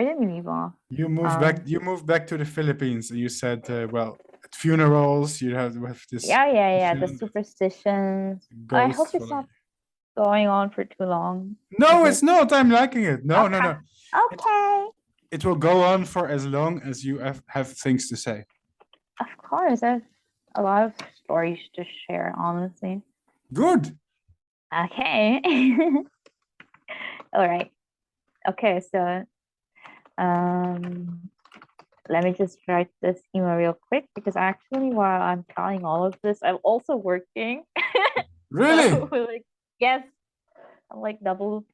did we leave off? You moved back. You moved back to the Philippines. You said, well, at funerals, you have this. Yeah. The superstitions. I hope it's not going on for too long. No, it's not. I'm liking it. No. Okay. It will go on for as long as you have things to say. Of course, I have a lot of stories to share, honestly. Good. Okay. All right. Okay, so let me just write the schema real quick, because actually while I'm telling all of this, I'm also working. Really? So, like, yes, I'm like double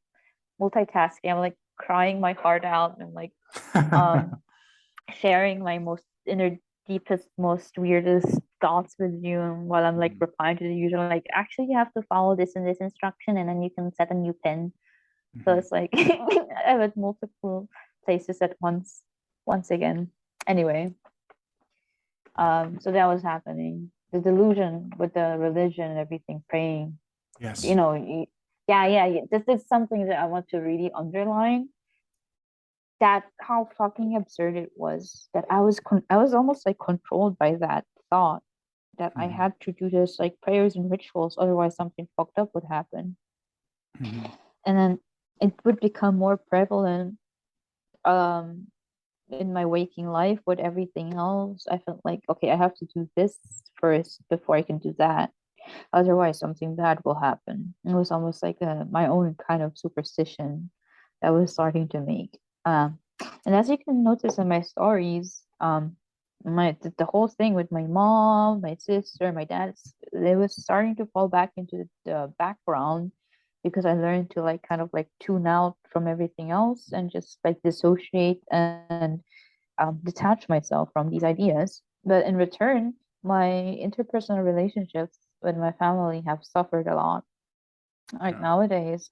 multitasking. I'm like crying my heart out and like sharing my most inner, deepest, most weirdest thoughts with you, and while I'm like replying to the usual, like, actually you have to follow this and this instruction and then you can set a new pin. So it's like I'm at multiple places at once again. Anyway, so that was happening. The delusion with the religion and everything, praying. Yes. You know, yeah. This is something that I want to really underline. That how fucking absurd it was. That I was almost like controlled by that thought that I had to do this like prayers and rituals, otherwise something fucked up would happen. And then it would become more prevalent in my waking life with everything else. I felt like, okay, I have to do this first before I can do that. Otherwise, something bad will happen. It was almost like my own kind of superstition that was starting to make. And as you can notice in my stories, the whole thing with my mom, my sister, my dad, it was starting to fall back into the background, because I learned to like kind of like tune out from everything else and just like dissociate and detach myself from these ideas. But in return, my interpersonal relationships with my family have suffered a lot. Like nowadays,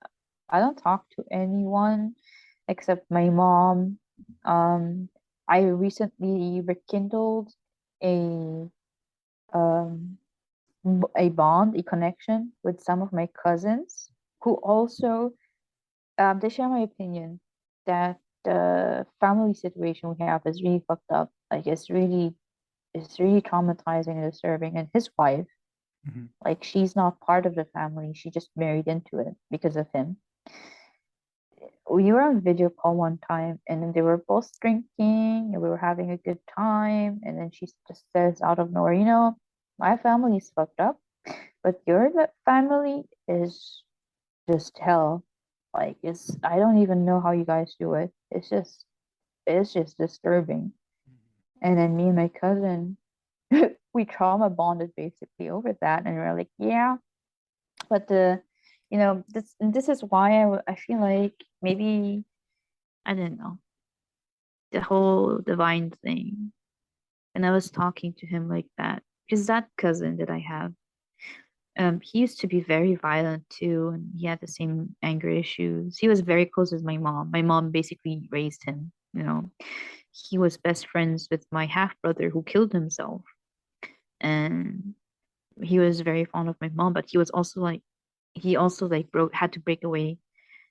I don't talk to anyone except my mom. I recently rekindled a a bond, a connection with some of my cousins who also they share my opinion that the family situation we have is really fucked up. Like it's really traumatizing and disturbing. And his wife, like she's not part of the family. She just married into it because of him. We were on video call one time, and then they were both drinking and we were having a good time, and then she just says out of nowhere, my family is fucked up, but your family is just hell. Like I don't even know how you guys do it. It's just disturbing. And then me and my cousin, we trauma bonded basically over that, and we are like, yeah, but this is why I feel like maybe, I don't know, the whole divine thing. And I was talking to him like that, because that cousin that I have, He used to be very violent too, and he had the same anger issues. He was very close with my mom. My mom basically raised him, you know. He was best friends with my half brother who killed himself. And he was very fond of my mom, but he also like had to break away.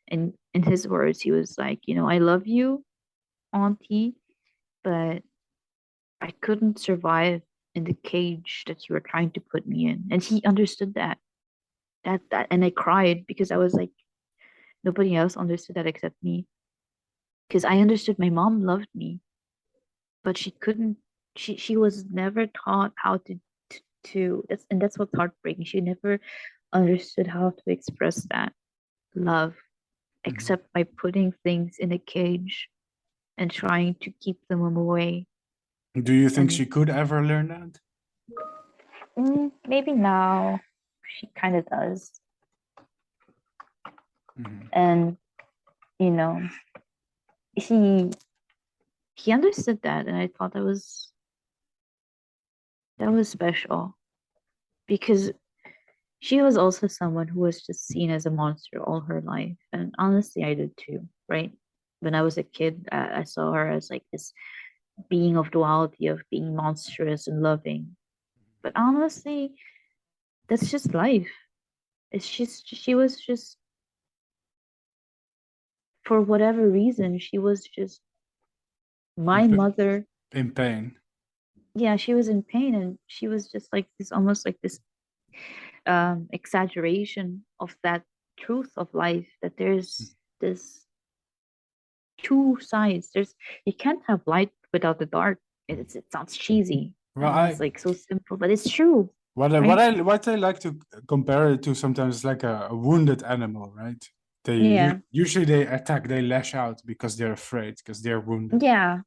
And in his words, he was like, I love you, auntie, but I couldn't survive in the cage that you were trying to put me in. And he understood that. And I cried because I was like, nobody else understood that except me. Because I understood my mom loved me, but she couldn't she was never taught how to that's what's heartbreaking. She never understood how to express that love except by putting things in a cage and trying to keep them away. Do you think And she could ever learn that? maybe now she kind of does. Mhm. And you know, he understood that, and I thought that was special because she was also someone who was just seen as a monster all her life. And honestly, I did too, right? When I was a kid, I saw her as like this being of duality of being monstrous and loving. But honestly, that's just life. It's just, she was just, for whatever reason, she was just In, my pa- mother. in pain. Yeah, she was in pain, and she was just like this, almost like this exaggeration of that truth of life, that there's this two sides. You can't have light without the dark. It sounds cheesy. Well, It's like so simple, but it's true, right? what I like to compare it to sometimes is like a wounded animal, right? Yeah, Usually they attack, they lash out because they're afraid, because they're wounded. yeah,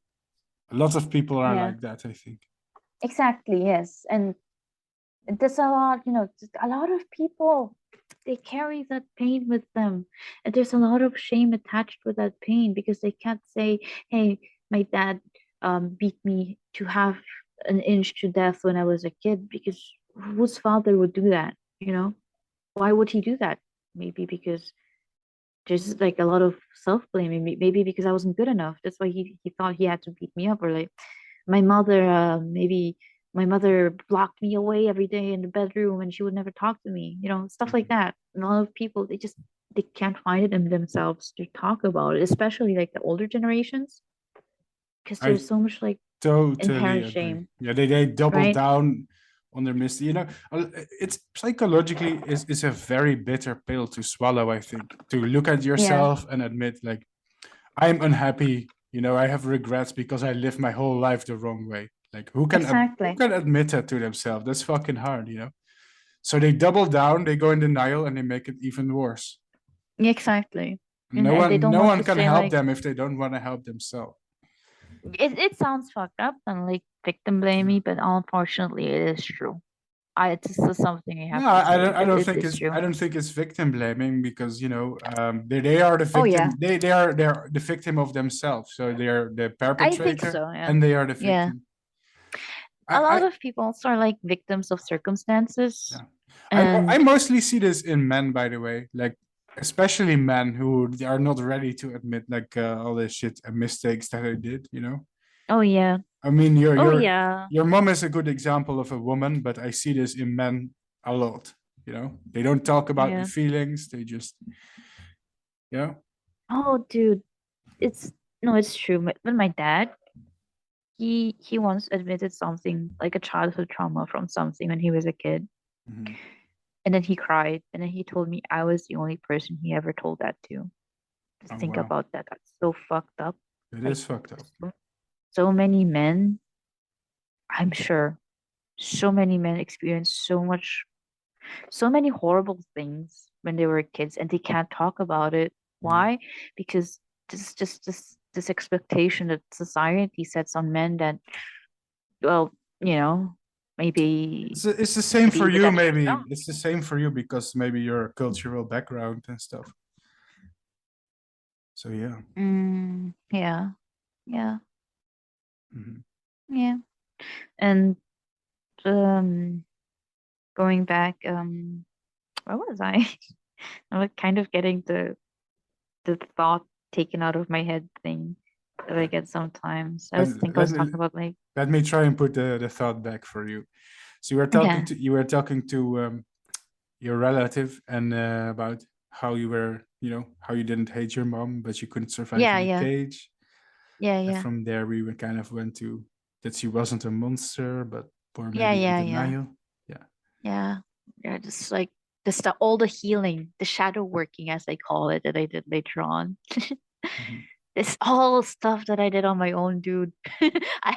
A lot of people are yeah, like that, I think. exactly. Yes, and there's a lot, just a lot of people, they carry that pain with them, and there's a lot of shame attached with that pain because they can't say, "Hey, my dad beat me to half an inch to death when I was a kid," because whose father would do that? Why would he do that? Maybe because there's like a lot of self-blaming. Maybe because I wasn't good enough. That's why he thought he had to beat me up. Or like my mother, maybe my mother blocked me away every day in the bedroom and she would never talk to me. Stuff like that. And a lot of people, they can't find it in themselves to talk about it, especially like the older generations, because I there's so much like totally inherent agree. shame, Yeah, they double right? down on their mistake. It's psychologically is a very bitter pill to swallow, I think. To look at Yeah, yourself and admit like I'm unhappy, I have regrets because I lived my whole life the wrong way. Like who exactly. can admit that to themselves? That's fucking hard. So they double down, they go in denial and they make it even worse. Exactly. No And they one don't no want one to can say help like, them if they don't want to help themselves. it sounds fucked up and like victim blaming, but unfortunately it is true. It's just something you have No, to I say don't. I because don't it think is it's. true. I don't think it's victim blaming because they are the Oh yeah, victim. They're the victim of themselves. So they're the I think perpetrator so. Yeah, and they are the yeah. victim. A lot I of people also are like victims of circumstances, yeah. I and mostly see this in men, by the way. Like especially men who are not ready to admit like all the shit and mistakes that they did. oh yeah, I mean, your oh your yeah, your mom is a good example of a woman, but I see this in men a lot. They don't talk about the yeah. feelings. They just, you know. Oh dude, it's no, it's true. When my dad, he once admitted something like a childhood trauma from something when he was a kid, Mhm. and then he cried, and then he told me I was the only person he ever told that to. Just Oh think wow, about that. That's so fucked up. it Like is fucked up. so many men, I'm sure, so many men experience so many horrible things when they were kids and they can't talk about it. Yeah. Why? Because this expectation that society sets on men that, well, maybe It's the same for maybe you. that you're Maybe strong. it's the same for you because maybe your cultural background and stuff. So yeah. Yeah, yeah, Mhm. yeah. And um going back, where was I? I'm like kind of getting the thought taken out of my head thing that I get sometimes. I was think I was talking about like Let me try and put the thought back for you. So yeah. you were talking to your relative and about how you were, you know, how you didn't hate your mom, but you couldn't survive Yeah, in a yeah. cage. Yeah, And yeah. from there, we kind of went to that she wasn't a monster, but more Yeah, maybe in yeah, yeah. denial. Yeah. Yeah. Yeah, just like the stuff, all the healing, the shadow working as I call it that I did later on. Mhm. It's all stuff that I did on my own, dude. I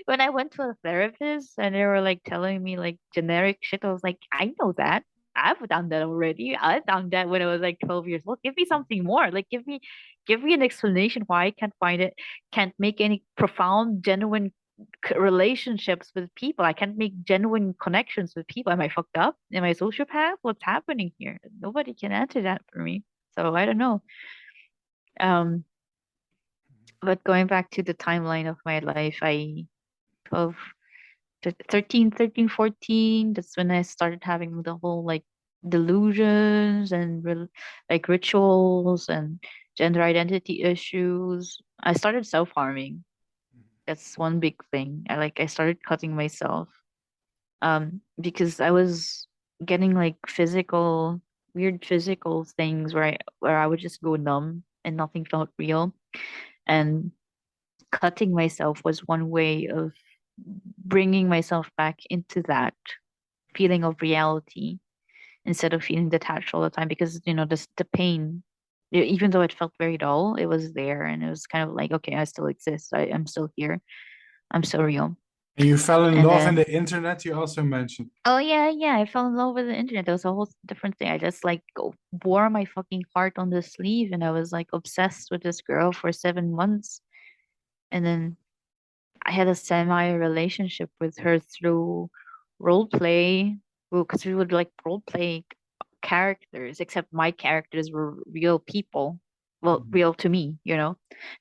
when I went to a therapist and they were like telling me like generic shit, I was like, I know that. I've done that already. I've done that when I was like 12 years old. Give me something more. Like give me an explanation why I can't find it, can't make any profound, genuine relationships with people. I can't make genuine connections with people. Am I fucked up? Am I a sociopath? What's happening here? Nobody can answer that for me. So I don't know. Um, but going back to the timeline of my life, I 12, 13, 14, that's when I started having the whole like delusions and like rituals and gender identity issues. I started self-harming. That's one big thing. I started cutting myself. Because I was getting like weird physical things where I would just go numb and nothing felt real. And cutting myself was one way of bringing myself back into that feeling of reality instead of feeling detached all the time because the pain, even though it felt very dull, it was there and it was kind of like, okay, I still exist. I'm still here. I'm still real. And you fell in And love in then the internet, you also mentioned. oh yeah, yeah, I fell in love with the internet. That was a whole different thing. I just like wore my fucking heart on the sleeve and I was like obsessed with this girl for 7 months. And then I had a semi relationship with her through role play. Because we would like role play characters, except my characters were real people. Well, Mhm. real to me.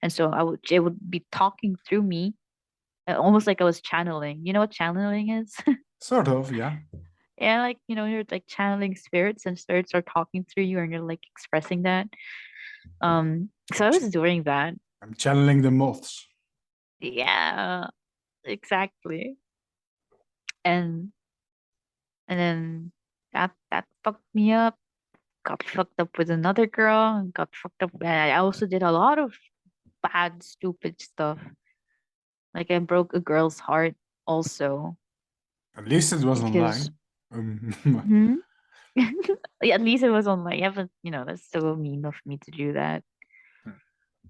And so it would be talking through me, almost like I was channeling. You know what channeling is? Sort of, yeah. Yeah, like you're like channeling spirits and spirits are talking through you and you're like expressing that. So I'm, I ch- was doing that. I'm channeling the moths. Yeah, exactly. And and then that fucked me up. Got fucked up with another girl and got fucked up. And I also did a lot of bad, stupid stuff. Like I broke a girl's heart also At least it was because online. hmm? Yeah, at least it was online. Yeah, but that's so mean of me to do that.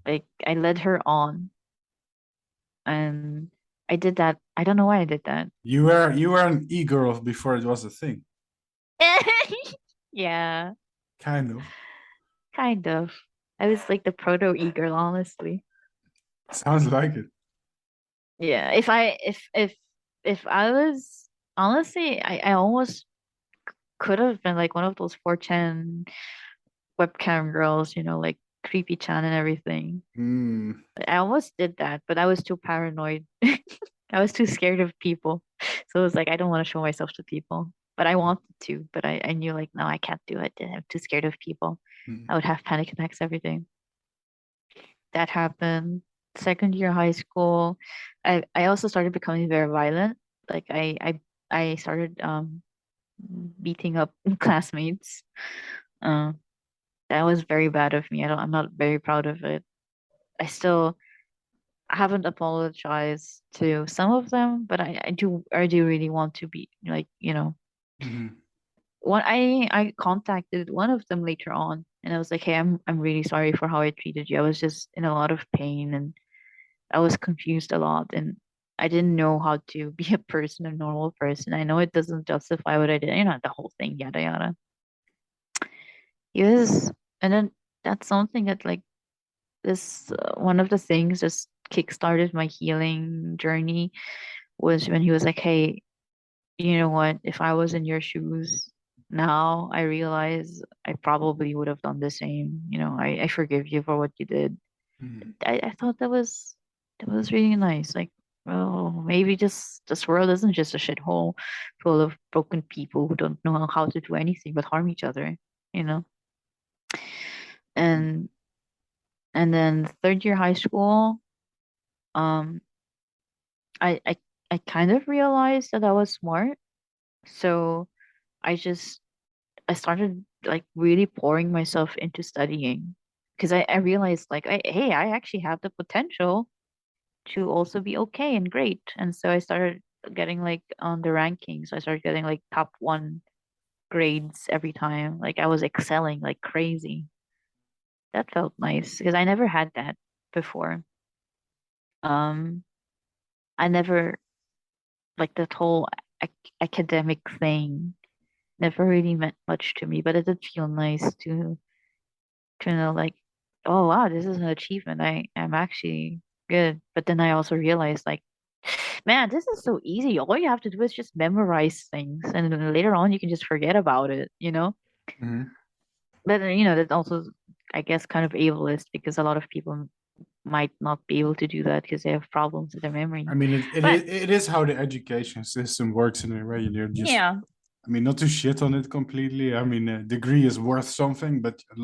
Like I led her on and I did that. I don't know why I did that. You were an e-girl before it was a thing. Yeah, Kind of. kind of. I was like the proto e-girl, honestly. Sounds like it. Yeah, if I was honestly, I almost could have been like one of those 4chan webcam girls, like creepy chan and everything. Hmm. I almost did that, but I was too paranoid. I was too scared of people. So it was like I don't want to show myself to people. But I wanted to, but I knew like no, I can't do it. I'm too scared of people. Hmm. I would have panic attacks, everything. That happened. Second year high school. I also started becoming very violent. Like I started beating up classmates. Uh, that was very bad of me. I'm not very proud of it. I haven't apologized to some of them, but I do really want to be like, Mhm. I contacted one of them later on and I was like, hey, I'm really sorry for how I treated you. I was just in a lot of pain and I was confused a lot and I didn't know how to be a person, a normal person. I know it doesn't justify what I did, the whole thing, yada yada. He was, and then that's something that like this one of the things that kickstarted my healing journey was when he was like, "Hey, you know what? If I was in your shoes now, I realize I probably would have done the same. I forgive you for what you did." Mhm. I thought that was really nice. Like, oh, maybe just this world isn't just a shithole full of broken people who don't know how to do anything but harm each other, you know? And then third year high school, um, I I I kind of realized that I was smart. So I just I started like really pouring myself into studying because I realized like hey, I actually have the potential to also be okay and great. And so I started getting like on the rankings. I started getting like top one grades every time. Like I was excelling like crazy. That felt nice because I never had that before. Um, I never like that whole academic thing never really meant much to me, but it did feel nice to know like, oh wow, this is an achievement. I am actually good. But then I also realized like, man, this is so easy. All you have to do is just memorize things, and then later on you can just forget about it, you know? Mhm. But that's also, I guess, kind of ableist because a lot of people might not be able to do that because they have problems with their memory. I mean, But it is how the education system works in a way. You're just, yeah, I mean, not to shit on it completely. I mean, a degree is worth something, but a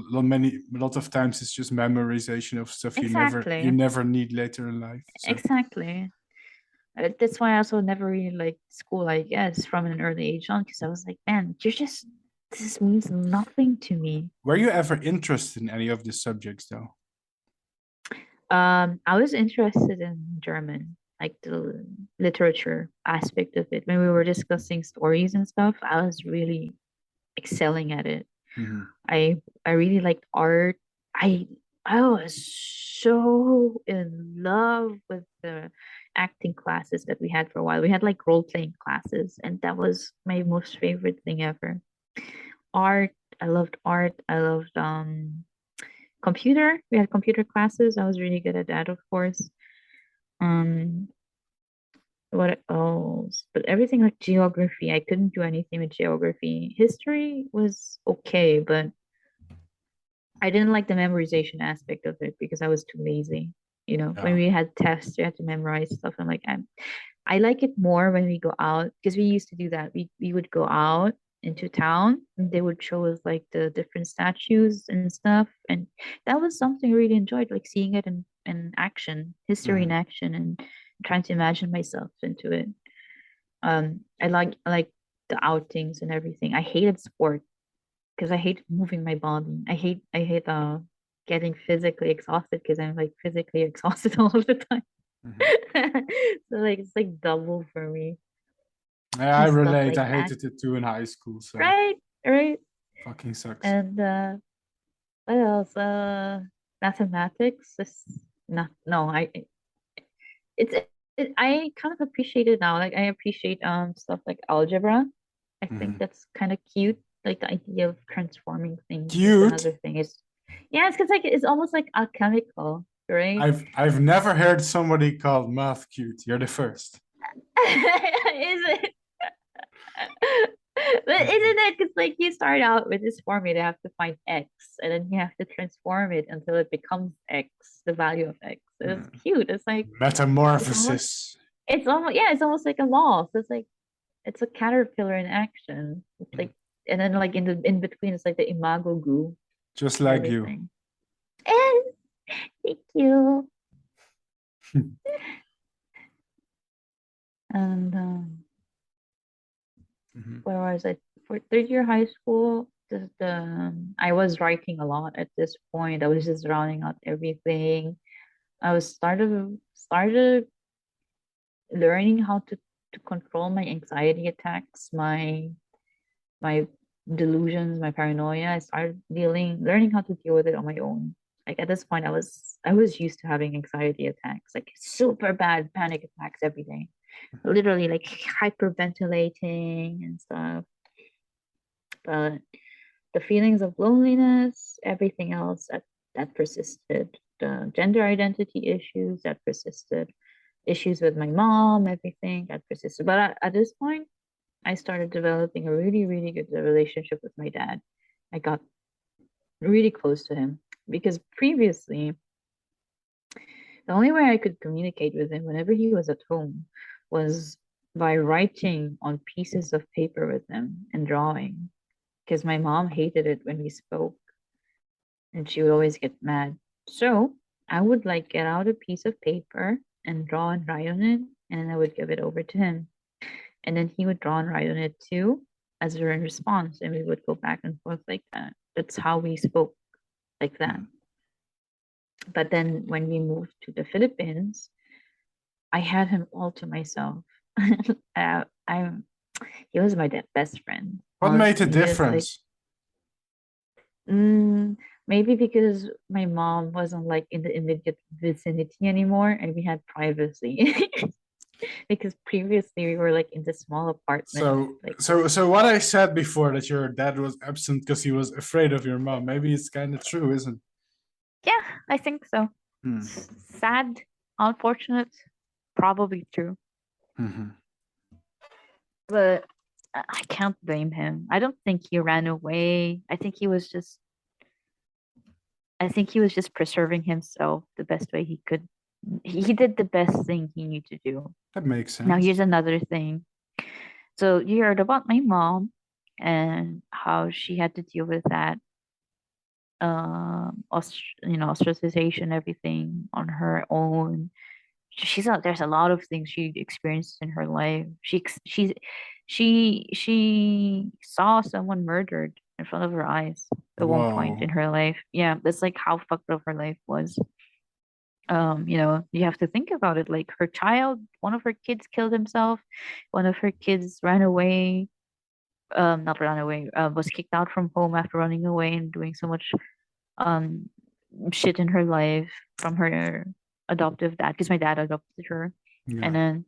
lot of times it's just memorization of stuff you exactly, never need later in life. So exactly. That's why I also never really liked school, I guess, from an early age on, because I was like, man, this means nothing to me. were you ever interested in any of the subjects though? I was interested in German, like the literature aspect of it. When we were discussing stories and stuff, I was really excelling at it. Mhm. I really liked art. I I was so in love with the acting classes that we had for a while. We had like role playing classes, and that was my most favorite thing ever. Art, I loved art. I loved computer. We had computer classes. I was really good at that, of course. Um, what else? But everything like geography, I couldn't do anything with geography. History was okay, but I didn't like the memorization aspect of it because I was too lazy. When Yeah. we had tests, we had to memorize stuff. I'm like, I like it more when we go out because we used to do that. We would go out into town and they would show us like the different statues and stuff. And that was something I really enjoyed, like seeing it in action, history in Mhm. action and trying to imagine myself into it. I like the outings and everything. I hated sport because I hate moving my body. I hate getting physically exhausted because I'm like physically exhausted all of the time. Mhm. So like it's like double for me Yeah, I and stuff relate. like I that. hated it too in high school, so Right, right. fucking sucks. And what else? Mathematics is not no, it's I kind of appreciate it now. Like I appreciate stuff like algebra. I think Mhm. that's kind of cute. Like the idea of transforming things into Cute. another thing is yeah, it's because like it's almost like alchemical, right? I've never heard somebody called math cute. You're the first. Is it? But isn't it? Because like you start out with this formula, you have to find x, and then you have to transform it until it becomes x, the value of x. And it's Mm. cute. It's almost Metamorphosis. it's almost like a law. So it's like it's a caterpillar in action. It's Mm. like and then like in between it's like the imago goo Just and like you. everything. And thank you. And Mhm. where was I? For third year high school, I was writing a lot at this point. I was just rounding out everything. I was started learning how to control my anxiety attacks, my delusions, my paranoia. I started learning how to deal with it on my own. Like at this point, I was used to having anxiety attacks, like super bad panic attacks every day, literally like hyperventilating and stuff. But the feelings of loneliness, everything else that persisted, the gender identity issues that persisted, issues with my mom, everything that persisted. But at this point, I started developing a really, really good relationship with my dad. I got really close to him because previously, the only way I could communicate with him whenever he was at home was by writing on pieces of paper with them and drawing, because my mom hated it when we spoke and she would always get mad. So I would like get out a piece of paper and draw and write on it, and then I would give it over to him. And then he would draw and write on it too as a response, and we would go back and forth like that. That's how we spoke, like that. But then when we moved to the Philippines, I had him all to myself. He was my best friend. What made the Honestly, he is like, difference? maybe because my mom wasn't like in the immediate vicinity anymore, and we had privacy. Because previously we were like in the small apartment. So, like, so what I said before, that your dad was absent because he was afraid of your mom, maybe it's kind of true, isn't it? yeah, I think so. Sad, unfortunate, probably true. But I can't blame him. I don't think he ran away. I think he was just preserving himself the best way he could. He did the best thing he knew to do. That makes sense. Now here's another thing. So you heard about my mom and how she had to deal with that ostracization, everything on her own. There's a lot of things she experienced in her life. She saw someone murdered in front of her eyes at one point in Whoa. her life. Yeah, that's like how fucked up her life was. You have to think about it. Like one of her kids killed himself, one of her kids ran away. Not ran away. Was kicked out from home after running away and doing so much shit in her life from her adoptive dad, because my dad adopted her. Yeah. And then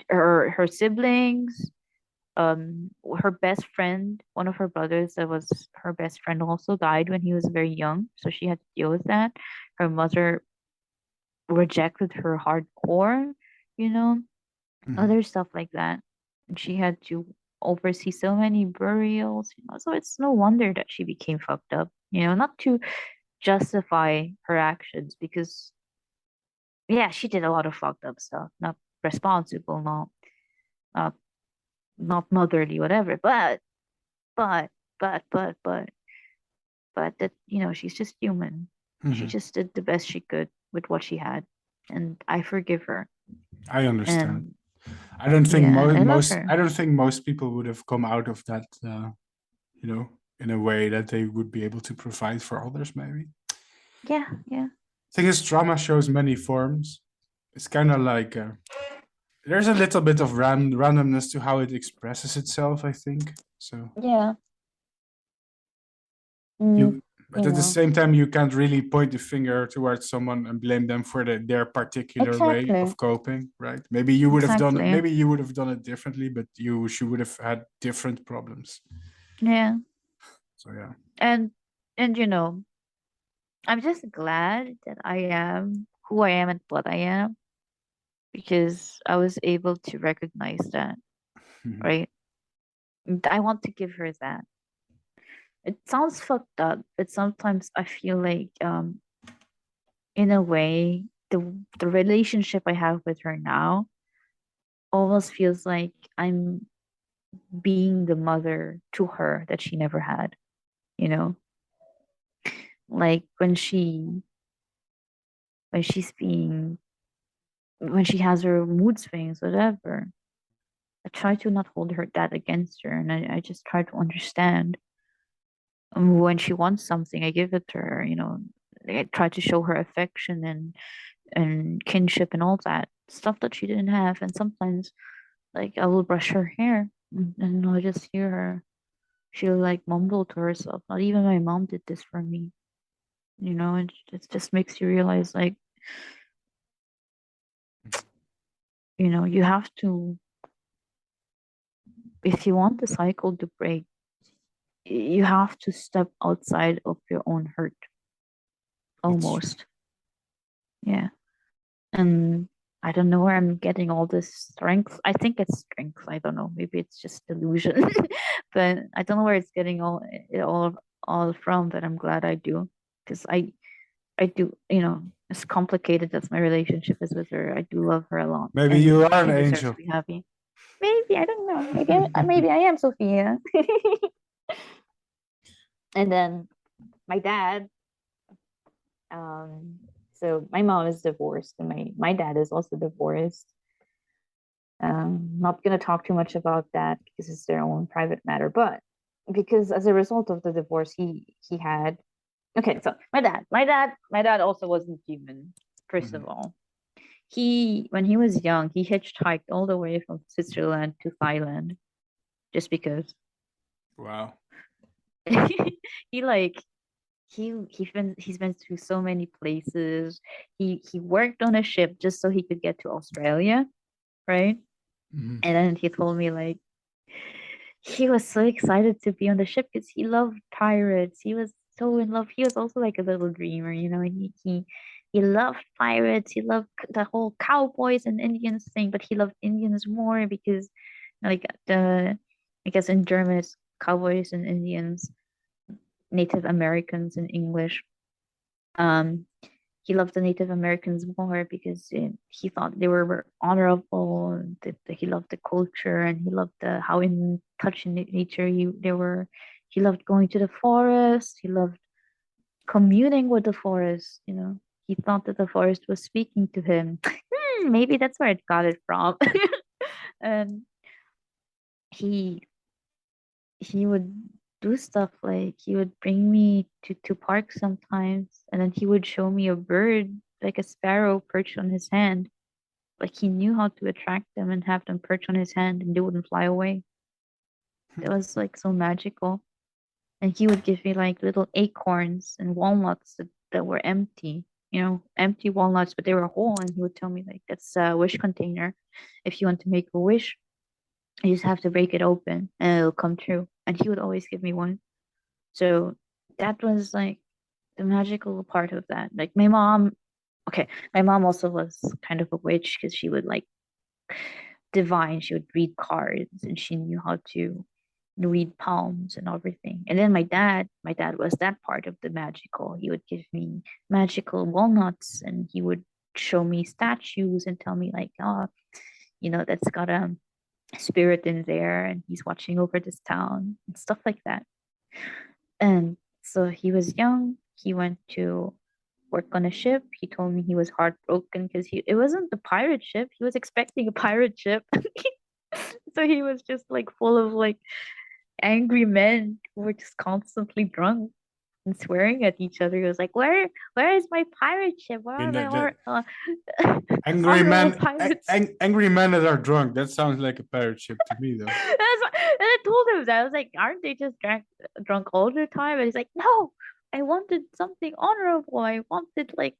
her siblings, her best friend, one of her brothers that was her best friend, also died when he was very young, so she had to deal with that. Her mother rejected her hardcore, other stuff like that, and she had to oversee so many burials, so it's no wonder that she became fucked up, not to justify her actions, because yeah, she did a lot of fucked up stuff, not responsible, not not motherly, whatever, but but but but but that she's just human. She just did the best she could with what she had, and I forgive her. I understand. And I don't think yeah, I love most her. I don't think most people would have come out of that in a way that they would be able to provide for others, maybe. Yeah. Thing is, trauma shows many forms. It's kind of like there's a little bit of randomness to how it expresses itself, I think. So Yeah. but at the same time, you can't really point the finger towards someone and blame them for their particular way of coping, right? Maybe you would have done it. Maybe you would have done it differently, but she would have had different problems. Yeah. So yeah. And I'm just glad that I am who I am and what I am, because I was able to recognize that, right? And I want to give her that. It sounds fucked up, but sometimes I feel like, in a way, the relationship I have with her now almost feels like I'm being the mother to her that she never had, like when she has her mood swings, whatever. I try to not hold that against her, and I just try to understand. When she wants something, I give it to her. I try to show her affection and kinship and all that stuff that she didn't have. And sometimes, like, I will brush her hair, and I'll just hear her. She'll like mumble to herself. Not even my mom did this for me. It just makes you realize, like, you have to, if you want the cycle to break, you have to step outside of your own hurt. Almost. Yeah. And I don't know where I'm getting all this strength. I think it's strength. I don't know. Maybe it's just delusion. But I don't know where it's getting all from, but I'm glad I do. Because I do, as complicated as my relationship is with her, I do love her a lot. Maybe and you are she an deserves angel. to be happy. Maybe, I don't know. Maybe I am Sophia. And then my dad, so my mom is divorced and my dad is also divorced. Not gonna talk too much about that because it's their own private matter, but because as a result of the divorce, he had okay, so my dad also wasn't human, first of all. When he was young, he hitchhiked all the way from Switzerland to Thailand just because. Wow. he like he's been through so many places. He worked on a ship just so he could get to Australia, right? Mhm. And then he told me like he was so excited to be on the ship because he loved pirates. He was so in love. He was also like a little dreamer, you know, and he loved pirates. He loved the whole cowboys and Indians thing, but he loved Indians more because like I guess in German it's cowboys and Indians, Native Americans in English. Um, he loved the Native Americans more because he thought they were honorable. And that he loved the culture and he loved how in touch in nature they were. He loved going to the forest. He loved communing with the forest. You know, he thought that the forest was speaking to him. Maybe that's where I got it from. And he he would do stuff like he would bring me to parks sometimes, and then he would show me a bird, like a sparrow perched on his hand. Like he knew how to attract them and have them perch on his hand and they wouldn't fly away. It was like so magical. And he would give me like little acorns and walnuts that were empty, you know, empty walnuts, but they were whole. And he would tell me like that's a wish container. If you want to make a wish, you just have to break it open and it'll come true. And he would always give me one. So that was like the magical part of that. Like my mom also was kind of a witch because she would like divine. She would read cards and she knew how to read palms and everything. And then my dad was that part of the magical. He would give me magical walnuts and he would show me statues and tell me like, oh, you know, that's got a spirit in there and he's watching over this town and stuff like that. And so he was young. He went to work on a ship. He told me he was heartbroken because it wasn't the pirate ship. He was expecting a pirate ship. So he was just like full of like angry men who were just constantly drunk and swearing at each other. He was like, where is my pirate ship? Where I are mean, my angry honorable men, pirates? angry men that are drunk. That sounds like a pirate ship to me, though. And I told him that. I was like, aren't they just drunk all the time? And he's like, no, I wanted something honorable. I wanted like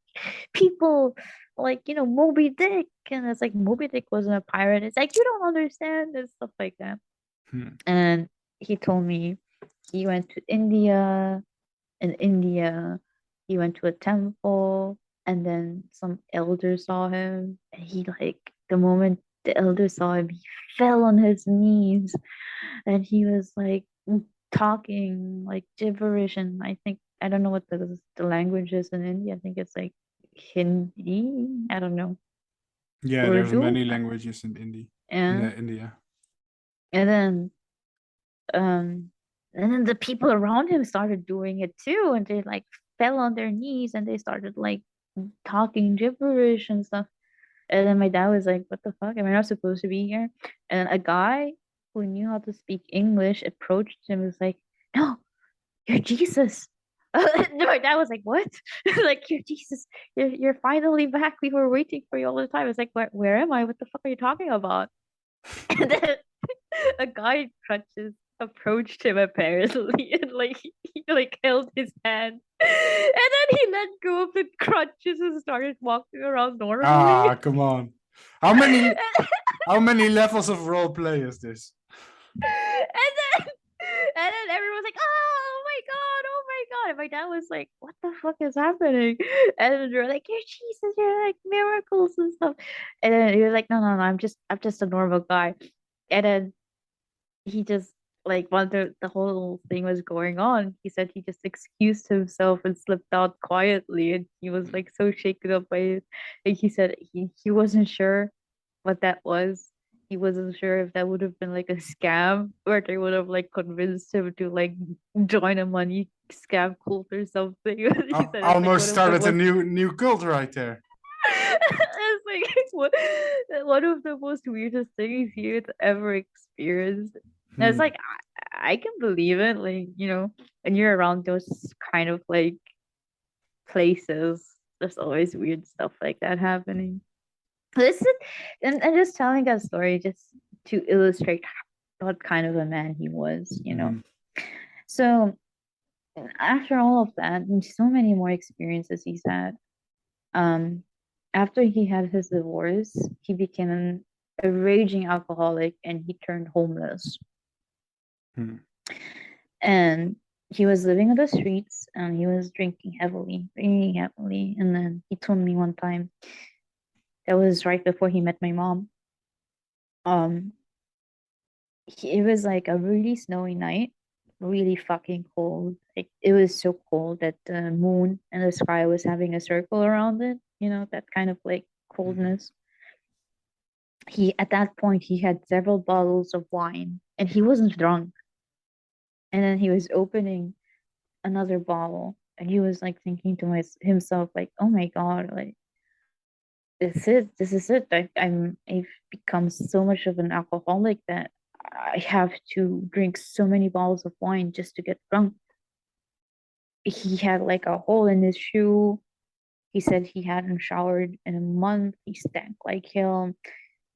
people like, you know, Moby Dick. And it's like Moby Dick wasn't a pirate. It's like you don't understand and stuff like that. Hmm. And he told me he went to India. In India, he went to a temple and then some elder saw him. And he like the moment the elder saw him, he fell on his knees and he was like talking like gibberish. And I don't know what the language is in India. I think it's like Hindi. I don't know. Yeah, there's Urdu. many languages in India. Yeah. India. And then um and then the people around him started doing it too, and they like fell on their knees and they started like talking gibberish and stuff. And then my dad was like, what the fuck, am I not supposed to be here? And a guy who knew how to speak English approached him and was like, no, you're Jesus. My dad was like, what? Like, you're Jesus, you're finally back, we were waiting for you all the time. It's like, where am I, what the fuck are you talking about? And then a guy in crutches approached him apparently and like he like held his hand and then he let go of the crutches and started walking around normally. Ah, come on. How many levels of role play is this? And then everyone's like, oh my god, oh my god. And my dad was like, what the fuck is happening? And then they were like, you're Jesus, you're like miracles and stuff. And then he was like, no, I'm just a normal guy. And then he just like while the whole thing was going on, he said he just excused himself and slipped out quietly, and he was like so shaken up by it. And he said he wasn't sure what that was. He wasn't sure if that would have been like a scam, or they would have like convinced him to like join a money scam cult or something. He said it's like Almost one of the started a most new cult right there. it's like one of the most weirdest things he had ever experienced. And it's Hmm. like I can believe it, like, you know, when you're around those kind of like places, there's always weird stuff like that happening. This is and just telling that story just to illustrate what kind of a man he was, you know. Mhm. So after all of that, and so many more experiences he's had, um, after he had his divorce, he became a raging alcoholic and he turned homeless. Hmm. And he was living on the streets and he was drinking heavily, drinking heavily. And then he told me one time, that was right before he met my mom. Um, it was like a really snowy night, really fucking cold. Like it was so cold that the moon and the sky was having a circle around it, you know, that kind of like coldness. He At that point he had several bottles of wine and he wasn't drunk. And then he was opening another bottle and he was like thinking to himself like, oh my god, like this is it. I've become so much of an alcoholic that I have to drink so many bottles of wine just to get drunk. He had like a hole in his shoe. He said he hadn't showered in a month. He stank like hell.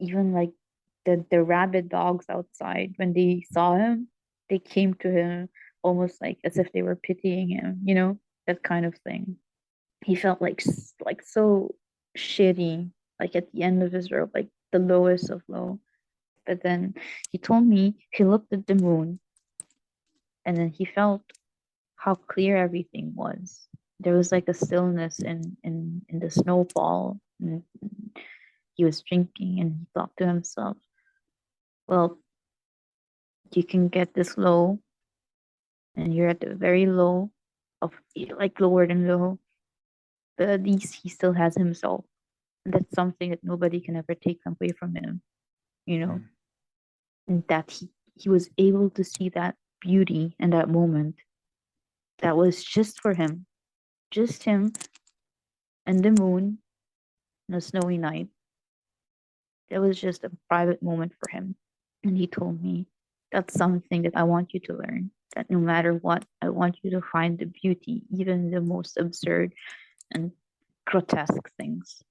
Even like the rabid dogs outside, when they saw him, they came to him almost like as if they were pitying him, you know, that kind of thing. He felt like so shitty, like at the end of his rope, like the lowest of low. But then he told me he looked at the moon and then he felt how clear everything was. There was like a stillness in the snowfall. And he was drinking and he thought to himself, well, you can get this low and you're at the very low of like lower than low, but at least he still has himself. And that's something that nobody can ever take away from him, you know. And that he was able to see that beauty in that moment that was just for him, just him and the moon and a snowy night. That was just a private moment for him. And he told me, that's something that I want you to learn. That no matter what, I want you to find the beauty, even in the most absurd and grotesque things.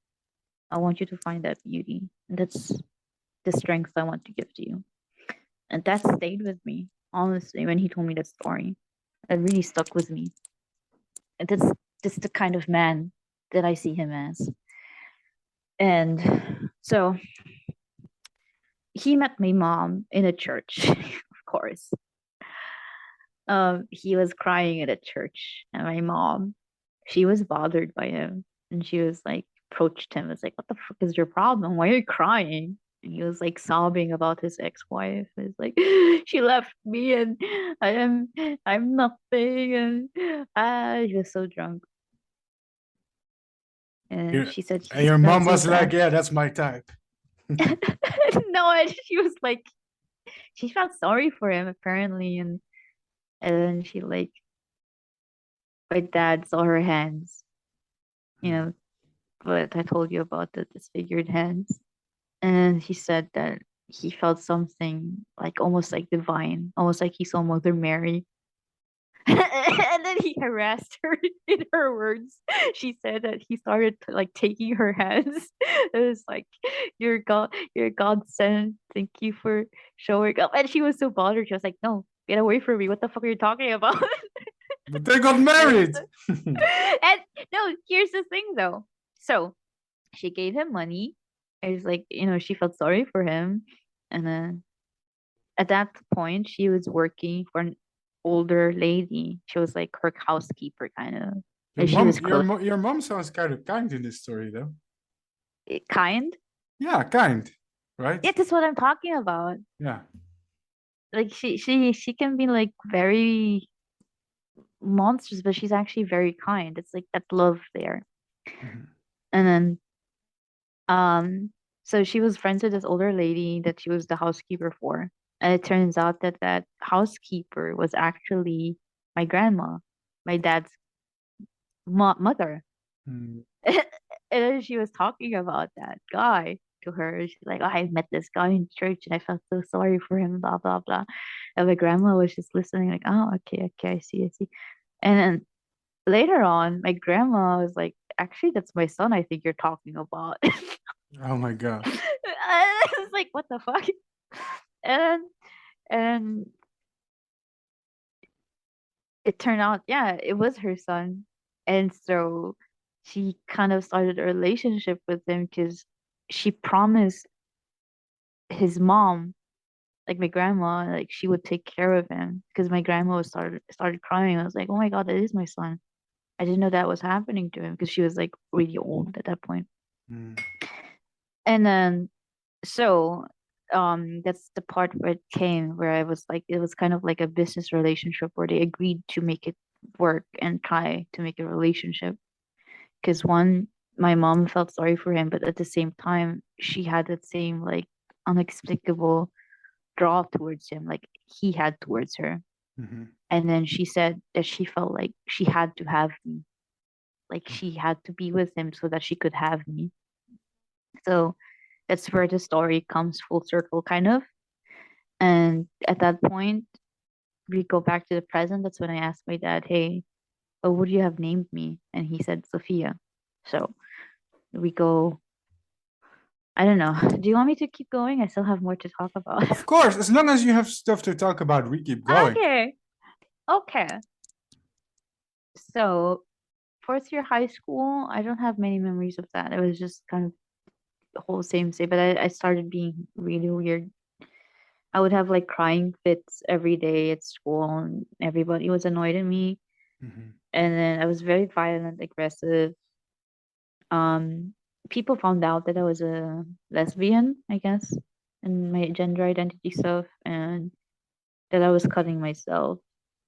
I want you to find that beauty. And that's the strength I want to give to you. And that stayed with me, honestly, when he told me that story. That really stuck with me. And that's just the kind of man that I see him as. And so he met my mom in a church, of course. He was crying at a church, and my mom, she was bothered by him, and she was like, approached him, was like, "What the fuck is your problem? Why are you crying?" And he was like sobbing about his ex-wife. He's like, "She left me, and I'm nothing," and he was so drunk. And Your, she said and he your felt mom so was like, bad. yeah, that's my type. No, and she was like, she felt sorry for him apparently, and then she like, my dad saw her hands, you know, but I told you about the disfigured hands, and he said that he felt something like almost like divine, almost like he saw Mother Mary. And then he harassed her in her words. She said that he started like taking her hands. It was like, you're God sent. Thank you for showing up. And she was so bothered. She was like, no, get away from me. What the fuck are you talking about? But they got And, married. and no, here's the thing though. So she gave him money. It was like, you know, she felt sorry for him. And then at that point, she was working for an older lady. She was like her housekeeper, kind of. Your And she mom, was close, your mom sounds kind of kind in this story, though. kind. Yeah, kind, right? Yeah, that's what I'm talking about. Yeah. like she can be like very monstrous, but she's actually very kind. It's like that love there. Mhm. And then so she was friends with this older lady that she was the housekeeper for. And it turns out that that housekeeper was actually my grandma, my dad's mother. Mm. And then she was talking about that guy to her. She's like, "Oh, I met this guy in church and I felt so sorry for him, blah, blah, blah." And my grandma was just listening, like, "Oh, okay, okay, I see, I see." And then later on, my grandma was like, "Actually, that's my son I think you're talking about." Oh my god. I was like, "What the fuck?" And and it turned out, yeah, it was her son. And so she kind of started a relationship with him because she promised his mom, like my grandma, like she would take care of him because my grandma was started crying. I was like, "Oh my God, that is my son." I didn't know that was happening to him because she was like really old at that point. Mm. And then so that's the part where it came where I was like, it was kind of like a business relationship where they agreed to make it work and try to make a relationship. Because one, my mom felt sorry for him, but at the same time, she had that same like unexplicable draw towards him, like he had towards her. Mhm. And then she said that she felt like she had to have me, like she had to be with him so that she could have me. So that's where the story comes full circle, kind of. And at that point, we go back to the present. That's when I asked my dad, "Hey, what would you have named me?" And he said Sophia. So we go. I don't know. Do you want me to keep going? I still have more to talk about. Of course, as long as you have stuff to talk about, we keep going. Okay. Okay. So, fourth year high school, I don't have many memories of that. It was just kind of the whole same, but I started being really weird. I would have like crying fits every day at school, and everybody was annoyed at me. Mhm. And then I was very violent, aggressive. Um, People found out that I was a lesbian, I guess, and my gender identity stuff, and that I was cutting myself.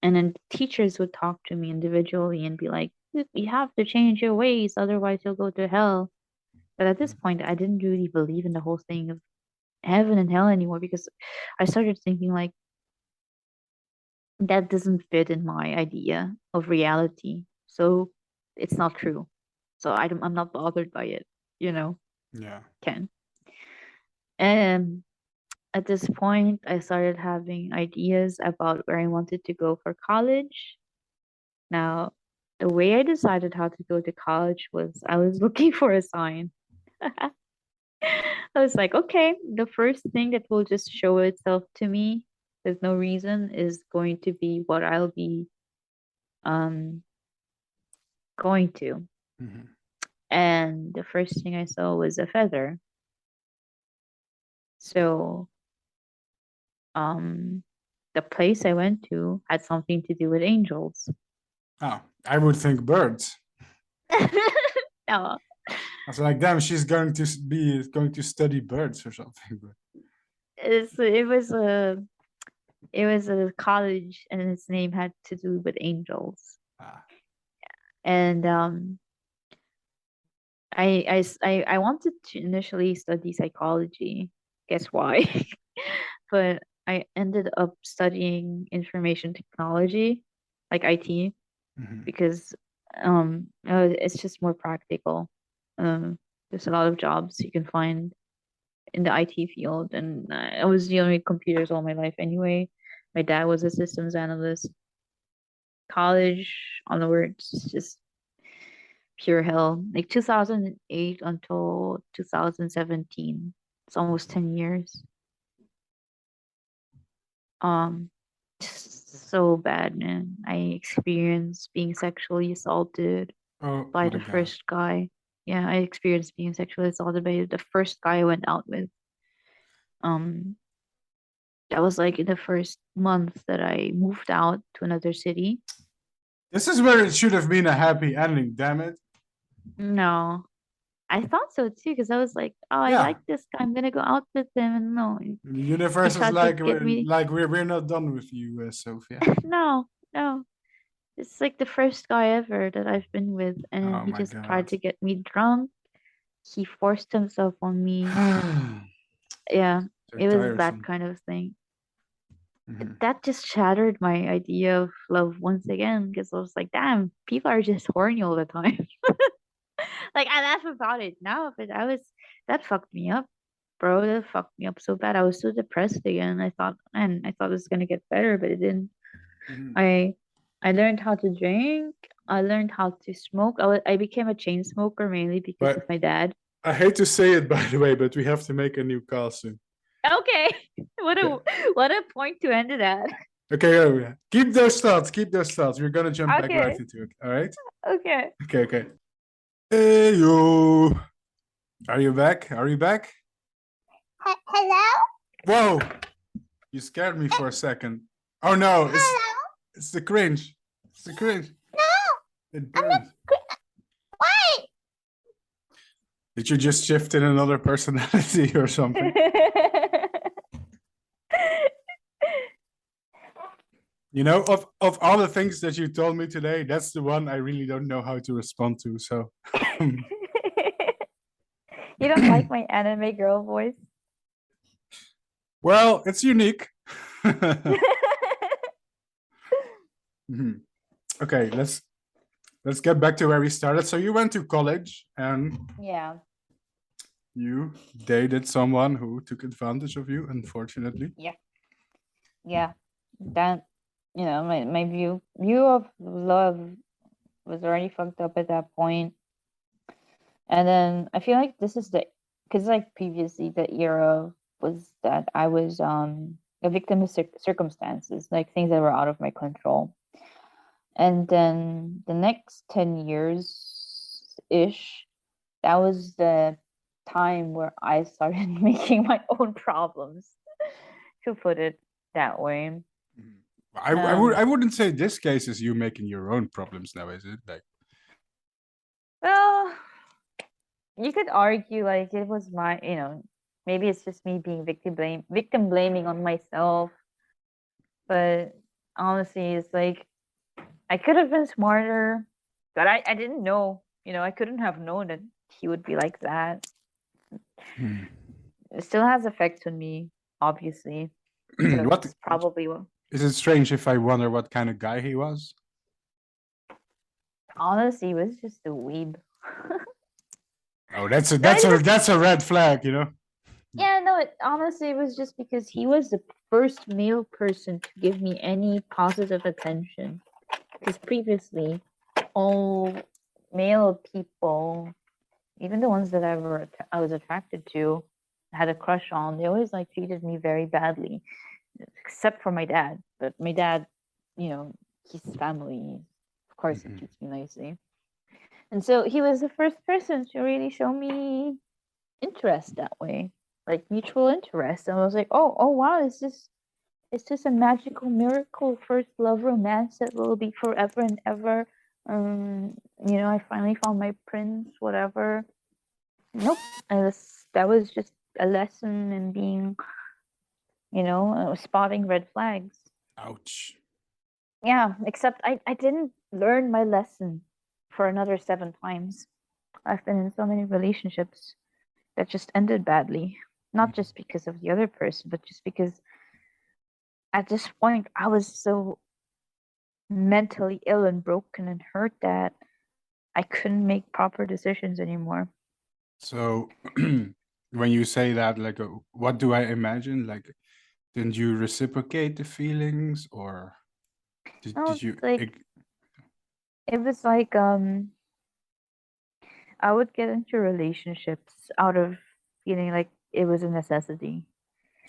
And then teachers would talk to me individually and be like, "You have to change your ways, otherwise you'll go to hell." But at this point, I didn't really believe in the whole thing of heaven and hell anymore because I started thinking like that doesn't fit in my idea of reality. So it's not true. So I'm not bothered by it, you know, Yeah. Ken. And at this point, I started having ideas about where I wanted to go for college. Now, the way I decided how to go to college was I was looking for a sign. I was like, okay, the first thing that will just show itself to me with no reason is going to be what I'll be um going to. Mhm. And the first thing I saw was a feather. So um the place I went to had something to do with angels. Oh, I would think birds. No, I was like, damn, she's going to be going to study birds or something. But it was a college and its name had to do with angels. ah, And I wanted to initially study psychology. Guess why? But I ended up studying information technology, like IT, mhm. because it's just more practical. There's a lot of jobs you can find in the IT field, and I was dealing with computers all my life anyway. My dad was a systems analyst. College onwards, just pure hell. Like 2008 until 2017. It's almost 10 years. Um, just so bad, man. I experienced being sexually assaulted Oh by my the god. first guy. Yeah, I experienced being sexually assaulted by the first guy I went out with. Um, that was like in the first month that I moved out to another city. This is where it should have been a happy ending, damn it. No, I thought so too, because I was like, oh, I Yeah. like this guy. I'm gonna go out with him, and no, The universe is tried to like get me. we're not done with you, Sophia. No, no. It's like the first guy ever that I've been with, and Oh he my just god. tried to get me drunk. He forced himself on me. So Yeah, it was that tiresome. kind of thing. Mhm. That just shattered my idea of love once again, because I was like, damn, people are just horny all the time. Like, I laugh about it now, but that fucked me up, bro. That fucked me up so bad. I was so depressed again. I thought it was gonna get better, but it didn't. Mhm. I learned how to drink. I learned how to smoke. I became a chain smoker mainly because of But my dad. I hate to say it, by the way, but we have to make a new call soon. Okay, Yeah. what a point to end it at. Okay, yeah. Keep those thoughts. Keep those thoughts. We're gonna jump back right Okay, into it. All right. okay. Okay. Hey yo. Are you back? Are you back? Hello? Whoa! You scared me for a second. Oh no! It's the cringe. It's the cringe. No! It burned. Why? Did you just shift in another personality or something? You know, of all the things that you told me today, that's the one I really don't know how to respond to. So, You don't like my anime girl voice? well, it's unique. Mhm. Okay, let's get back to where we started. So you went to college and Yeah. you dated someone who took advantage of you, unfortunately. Yeah. That, my view of love was already fucked up at that point. And then I feel like this is because like previously the era was that I was a victim of circumstances, like things that were out of my control. And then the next 10 years ish, that was the time where I started making my own problems, to put it that way. I wouldn't say this case is you making your own problems now, is it? Like, Well, you could argue like it was maybe it's just me being victim blaming on myself. But honestly, it's like I could have been smarter, but I didn't know. I couldn't have known that he would be like that. It still has effects on me, obviously. So what it's probably what. is it strange if I wonder what kind of guy he was? Honestly, it was just a weeb. Oh, that's a red flag, you know. Yeah, no, honestly, it was just because he was the first male person to give me any positive attention. Because previously, all male people, even the ones that I was attracted to, had a crush on, they always like treated me very badly, except for my dad. But my dad, he's family. Of course, he treats me nicely. And so he was the first person to really show me interest that way, like mutual interest. And I was like, oh wow, is this a magical miracle first love romance that will be forever and ever? I finally found my prince, whatever. Nope. That was just a lesson in being, spotting red flags. Ouch. Yeah, except I didn't learn my lesson for another 7 times. I've been in so many relationships that just ended badly. Not just because of the other person, but just because at this point I was so mentally ill and broken and hurt that I couldn't make proper decisions anymore. So when you say that, like, what do I imagine? Like, didn't you reciprocate the feelings, or did you? It was like I would get into relationships out of feeling like it was a necessity.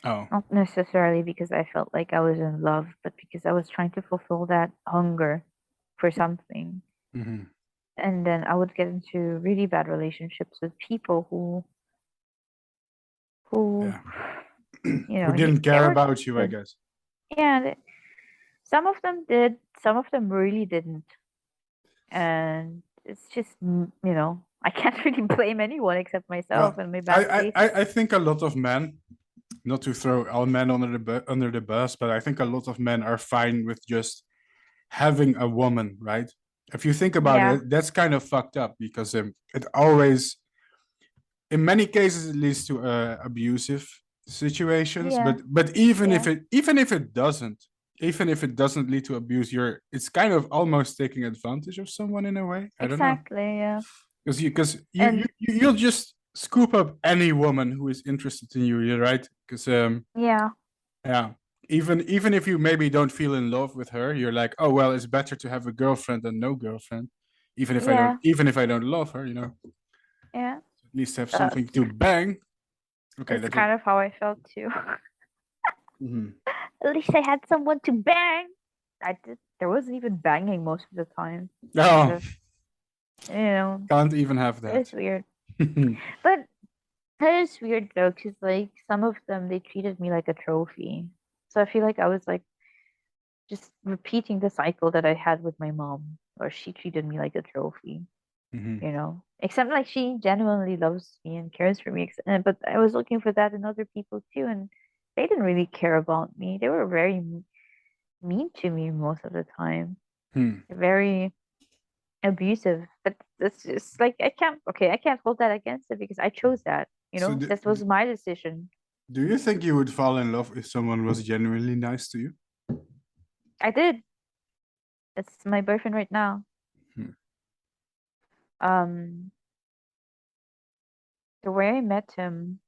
Oh. Not necessarily because I felt like I was in love, but because I was trying to fulfill that hunger for something. Mm-hmm. And then I would get into really bad relationships with people who Yeah. who didn't care about you, I guess. Yeah, some of them did, some of them really didn't. And it's just, I can't really blame anyone except myself and my bad taste. I think a lot of men, not to throw all men under the bus, but I think a lot of men are fine with just having a woman, right? If you think about Yeah. it, that's kind of fucked up because it always, in many cases, it leads to abusive situations. Yeah. But even if Yeah. it doesn't, even if it doesn't lead to abuse, it's kind of almost taking advantage of someone in a way. I don't know. Exactly. Yeah. Because And you'll just scoop up any woman who is interested in you, you're right? Because yeah. yeah, even if you maybe don't feel in love with her, you're like, oh well, it's better to have a girlfriend than no girlfriend. Yeah. Even if I don't love her, you know, Yeah. at least have Uh, something to bang. Okay, it's that's kind of how I felt too. Mhm. At least I had someone to bang. There wasn't even banging most of the time. Oh, Just, you know, can't even have it that. was weird. But that is weird though, because like some of them they treated me like a trophy. So I feel like I was like just repeating the cycle that I had with my mom, or she treated me like a trophy. Mhm. You know, except like she genuinely loves me and cares for me. But I was looking for that in other people too, and they didn't really care about me. They were very mean to me most of the time, Hmm. very abusive. But it's just like I can't hold that against it because I chose that. You So know, this was my decision. do you think you would fall in love if someone was genuinely nice to you? I did. It's my boyfriend right now. Hmm. Um, the way I met him,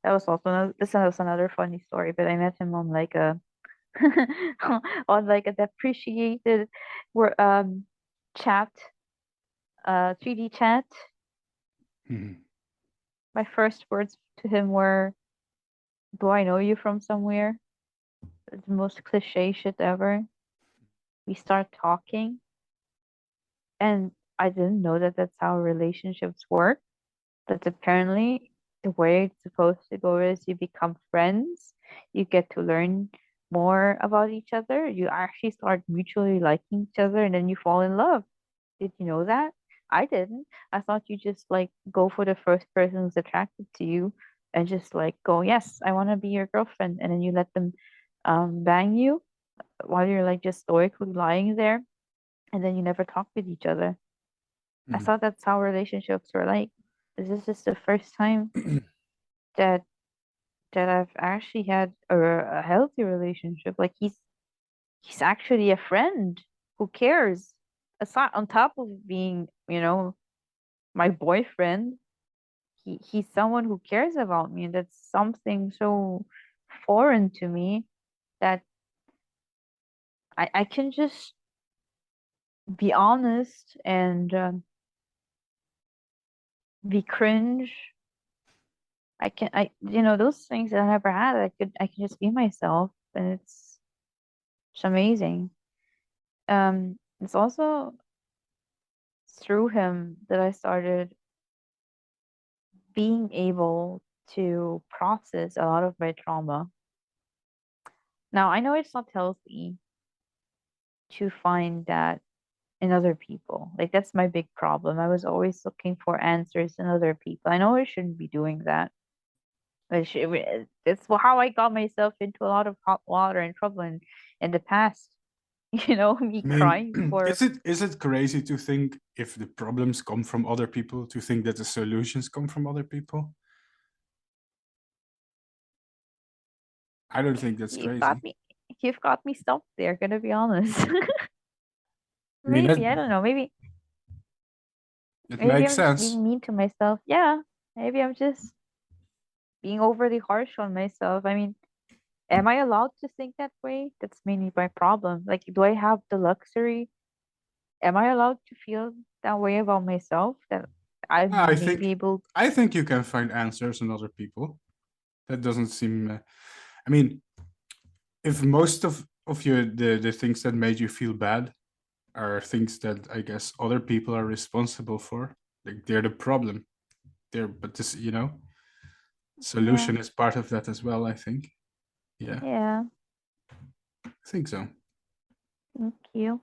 that was also this was another funny story. But I met him on like a on like a depreciated chat, 3D chat. Mhm. My first words to him were, "Do I know you from somewhere?" It's the most cliche shit ever. We start talking, and I didn't know that that's how relationships work. But apparently, the way it's supposed to go is you become friends, you get to learn more about each other, you actually start mutually liking each other, and then you fall in love. Did you know that? I didn't. I thought you just like go for the first person who's attracted to you and just like go, yes, I want to be your girlfriend, and then you let them bang you while you're like just stoically lying there, and then you never talk with each other. I Mhm. thought that's how relationships were like. This is just the first time that I've actually had a healthy relationship. Like he's actually a friend who cares. Aside on top of being, you know, my boyfriend, he's someone who cares about me, and that's something so foreign to me that I can just be honest and be cringe. You know, those things that I never had. I can just be myself, and it's amazing. It's also through him that I started being able to process a lot of my trauma. Now, I know it's not healthy to find that in other people. Like, that's my big problem. I was always looking for answers in other people. I know I shouldn't be doing that. It's how I got myself into a lot of hot water and trouble in the past. You know, me I mean, crying for. is it crazy to think if the problems come from other people, to think that the solutions come from other people? I don't think that's You've crazy. got me. You've got me stumped there. Gonna be honest. I mean, Maybe I don't know. it Maybe makes I'm just sense. being mean to myself. Yeah. Maybe I'm just being overly harsh on myself. I mean, am I allowed to think that way? That's mainly my problem. Like, do I have the luxury? Am I allowed to feel that way about myself? That I Yeah, may be able. I think you can find answers in other people. That doesn't seem. I mean, if most of your the things that made you feel bad are things that I guess other people are responsible for, like they're the problem. But this, Yeah. solution is part of that as well. I think. Yeah, Yeah. I think so. Thank you.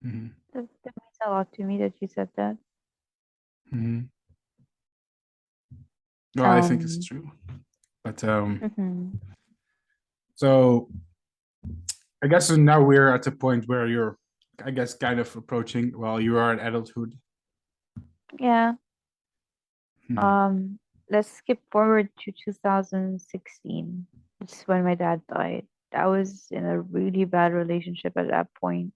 Mhm. That means a lot to me that you said that. Mhm. No, I think it's Um, true. But mhm. so I guess now we're at the point where you're, I guess, kind of approaching. Well, you are in adulthood. Yeah. Mhm. Let's skip forward to 2016. It's when my dad died. I was in a really bad relationship at that point.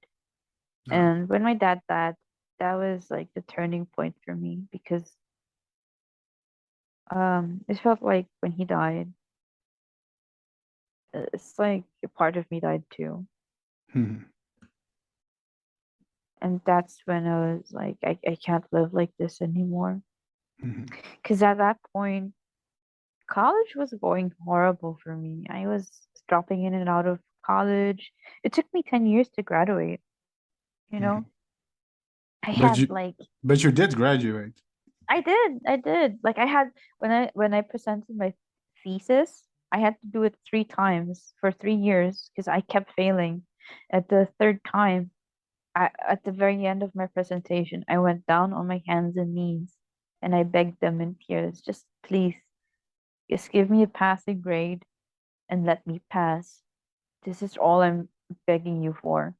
No. And when my dad died, that was like the turning point for me because it felt like when he died, it's like a part of me died too. Mhm. And that's when I was like, I can't live like this anymore. Mhm. Because at that point, college was going horrible for me. I was dropping in and out of college. It took me 10 years to graduate, you know? Mhm. I But had you, like but you did graduate. I did. Like I had when I presented my thesis, I had to do it 3 times for 3 years because I kept failing. At the third time, at the very end of my presentation, I went down on my hands and knees and I begged them in tears, just please, just give me a passing grade and let me pass. This is all I'm begging you for.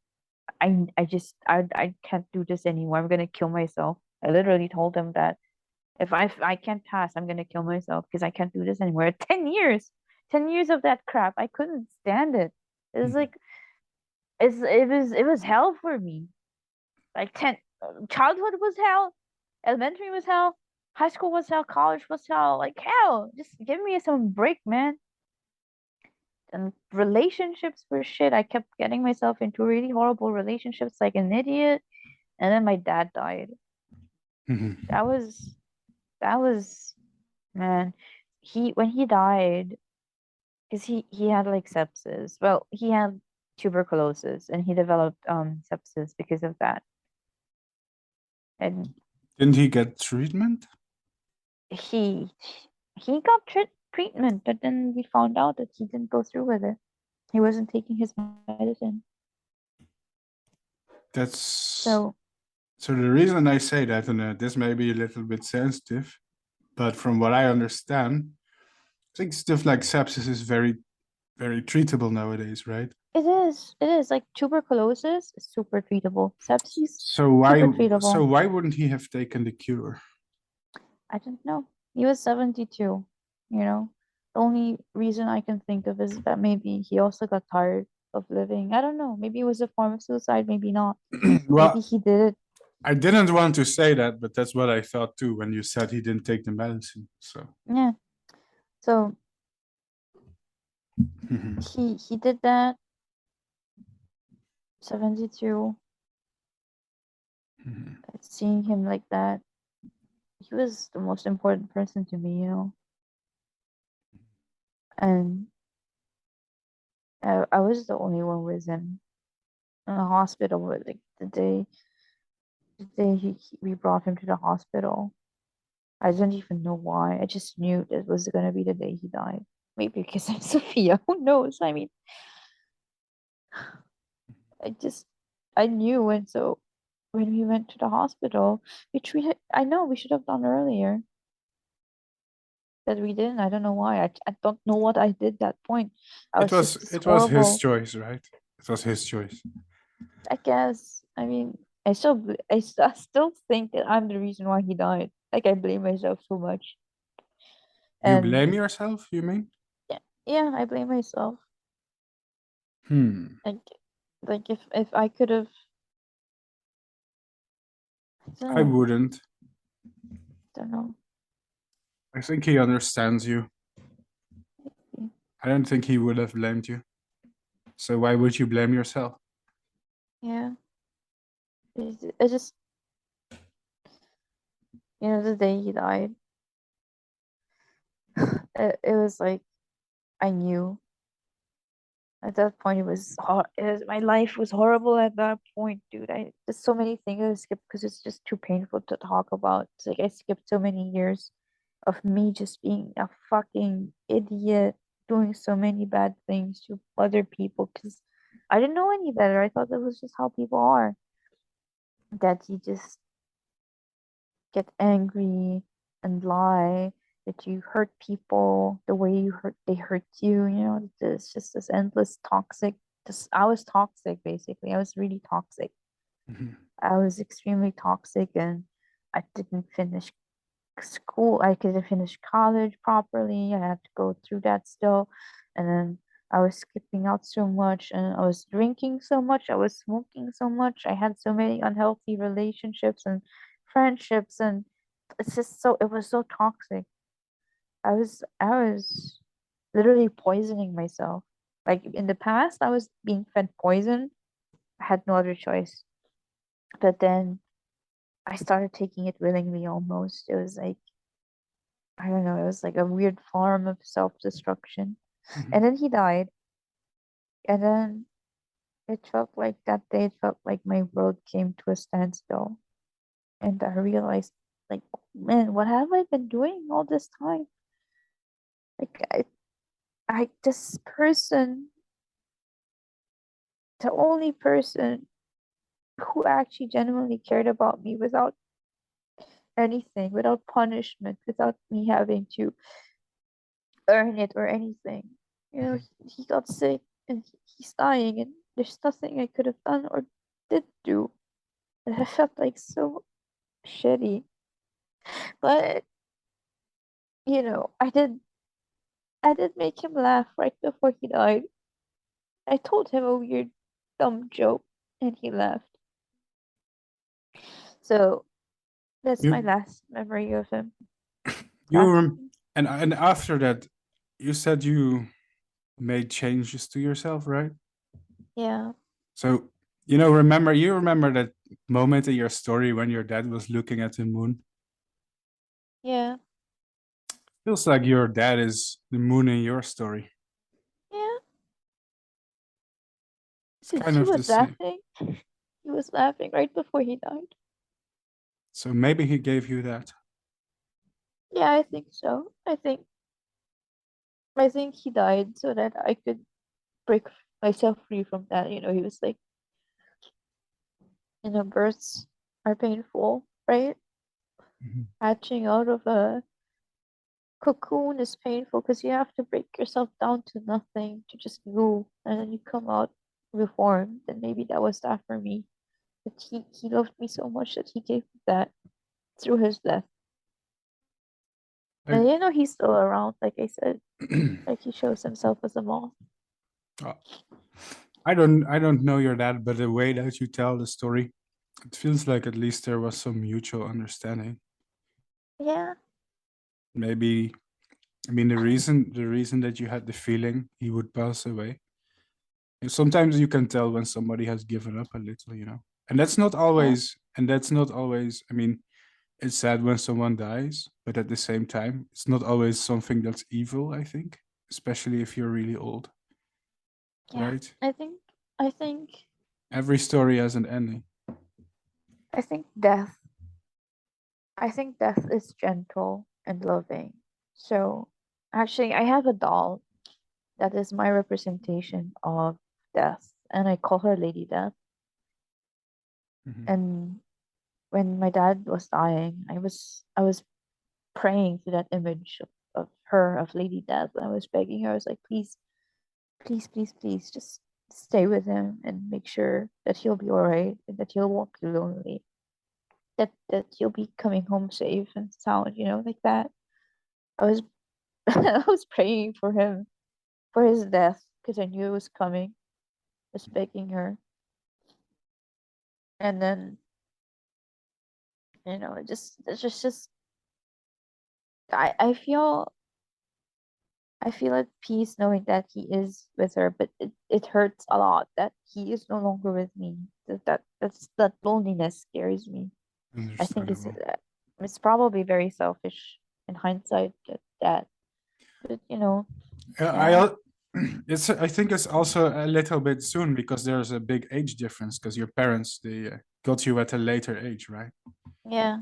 I can't do this anymore. I'm gonna kill myself. I literally told them that if I can't pass, I'm gonna kill myself because I can't do this anymore. 10 years, 10 years of that crap. I couldn't stand it. It was Mhm. like it was hell for me. Like childhood was hell, elementary was hell, high school was hell, college was hell. Like hell. Just give me some break, man. And relationships were shit. I kept getting myself into really horrible relationships like an idiot. And then my dad died. Mhm. That was that was man. He when he died, because he had like sepsis. Well, he had tuberculosis and he developed sepsis because of that. And Didn't he get treatment? he he got treatment, but then we found out that he didn't go through with it. He wasn't taking his medicine. That's So so the reason I say that, and this may be a little bit sensitive, but from what I understand, I think stuff like sepsis is very, very treatable nowadays, right? it is like tuberculosis is super treatable. Sepsis, So why, super so treatable. why wouldn't he have taken the cure? I don't know. He was 72, you know. The only reason I can think of is that maybe he also got tired of living. I don't know. Maybe it was a form of suicide, maybe not. Maybe Well, he did it. I didn't want to say that, but that's what I thought too when you said he didn't take the medicine. So Yeah. So mhm. he did that. 72. Mhm. Seeing him like that, he was the most important person to me, you know. And I was the only one with him in the hospital. Like the day we brought him to the hospital. I don't even know why. I just knew that was gonna be the day he died. Maybe because I'm Sophia. Who knows? I mean, I just I knew, and so when we went to the hospital, which I know we should have done earlier, but we didn't. I don't know why. I don't know what I did that point. I It was was just this it was his horrible. choice, right? It was his choice. I guess. I mean, I still think that I'm the reason why he died. Like I blame myself so much, You and blame yourself, you mean? yeah, yeah, I blame myself. Hmm. Like, if I could have, I I wouldn't. don't know. I think he understands you. Yeah, I don't think he would have blamed you. So why would you blame yourself? yeah. It just the day he died, it was like I knew at that point my life was horrible at that point, dude. There's so many things I skipped because it's just too painful to talk about. It's like I skipped so many years of me just being a fucking idiot, doing so many bad things to other people because I didn't know any better. I thought that was just how people are. That he just get angry and lie, that you hurt people the way they hurt you, you know, it's just this endless toxic. Just I was toxic basically. I was really toxic. Mhm. I was extremely toxic, and I didn't finish school. I couldn't finish college properly. I had to go through that still. And then I was skipping out so much, and I was drinking so much. I was smoking so much. I had so many unhealthy relationships and friendships, and it was so toxic. I was literally poisoning myself. Like in the past, I was being fed poison. I had no other choice. But then I started taking it willingly almost. It was like, I don't know, it was like a weird form of self-destruction. Mhm. And then he died. And then it felt like that day, it felt like my world came to a standstill. And I realized, like, man, what have I been doing all this time? Like, this person, the only person who actually genuinely cared about me without anything, without punishment, without me having to earn it or anything. You know, he got sick and he's dying, and there's nothing I could have done or did do. And I felt like so shitty. But you know, I did make him laugh right before he died. I told him a weird dumb joke and he laughed. So that's my You last memory of him. you Last, and after that, you said you made changes to yourself, right? yeah. So you remember that moment in your story when your dad was looking at the moon? Yeah. Feels like your dad is the moon in your story. Yeah. It's Because kind he of the was same. laughing. He was laughing right before he died. So maybe he gave you that. Yeah, I think so. I think he died so that I could break myself free from that. You know, he was like, births are painful, right? Mhm. Hatching out of a cocoon is painful because you have to break yourself down to nothing to just go, and then you come out reformed. And maybe that was that for me. That he loved me so much that he gave me that through his death. I, And he's still around, like I said, like he shows himself as a moth. Oh, I don't know your dad, but the way that you tell the story, it feels like at least there was some mutual understanding. Yeah, Maybe I mean the reason that you had the feeling he would pass away. And sometimes you can tell when somebody has given up a little. And yeah, that's not always, I mean, it's sad when someone dies, but at the same time, it's not always something that's evil, I think, especially if you're really old, yeah. right? I think Every story has an ending. I think death I think death is gentle and loving. So actually I have a doll that is my representation of death, and I call her Lady Death. Mhm. And when my dad was dying, I was praying to that image of her, of Lady Death. I was begging her, I was like, please, please, please, please, just stay with him and make sure that he'll be all right and that he won't be lonely. That he'll be coming home safe and sound, like that. I was I was praying for him, for his death, because I knew it was coming. I was begging her. And then, it's just I feel at peace knowing that he is with her, but it hurts a lot that he is no longer with me. That loneliness scares me. I think Understandable. it's probably very selfish in hindsight that but Yeah, yeah. I think it's also a little bit soon because there's a big age difference because your parents they got you at a later age, right? Yeah.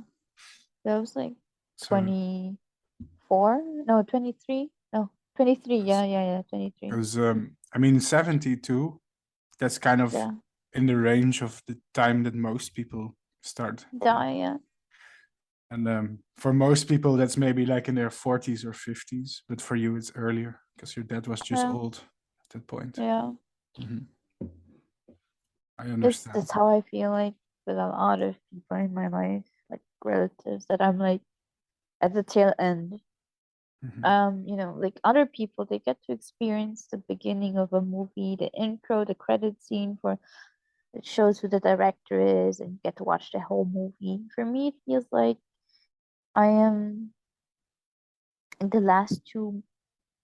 That was like So 24? No, 23? No, 23. Yeah, yeah, yeah, 23. because I mean 72, that's kind of Yeah. in the range of the time that most people start. Die, yeah. And for most people, that's maybe like in their 40s or 50s, but for you, it's earlier because your dad was just Yeah. old at that point. Yeah. Mhm. I That's understand. how I feel like with a lot of people in my life, like relatives, that I'm like at the tail end. Mhm. Like other people, they get to experience the beginning of a movie, the intro, the credit scene for it shows who the director is, and you get to watch the whole movie. For me, it feels like I am in the last 2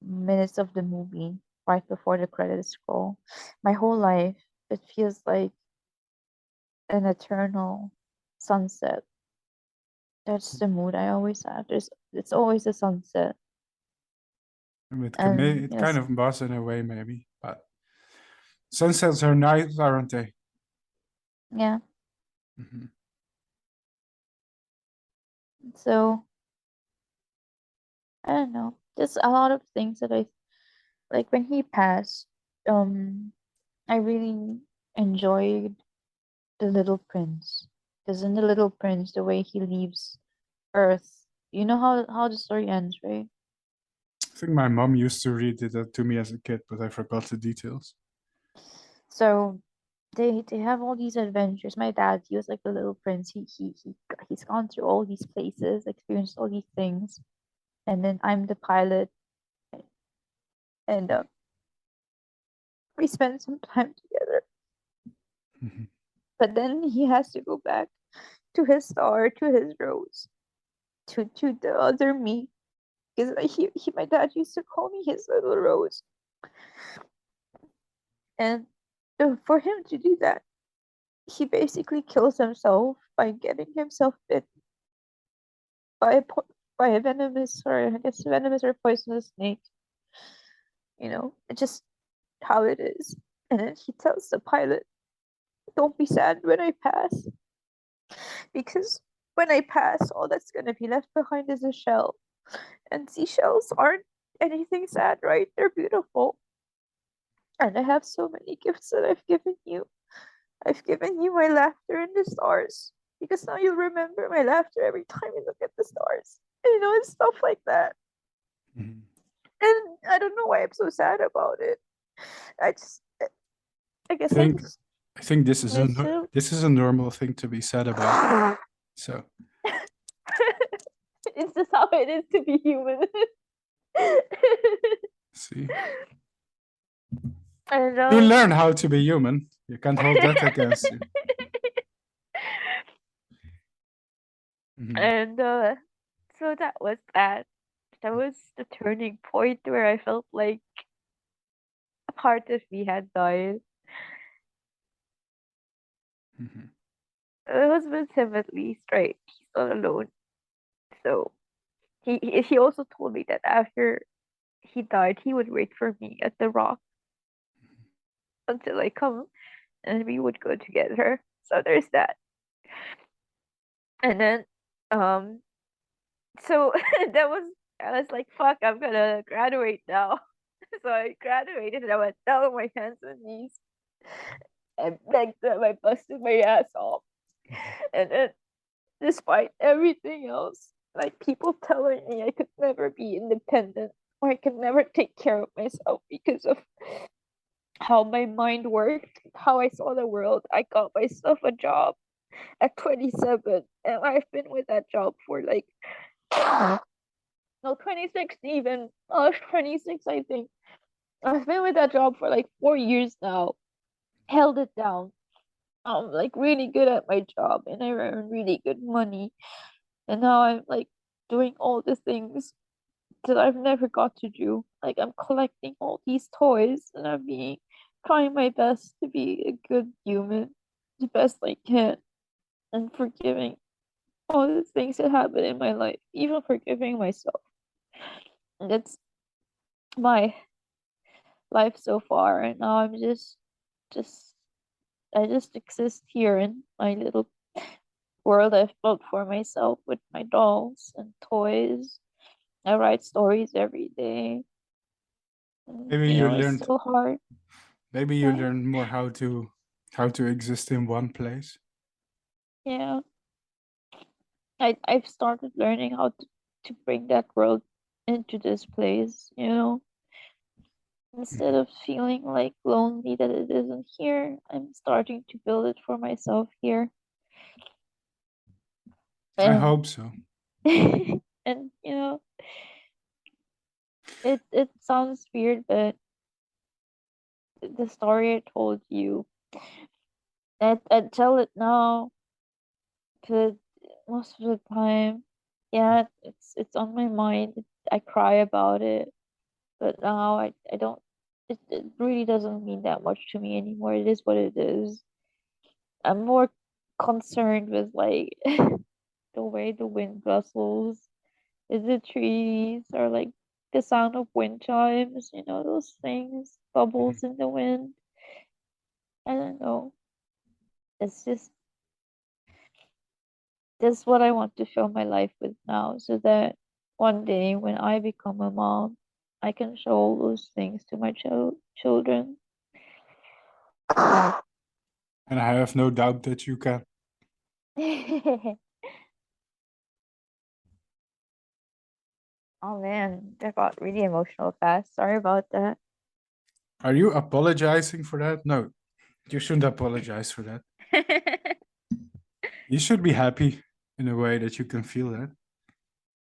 minutes of the movie, right before the credits roll. My whole life, it feels like an eternal sunset. That's the mood I always have. It's always a sunset. And It kind of was in a way, maybe, but sunsets are nice, aren't they? yeah. Mhm. So I don't know. Just a lot of things that I like when he passed. I really enjoyed the Little Prince, because in the Little Prince, the way he leaves Earth, you know how the story ends, right? I think my mom used to read it to me as a kid, but I forgot the details. So they have all these adventures. My dad, he was like the Little Prince. He's gone through all these places, experienced all these things, and then I'm the pilot, and we spend some time together. Mhm. But then he has to go back to his star, to his rose, to the other me, because my dad used to call me his little rose, and for him to do that, he basically kills himself by getting himself bit by by a venomous, or I guess venomous or poisonous snake. It's just how it is. And then he tells the pilot, "Don't be sad when I pass, because when I pass, all that's gonna be left behind is a shell. And seashells aren't anything sad, right? They're beautiful. And I have so many gifts that I've given you. I've given you my laughter in the stars, because now you'll remember my laughter every time you look at the stars." And stuff like that. Mhm. And I don't know why I'm so sad about it. I just, I I guess I think just I think this is miss him. this is a normal thing to be sad about. So It's just how it is to be human. see, And you learn how to be human. You can't hold that against you. Mhm. and so that was that. That was the turning point where I felt like a part of me had died. Mhm. It was with him at least, right? He's not alone. So he also told me that after he died, he would wait for me at the rock until I come, and we would go together. So there's that. And then um so that was I was like, fuck, I'm gonna graduate now. So I graduated and I went down on my hands and knees and begged them. I busted my ass off. And then, despite everything else, like people telling me I could never be independent or I could never take care of myself because of how my mind worked, how I saw the world, I got myself a job at 27, and I've been with that job for like no, 26 even. I was 26, I think. I've been with that job for like 4 years now. Held it down. I'm like really good at my job and I earn really good money. And now I'm like doing all the things that I've never got to do. Like I'm collecting all these toys and I'm being trying my best to be a good human, the best I can, and forgiving all the things that happen in my life, even forgiving myself. And that's my life so far. And now I'm just I just exist here in my little world I've built for myself with my dolls and toys. I write stories every day. And, Maybe you it's learned. so hard. Maybe you Yeah. learned more how to exist in one place. Yeah. I've started learning how to bring that world into this place, you know. Instead of feeling like lonely that it isn't here, I'm starting to build it for myself here. I And hope so. and you know, it sounds weird, but the story I told you, I tell it now, but most of the time, yeah, it's on my mind. I cry about it, but now I don't. It really doesn't mean that much to me anymore. It is what it is. I'm more concerned with like the way the wind rustles in the trees, or like the sound of wind chimes, you know, those things, bubbles in the wind. I don't know. It's just this what I want to fill my life with now, so that one day when I become a mom, I can show all those things to my children. And I have no doubt that you can. Oh man, that got really emotional fast. Sorry about that. Are you apologizing for that? No, you shouldn't apologize for that. You should be happy in a way that you can feel that.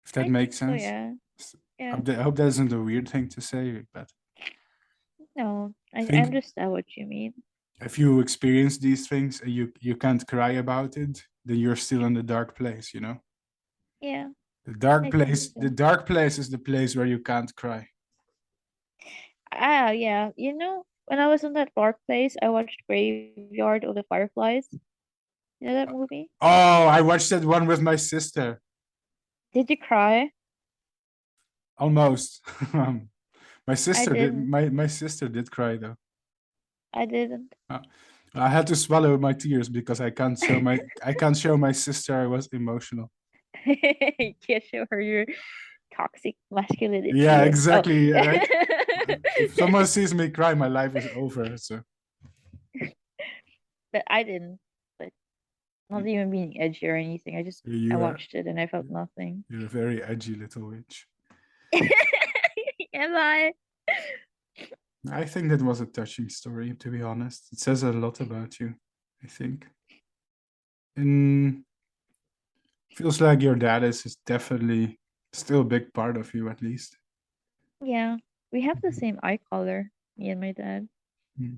If that I makes think so, sense. yeah. Yeah. I hope that isn't a weird thing to say, but No, I think understand what you mean. if you experience these things and you can't cry about it, then you're still in the dark place, you know? Yeah. The dark I think place, the so. dark place is the place where you can't cry. Ah, yeah. You know, when I was in that dark place, I watched Graveyard of the Fireflies. You know that movie? Oh, I watched that one with my sister. Did you cry? Almost. My I sister did. didn't. My sister did cry though. I didn't. I had to swallow my tears because I can't show my sister I was emotional. You can't show her your toxic masculinity. Yeah, Oh. exactly. If someone sees me cry, my life is over. So But I didn't. But not even being edgy or anything. I you are watched it and I felt nothing. you're a very edgy little witch. Am I? I think that was a touching story, to be honest. It says a lot about you, I think. And feels like your dad is definitely still a big part of you, at least. Yeah. We have the same eye color, me and my dad. Hmm.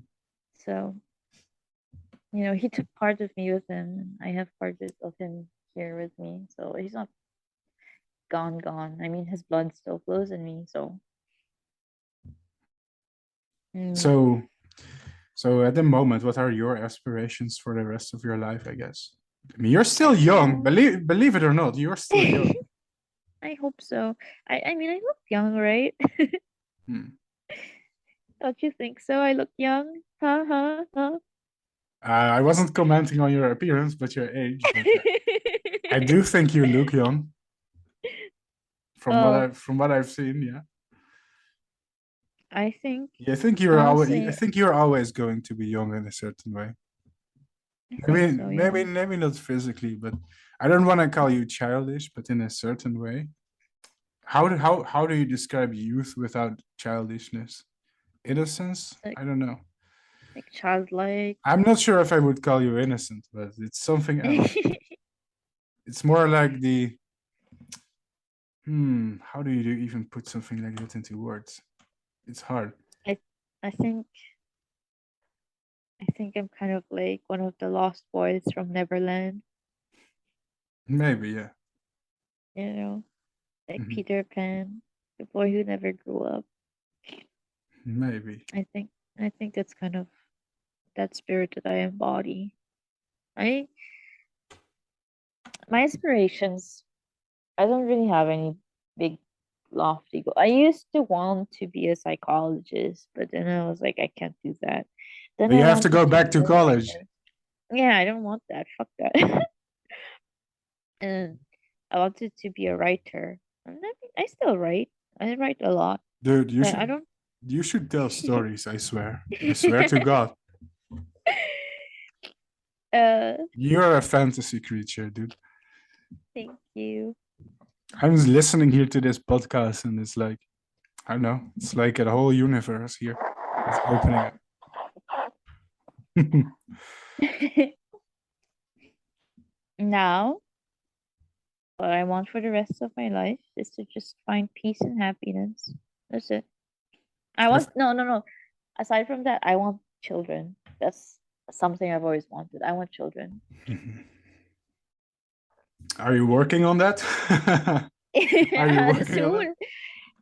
So, you know, he took part of me with him, and I have part of him here with me. So he's not gone. I mean, his blood still flows in me. So, mm, So at the moment, what are your aspirations for the rest of your life, I guess? I mean, you're still young. Believe it or not, you're still young. I hope so. I mean, I look young, right? Hmm. Don't you think so? I look young. Huh? Huh? Huh? I wasn't commenting on your appearance, but your age. But I do think you look young. Oh, From what I've seen, yeah. I think Yeah, I think you're always. I honestly, think you're always going to be young in a certain way. I think so. Yeah. Maybe not physically, but I don't want to call you childish, but in a certain way. How do you describe youth without childishness? Innocence? Like I don't know. childlike. I'm not sure if I would call you innocent, but it's something else. It's more like the how do you even put something like that into words? It's hard. I I think I'm kind of like one of the lost boys from Neverland. Maybe, yeah. You know, like Mhm. Peter Pan, the boy who never grew up. Maybe. I think that's kind of that spirit that I embody. I My aspirations, I don't really have any big lofty goal. I used to want to be a psychologist, but then I was like, I can't do that. Then But you I have to wanted go to back be to a college. writer. Yeah, I don't want that. Fuck that. And I wanted to be a writer. And I mean, I still write. I write a lot, Dude, but I don't. you should tell stories, I swear. I swear to God. uh, You're a fantasy creature, dude. Thank you. I'm listening here to this podcast, and it's like, I don't know, it's like a whole universe here. It's opening up. Now, what I want for the rest of my life is to just find peace and happiness. That's it. I want no. Aside from that, I want children. That's something I've always wanted. I want children. Are you working on that? Are you working on that? Soon,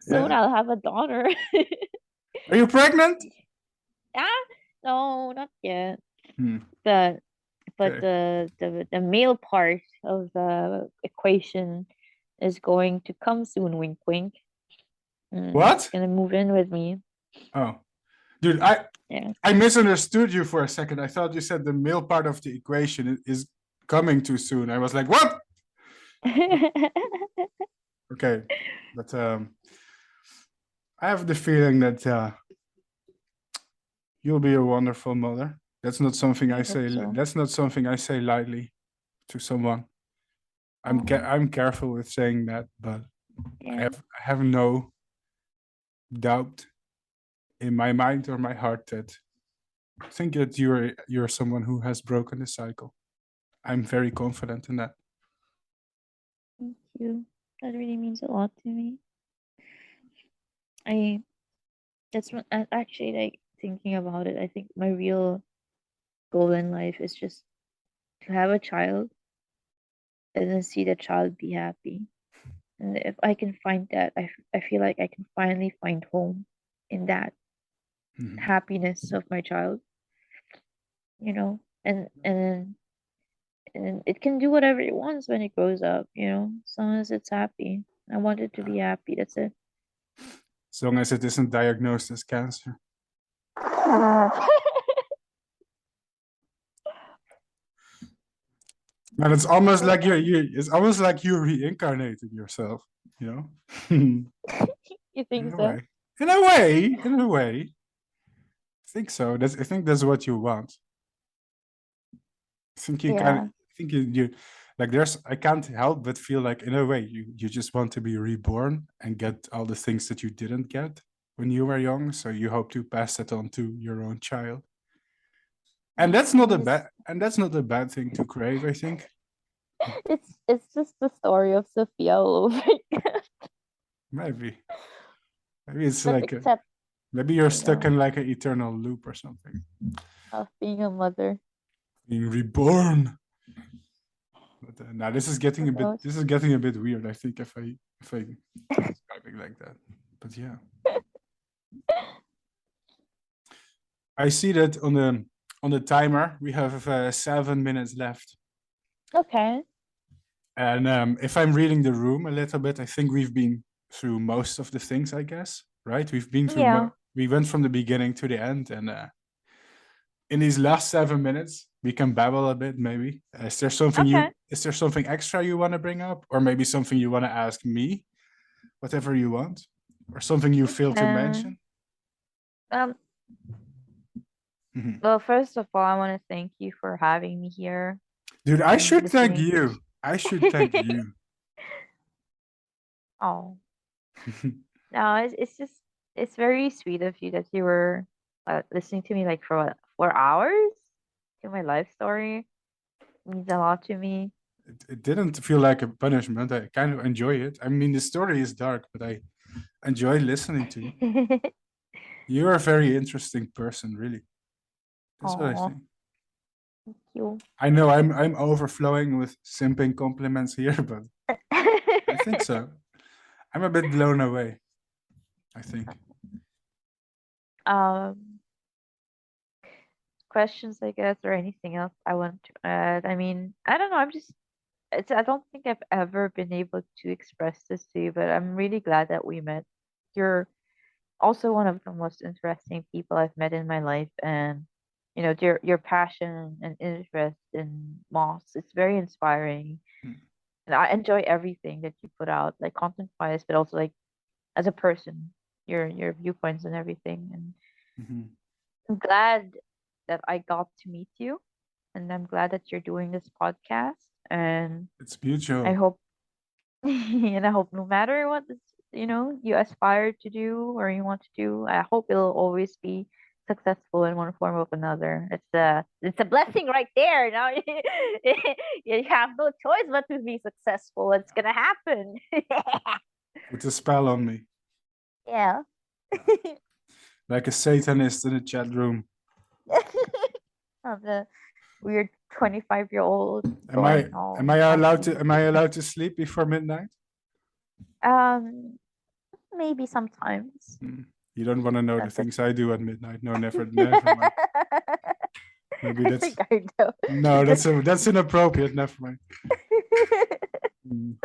soon Yeah. I'll have a daughter. Are you pregnant? No, not yet. Hmm. But Okay. the male part of the equation is going to come soon. Wink, wink. What? It's gonna move in with me. Oh, dude, Yeah. I misunderstood you for a second. I thought you said the male part of the equation is coming too soon. I was like, what? Okay, but I have the feeling that you'll be a wonderful mother. That's not something I hope say. so. That's not something I say lightly to someone. Aw, I'm careful with saying that, but yeah. I have no doubt in my mind or my heart that I think that you're someone who has broken the cycle. I'm very confident in that. Thank you. That really means a lot to me. I that's what actually, like, thinking about it, I think my real goal in life is just to have a child and then see the child be happy. And if I can find that, I feel like I can finally find home in that Mhm. happiness of my child, and it can do whatever it wants when it grows up, as long as it's happy. I want it to be happy. That's it. As long as it isn't diagnosed as cancer. And it's almost like it's almost like you reincarnated yourself, you know? In You think a so? way. In a way. In a way. I think so. I think that's what you want. I think you kind of Yeah. I think you like I can't help but feel like in a way you just want to be reborn and get all the things that you didn't get when you were young. So you hope to pass that on to your own child. And that's not a bad thing to crave, I think. It's just the story of Sophia all over again. Maybe. Maybe it's But like except, maybe you're stuck in like an eternal loop or something. of being a mother. Being reborn. But now this is getting Who a bit knows? weird, I think, if I describe it like that. But yeah. I see that on the timer we have 7 minutes left. Okay. And if I'm reading the room a little bit, I think we've been through most of the things, I guess. Right? We've been through Yeah. we went from the beginning to the end, and in these last 7 minutes, we can babble a bit. Maybe is there something Okay. is there something extra you want to bring up, or maybe something you want to ask me, whatever you want, or something you feel to mention? Um. Mhm. Well, first of all, I want to thank you for having me here Dude, I and should thank listening to. you. I should thank you. Oh, no, it's very sweet of you that you were listening to me like for what, 4 hours to my life story. It means a lot to me. It didn't feel like a punishment. I kind of enjoy it. I mean, the story is dark, but I enjoy listening to you. You're a very interesting person, really. That's what I Oh, think. thank you. I know I'm overflowing with simping compliments here, but I think so. I'm a bit blown away, I think. um, Questions, I guess, or anything else I want to add. I mean, I don't know. I don't think I've ever been able to express this to you, but I'm really glad that we met. You're also one of the most interesting people I've met in my life, and your passion and interest in moss, it's very inspiring. Mm. And I enjoy everything that you put out, like content wise, but also like as a person, your viewpoints and everything. And Mhm. I'm glad that I got to meet you, and I'm glad that you're doing this podcast. and It's mutual. I hope and I hope no matter what you aspire to do or you want to do, I hope it'll always be successful in one form or another. It's a blessing right there. Now you have no choice but to be successful. It's gonna happen. Put a spell on me. Yeah. Like a Satanist in a chat room. Of the weird 25-year-old. Am I allowed to sleep before midnight? Maybe sometimes. You don't want to know the That's it. things I do at midnight. No, never mind. Maybe I that's think I know. no, that's inappropriate. Never mind. Mm.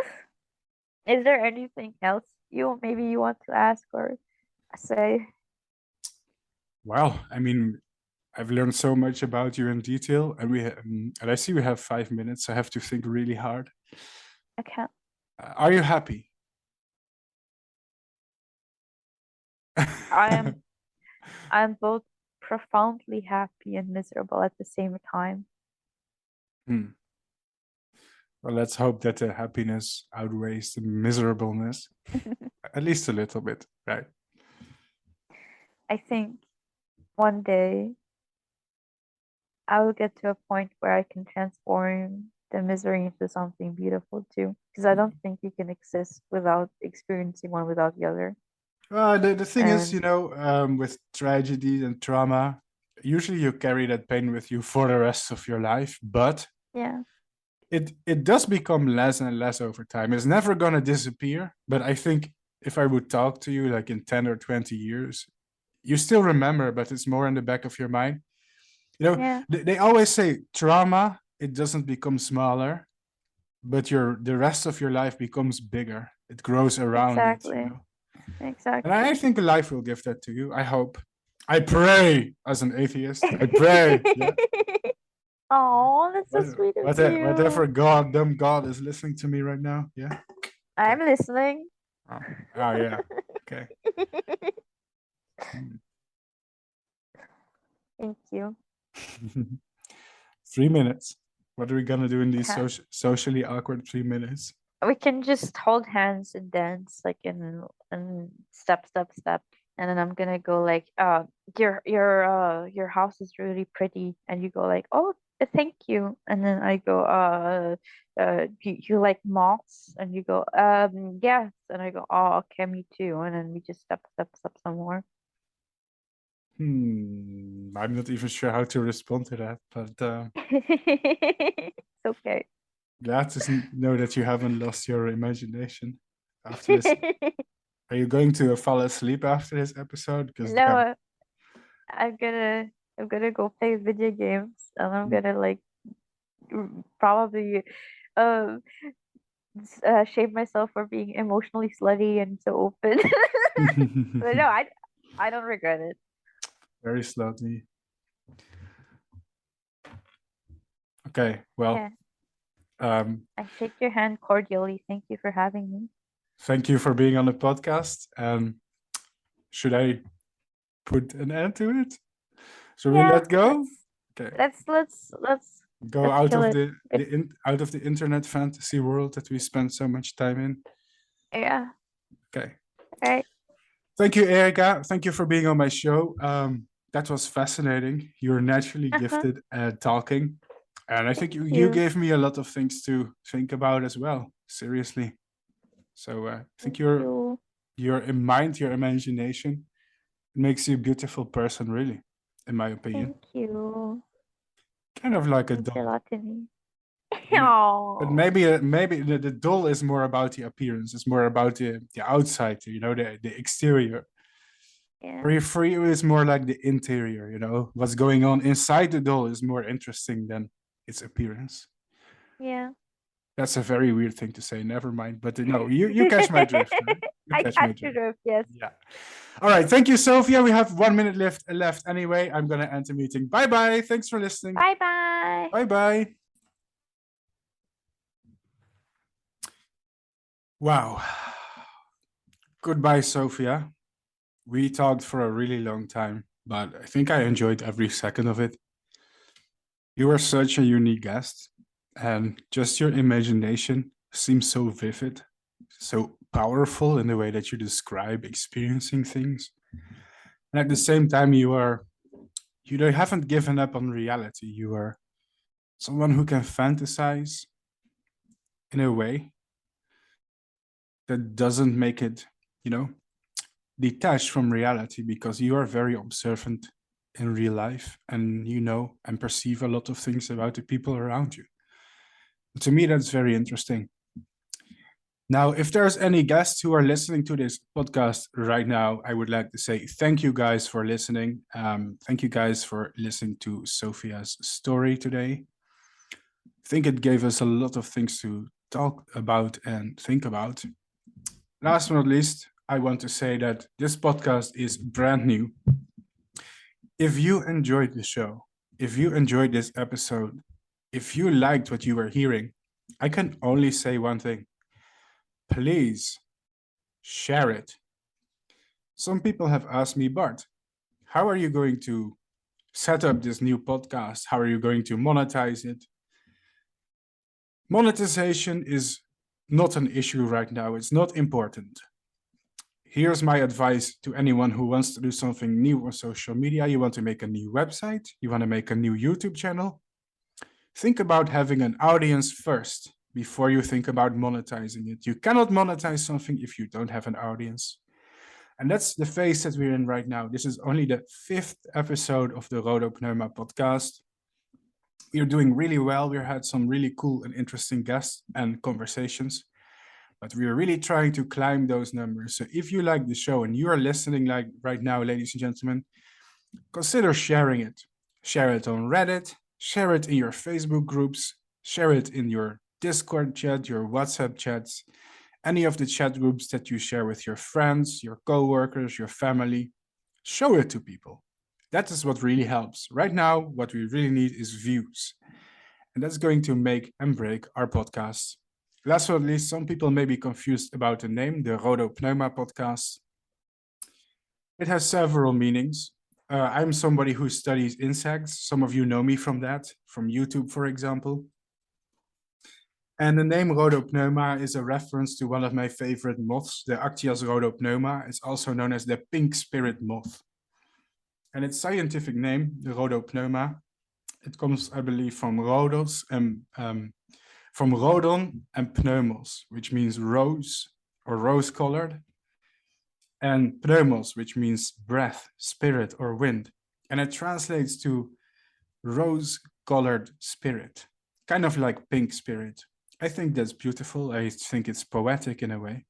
Is there anything else you want to ask or say? Well, I mean, I've learned so much about you in detail, and and I see we have 5 minutes. So I have to think really hard. Okay. Are you happy? I'm both profoundly happy and miserable at the same time. Well, let's hope that the happiness outweighs the miserableness, at least a little bit, right? I think one day I will get to a point where I can transform the misery into something beautiful too. Because I don't think you can exist without experiencing one without the other. The thing is, And- with tragedy and trauma, usually you carry that pain with you for the rest of your life, but Yeah. it does become less and less over time. It's never gonna disappear, but I think if I would talk to you like in 10 or 20 years, you still remember, but it's more in the back of your mind. Yeah. They always say trauma, it doesn't become smaller, but the rest of your life becomes bigger. It grows around Exactly. it. Exactly. And I think life will give that to you. I hope. I pray as an atheist. I pray. Yeah. Oh, that's so sweet of you. Whatever God is listening to me right now. Yeah. I'm listening. Oh yeah. Okay. Thank you. 3 minutes. What are we gonna do in these Okay. socially awkward 3 minutes? We can just hold hands and dance like in step, and then I'm gonna go like your house is really pretty, and you go like, oh, thank you, and then I go you like moths, and you go yes, and I go, oh, okay, me too, and then we just step some more. I'm not even sure how to respond to that, but It's okay. glad to know that you haven't lost your imagination after this. Are you going to fall asleep after this episode? No, I'm gonna go play video games, and I'm gonna like probably shame myself for being emotionally slutty and so open. But no, I don't regret it. Very slutty. Okay, well, Yeah. I shake your hand cordially. Thank you for having me. Thank you for being on the podcast. Should I put an end to it? Should we let go? Okay. Let's Go out kill of it. out of the internet fantasy world that we spend so much time in. Yeah. Okay. All right. Thank you, Erika. Thank you for being on my show. That was fascinating. You're naturally gifted at talking. And I think you gave me a lot of things to think about as well. Seriously. So I think your mind, your imagination makes you a beautiful person, really, in my opinion. Thank you. Kind of like a Means a doll. lot to me. But maybe the doll is more about the appearance. It's more about the outside, the exterior. Yeah. For you, it's more like the interior. What's going on inside the doll is more interesting than its appearance. Yeah. That's a very weird thing to say. Never mind. But no, you catch my drift. Right? I catch your drift. Yes. Yeah. All right. Thank you, Sophia. We have 1 minute left anyway. I'm gonna end the meeting. Bye bye. Thanks for listening. Bye bye. Bye bye. Wow. Goodbye, Sophia. We talked for a really long time, but I think I enjoyed every second of it. You were such a unique guest. And just your imagination seems so vivid, so powerful in the way that you describe experiencing things. And at the same time, you haven't given up on reality. You are someone who can fantasize in a way that doesn't make it, detached from reality, because you are very observant in real life and and perceive a lot of things about the people around you. To me, that's very interesting. Now, if there's any guests who are listening to this podcast right now, I would like to say thank you guys for listening. Thank you guys for listening to Sophia's story today. I think it gave us a lot of things to talk about and think about. Last but not least, I want to say that this podcast is brand new. If you enjoyed the show, if you enjoyed this episode, if you liked what you were hearing, I can only say one thing. Please share it. Some people have asked me, Bart, how are you going to set up this new podcast? How are you going to monetize it? Monetization is not an issue right now. It's not important. Here's my advice to anyone who wants to do something new on social media. You want to make a new website, you want to make a new YouTube channel. Think about having an audience first before you think about monetizing it. You cannot monetize something if you don't have an audience. And that's the phase that we're in right now. This is only the 5th episode of the Rhodopneuma podcast. We're doing really well. We had some really cool and interesting guests and conversations, but we're really trying to climb those numbers. So if you like the show and you are listening like right now, ladies and gentlemen, consider sharing it. Share it on Reddit, share it in your Facebook groups, share it in your Discord chat, your WhatsApp chats, any of the chat groups that you share with your friends, your coworkers, your family. Show it to people. That is what really helps. Right now, what we really need is views. And that's going to make and break our podcast. Last but not least, some people may be confused about the name, the Rhodopneuma podcast. It has several meanings. I'm somebody who studies insects. Some of you know me from that, from YouTube, for example. And the name Rhodopneuma is a reference to one of my favorite moths, the Actias rhodopneuma. It's also known as the pink spirit moth. And its scientific name, the Rhodopneuma, it comes, I believe, from rhodos and from rhodon and pneumos, which means rose or rose-colored, and pneumos, which means breath, spirit, or wind. And it translates to rose-colored spirit, kind of like pink spirit. I think that's beautiful. I think it's poetic in a way.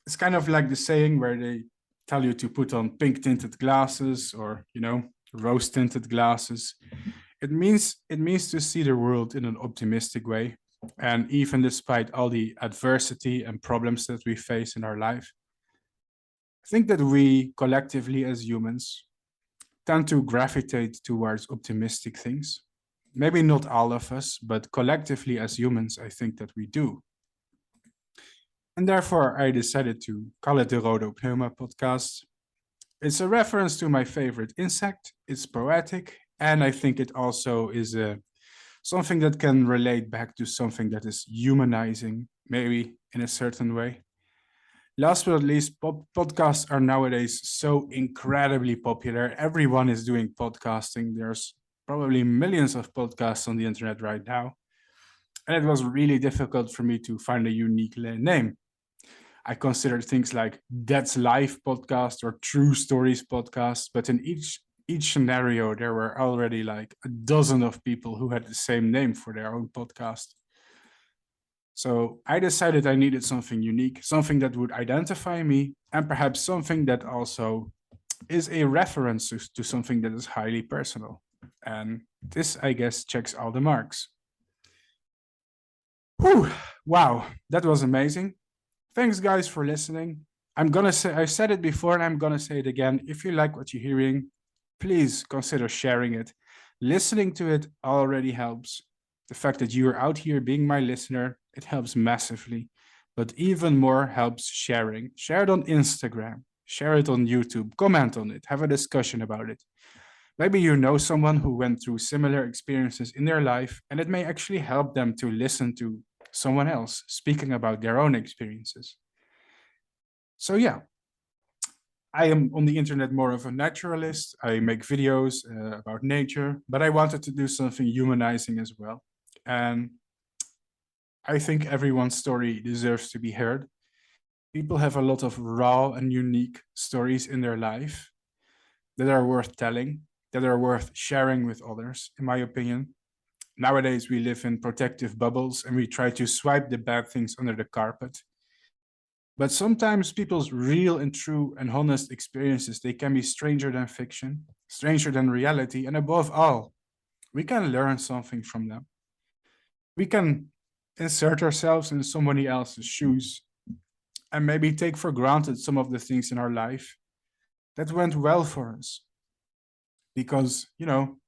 It's kind of like the saying where they tell you to put on pink tinted glasses or, rose tinted glasses. It means to see the world in an optimistic way. And even despite all the adversity and problems that we face in our life, I think that we collectively as humans tend to gravitate towards optimistic things. Maybe not all of us, but collectively as humans, I think that we do. And therefore, I decided to call it the Rhodopneuma podcast. It's a reference to my favorite insect. It's poetic, and I think it also is something that can relate back to something that is humanizing, maybe in a certain way. Last but not least, podcasts are nowadays so incredibly popular. Everyone is doing podcasting. There's probably millions of podcasts on the internet right now. And it was really difficult for me to find a unique name. I considered things like That's Life podcast or True Stories podcast, but in each scenario, there were already like a dozen of people who had the same name for their own podcast. So I decided I needed something unique, something that would identify me, and perhaps something that also is a reference to something that is highly personal. And this, I guess, checks all the marks. Whew, wow, that was amazing. Thanks, guys, for listening. I said it before and I'm gonna say it again. If you like what you're hearing, please consider sharing it. Listening to it already helps. The fact that you're out here being my listener, it helps massively. But even more helps sharing. Share it on Instagram, share it on YouTube, comment on it, have a discussion about it. Maybe you know someone who went through similar experiences in their life, and it may actually help them to listen to someone else speaking about their own experiences. So yeah, I am on the internet more of a naturalist. I make videos about nature, but I wanted to do something humanizing as well. And I think everyone's story deserves to be heard. People have a lot of raw and unique stories in their life that are worth telling, that are worth sharing with others, in my opinion. Nowadays, we live in protective bubbles and we try to swipe the bad things under the carpet. But sometimes people's real and true and honest experiences, they can be stranger than fiction, stranger than reality, and above all, we can learn something from them. We can insert ourselves in somebody else's shoes and maybe take for granted some of the things in our life that went well for us. Because, you know,